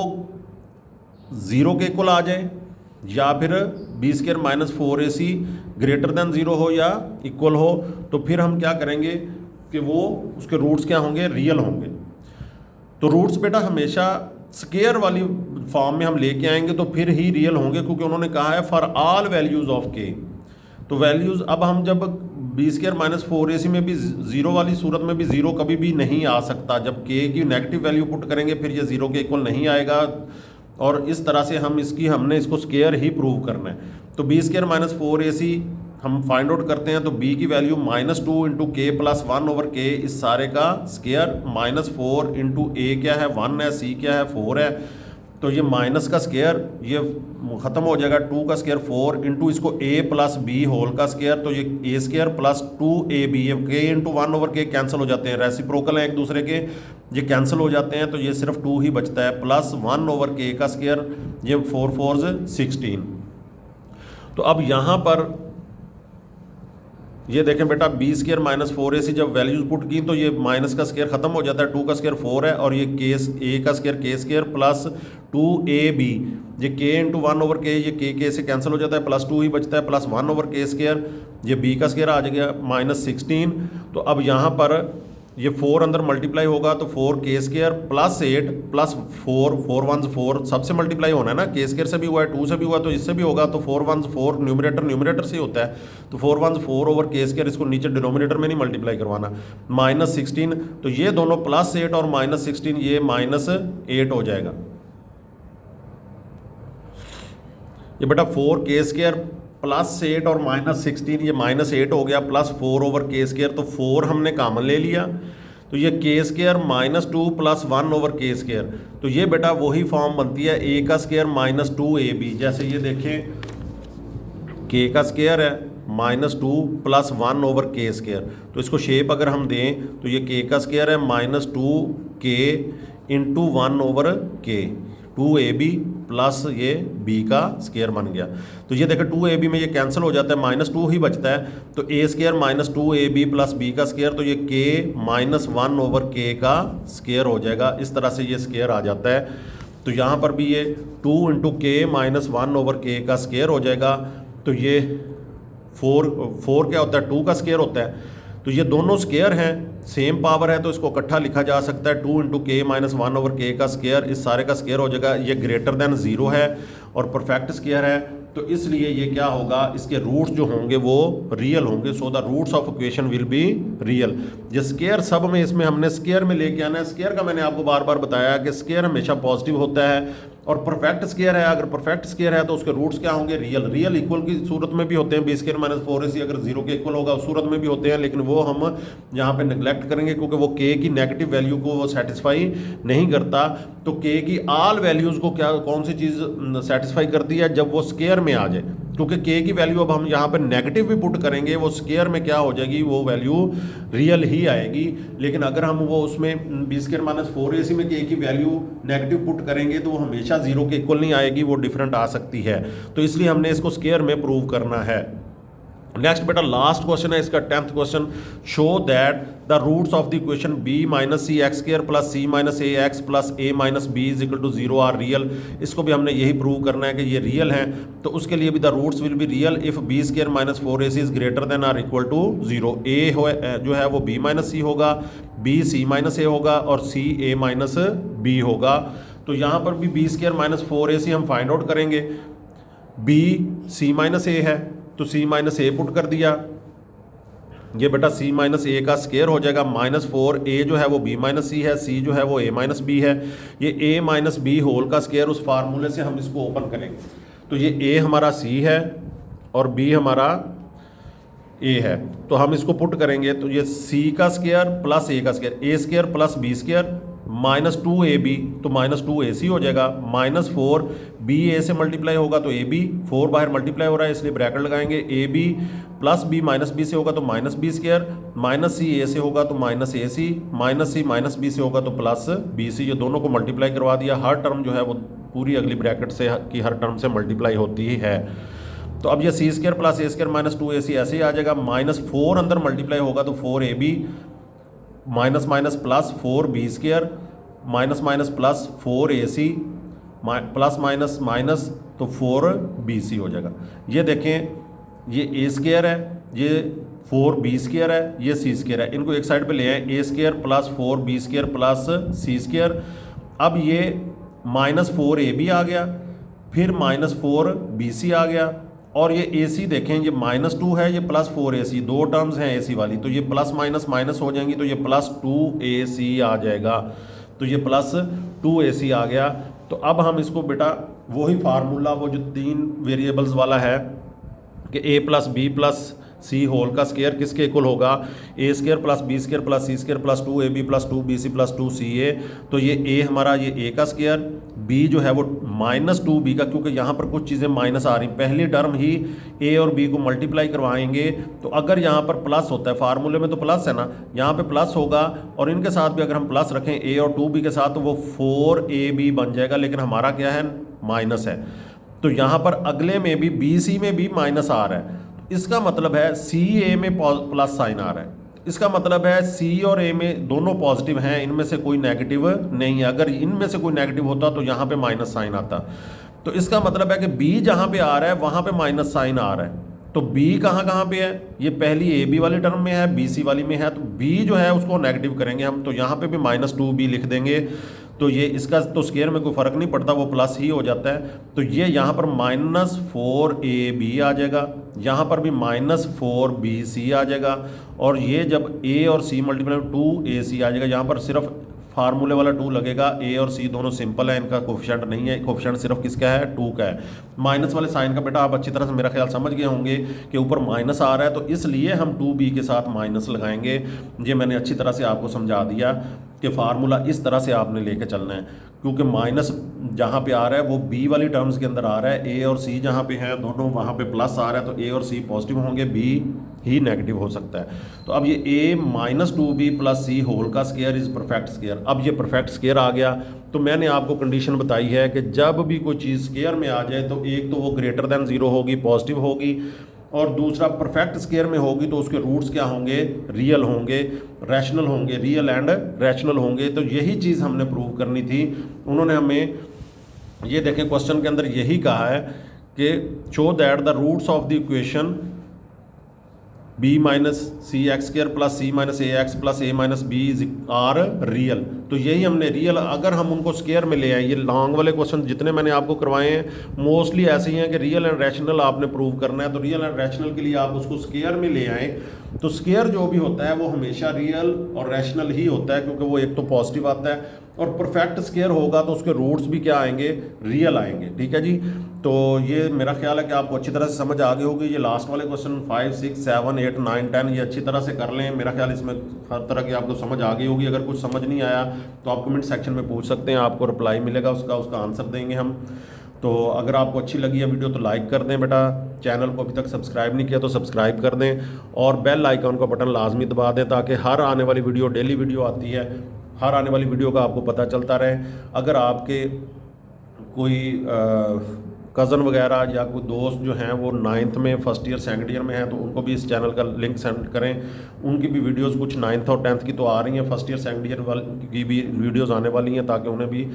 0 के इक्वल आ जाए या फिर b square minus 4ac greater than 0 हो या इक्वल हो, तो फिर हम क्या करेंगे कि वो उसके रूट्स क्या होंगे, रियल होंगे। तो रूट्स बेटा हमेशा स्क्वायर वाली फॉर्म में हम लेके आएंगे तो फिर ही रियल होंगे, क्योंकि उन्होंने कहा है फॉर ऑल वैल्यूज़ ऑफ के। तो वैल्यूज़ अब हम जब बी स्क्वायर माइनस 4ac में भी 0 वाली सूरत में भी 0 कभी भी नहीं आ सकता। जब के की नेगेटिव वैल्यू पुट करेंगे फिर ये 0 के इक्वल नहीं आएगा, और इस तरह से हमने इसको स्क्वायर ही प्रूव करना है। तो बी स्क्वायर माइनस 4ac हम फाइंड आउट करते हैं, तो b की value -2 into k plus 1 over के, इस सारे का स्क्वायर, -4 इंटू a क्या है 1 है, c क्या है 4 है, तो ये माइनस का स्क्वायर ये ख़त्म हो जाएगा, 2 का स्क्वायर 4 इंटू इसको a प्लस बी होल का स्क्वायर, तो ये a स्क्वायर प्लस 2ab, ये k इंटू 1 ओवर के कैंसिल हो जाते हैं, रेसिप्रोकल हैं एक दूसरे के, ये कैंसिल हो जाते हैं, तो ये सिर्फ 2 ही बचता है, प्लस 1 ओवर के का स्क्वायर, ये 4 4 16। तो अब यहाँ पर ये देखें बेटा बी स्क्वायर माइनस 4ac जब वैल्यूज पुट की तो ये माइनस का स्क्वायर खत्म हो जाता है, 2 का स्क्वायर 4 है, और ये केस a का स्क्वायर के स्क्वायर प्लस 2ab, ये k इंटू 1 ओवर के, ये k से कैंसिल हो जाता है, प्लस 2 ही बचता है, प्लस 1 ओवर के स्क्वायर, ये b का स्क्वायर आ जाएगा -16। तो अब यहाँ पर ये 4 अंदर मल्टीप्लाई होगा तो 4 के स्क्वायर प्लस 8 प्लस 4 4 1 4 सबसे मल्टीप्लाई होना है ना, के स्क्वायर से भी हुआ है, 2 से भी हुआ तो इससे भी होगा, तो 4 1 4 न्यूमरेटर से होता है, तो 4 1 4 ओवर के स्क्वायर, इसको नीचे डिनोमिनेटर में नहीं मल्टीप्लाई करवाना, -16, तो ये दोनों +8 और -16 ये -8 हो जाएगा। ये बेटा 4 के स्क्वायर +8 और -16 ये -8 हो गया, प्लस 4 ओवर के स्क्वायर, तो 4 हमने कॉमन ले लिया, तो ये के स्क्वायर -2 प्लस 1 ओवर के स्क्वायर, तो ये बेटा वही फॉर्म बनती है a का स्क्वायर -2ab। जैसे ये देखें k का स्क्वायर है -2 प्लस 1 ओवर के स्क्वायर, तो इसको शेप अगर हम दें तो ये k का स्क्वायर है -2k इंटू 1 ओवर के, 2ab प्लस ये b का स्क्वायर बन गया। तो ये देखें 2ab में ये कैंसिल हो जाता है, -2 ही बचता है, तो a square -2ab plus b का स्क्वायर, तो ये k -1 ओवर k का स्क्वायर हो जाएगा। इस तरह से ये स्क्वायर आ जाता है। तो यहाँ पर भी ये 2 इंटू के -1 ओवर के का स्क्वायर हो जाएगा, तो ये 4 क्या होता है, 2 का स्क्वायर होता है। तो ये दोनों स्क्वायर हैं, सेम पावर है, तो इसको इकट्ठा लिखा जा सकता है, 2 इंटू के -1 ओवर के का स्क्वायर, इस सारे का स्क्वायर हो जाएगा। ये ग्रेटर देन 0 है और परफेक्ट स्क्वायर है, तो इसलिए ये क्या होगा, इसके रूट्स जो होंगे वो रियल होंगे। So the roots of equation will be real. ये स्क्वायर सब में इसमें हमने स्क्वायर में लेके आना है। स्क्वायर का मैंने आपको बार बार बताया कि स्क्वायर हमेशा पॉजिटिव होता है, और परफेक्ट स्क्वायर है, अगर परफेक्ट स्क्वायर है तो उसके रूट्स क्या होंगे, रियल। रियल इक्वल की सूरत में भी होते हैं, बी स्क्वायर -4ac अगर 0 के इक्वल होगा उस सूरत में भी होते हैं, लेकिन वो हम यहाँ पे नेग्लेक्ट करेंगे क्योंकि वो के की नेगेटिव वैल्यू को वो सेटिस्फाई नहीं करता। तो के की ऑल वैल्यूज़ को क्या कौन सी चीज़ सेटिस्फाई करती है, जब वो स्क्वायर में आ जाए, क्योंकि के की वैल्यू अब हम यहाँ पे नेगेटिव भी पुट करेंगे, वो स्क्वायर में क्या हो जाएगी, वो वैल्यू रियल ही आएगी। लेकिन अगर हम वो उसमें बी स्क्वायर -4ac में के की वैल्यू नेगेटिव पुट करेंगे तो वो हमेशा 0 के इक्वल नहीं आएगी, वो डिफरेंट आ सकती है। तो इसलिए हमने इसको स्क्वायर में प्रूव करना है। नेक्स्ट बेटा लास्ट क्वेश्चन है इसका 10th question, show that the roots of the equation b - cx square plus c - ax plus a - b is equal to 0 are real. इसको भी हमने यही प्रूव करना है कि ये रियल है, तो उसके लिए भी the roots will be real if b square -4ac is greater than or equal to 0। a जो है वो b - c होगा, b c - a होगा और c a - b होगा। तो यहाँ पर भी b स्क्वायर -4ac हम फाइंड आउट करेंगे, b c - a है तो c - a पुट कर दिया, ये बेटा c माइनस ए का स्केयर हो जाएगा, -4a जो है वो b माइनस सी है, c जो है वो a माइनस बी है। ये a माइनस बी होल का स्केयर उस फार्मूले से हम इसको ओपन करेंगे, तो ये a हमारा c है और b हमारा a है। तो हम इसको पुट करेंगे तो ये c का स्केयर प्लस a का square, a square plus b square -2ab, तो -2ac हो जाएगा। -4 b a से मल्टीप्लाई होगा तो ab, 4 बाहर मल्टीप्लाई हो रहा है इसलिए ब्रैकेट लगाएंगे, ab plus b minus b से होगा तो minus b square, minus c a से होगा तो minus ac, minus c minus b से होगा तो प्लस bc। ये दोनों को मल्टीप्लाई करवा दिया, हर टर्म जो है वो पूरी अगली ब्रैकेट से की हर टर्म से मल्टीप्लाई होती ही है। तो अब ये सी स्केयर प्लस ए स्केयर -2ac ऐसे ही आ जाएगा, -4 अंदर मल्टीप्लाई होगा तो 4ab, minus minus plus 4b square, minus minus plus 4ac, plus minus minus तो 4bc हो जाएगा। ये देखें ये ए स्केयर है, ये 4b स्केयर है, ये सी स्केयर है, इनको एक साइड पे ले आए, a square plus 4b square plus c square. अब ये -4ab आ गया, फिर -4bc आ गया, और ये AC देखें ये -2 है, ये +4AC, दो टर्म्स हैं AC वाली, तो ये प्लस माइनस माइनस हो जाएंगी तो ये +2AC आ जाएगा, तो ये +2AC आ गया। तो अब हम इसको बेटा वही फार्मूला, वो जो 3 वेरिएबल्स वाला है कि a plus b plus c whole का स्केयर किसके इक्वल होगा, a square plus b square plus c square plus 2ab plus 2bc plus 2ca। तो ये a हमारा ये a का स्केयर, b जो है वो -2b का, क्योंकि यहाँ पर कुछ चीज़ें माइनस आ रही, पहली टर्म ही a और b को मल्टीप्लाई करवाएंगे, तो अगर यहाँ पर प्लस होता है, फार्मूले में तो प्लस है ना, यहाँ पे प्लस होगा और इनके साथ भी अगर हम प्लस रखें a और 2b के साथ तो वो 4ab बन जाएगा, लेकिन हमारा क्या है माइनस है। तो यहाँ पर अगले में भी bc में भी माइनस आ रहा है, इसका मतलब है सी ए में प्लस साइन आ रहा है, इसका मतलब है सी और ए में दोनों पॉजिटिव हैं, इनमें से कोई नेगेटिव नहीं है। अगर इनमें से कोई नेगेटिव होता तो यहाँ पे माइनस साइन आता, तो इसका मतलब है कि बी जहाँ पे आ रहा है वहाँ पे माइनस साइन आ रहा है। तो बी कहाँ कहाँ पे है, ये पहली ए बी वाली टर्म में है, बी सी वाली में है, तो बी जो है उसको नेगेटिव करेंगे हम, तो यहाँ पे भी -2b लिख देंगे। तो ये इसका तो स्केयर में कोई फ़र्क नहीं पड़ता, वो प्लस ही हो जाता है। तो ये यहाँ पर -4ab आ जाएगा, यहाँ पर भी -4bc आ जाएगा, और ये जब a और c मल्टीप्लाई 2ac आ जाएगा। यहाँ पर सिर्फ फार्मूले वाला 2 लगेगा, a और c दोनों सिंपल है, इनका कोफिशिएंट नहीं है, कोफिशिएंट सिर्फ किसका है 2 का है। माइनस वाले साइन का बेटा आप अच्छी तरह से मेरा ख्याल समझ गए होंगे कि ऊपर माइनस आ रहा है, तो इसलिए हम 2b के साथ माइनस लगाएंगे। ये मैंने अच्छी तरह से आपको समझा दिया कि फार्मूला इस तरह से आपने लेके चलना है, क्योंकि माइनस जहाँ पे आ रहा है वो b वाली टर्म्स के अंदर आ रहा है, a और c जहाँ पे है दोनों वहाँ पे प्लस आ रहा है, तो a और c पॉजिटिव होंगे, b ही नेगेटिव हो सकता है। तो अब ये a -2b plus c whole का स्केयर इज परफेक्ट स्केयर। अब ये परफेक्ट स्केयर आ गया, तो मैंने आपको कंडीशन बताई है कि जब भी कोई चीज़ स्केयर में आ जाए तो एक तो वो ग्रेटर देन 0 होगी, पॉजिटिव होगी, और दूसरा परफेक्ट स्केयर में होगी तो उसके रूट्स क्या होंगे, रियल होंगे, रैशनल होंगे, रियल एंड रैशनल होंगे। तो यही चीज़ हमने प्रूव करनी थी। उन्होंने हमें ये देखें क्वेश्चन के अंदर यही कहा है कि show that the roots of the equation b minus c x square plus c minus a x plus a minus b are real. तो यही हमने रियल, अगर हम उनको स्केयर में ले आए, ये लॉन्ग वाले क्वेश्चन जितने मैंने आपको करवाए हैं मोस्टली ऐसे ही हैं कि रियल एंड रैशनल आपने प्रूव करना है। तो रियल एंड रैशनल के लिए आप उसको स्केयर में ले आएँ, तो स्केयर जो भी होता है वो हमेशा रियल और रैशनल ही होता है, क्योंकि वो एक तो पॉजिटिव आता है, और परफेक्ट स्केयर होगा तो उसके रूट्स भी क्या आएंगे, रियल आएंगे। ठीक है जी, तो ये मेरा ख्याल है कि आपको अच्छी तरह से समझ आ गई होगी। ये लास्ट वाले क्वेश्चन 5, 6, 7, 8, 9, 10 ये अच्छी तरह से कर लें, मेरा ख्याल इसमें हर तरह की आपको समझ आ गई होगी। अगर कुछ समझ नहीं आया तो आप कमेंट सेक्शन में पूछ सकते हैं, आपको रिप्लाई मिलेगा, उसका आंसर देंगे हम। तो अगर आपको अच्छी लगी है वीडियो तो लाइक कर दें बेटा, चैनल को अभी तक सब्सक्राइब नहीं किया तो सब्सक्राइब कर दें, और बेल आइकॉन का बटन लाजमी दबा दें ताकि हर आने वाली वीडियो, डेली वीडियो आती है, हर आने वाली वीडियो का आपको पता चलता रहे। अगर आपके कोई कज़न वगैरह या कोई दोस्त जो हैं वो 9th में, फर्स्ट ईयर, सेकंड ईयर में हैं, तो उनको भी इस चैनल का लिंक सेंड करें। उनकी भी वीडियोस कुछ 9th और 10th की तो आ रही हैं, फर्स्ट ईयर सेकंड ईयर की भी वीडियोस आने वाली हैं, ताकि उन्हें भी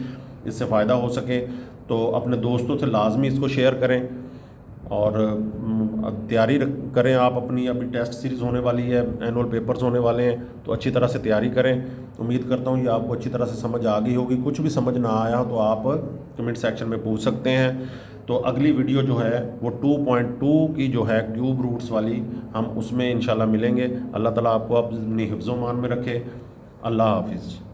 इससे फ़ायदा हो सके। तो अपने दोस्तों से लाजमी इसको शेयर करें और तैयारी करें आप अपनी। अभी टेस्ट सीरीज़ होने वाली है, एनुअल पेपर्स होने वाले हैं, तो अच्छी तरह से तैयारी करें। उम्मीद करता हूँ ये आपको अच्छी तरह से समझ आ गई होगी। कुछ भी समझ ना आया तो आप कमेंट सेक्शन में पूछ सकते हैं। तो अगली वीडियो जो है वो 2.2 की जो है क्यूब रूट्स वाली, हम उसमें इंशाल्लाह मिलेंगे। अल्लाह ताला आपको अपनी हिफ्ज़-ओ-मान में रखे। अल्लाह हाफिज़।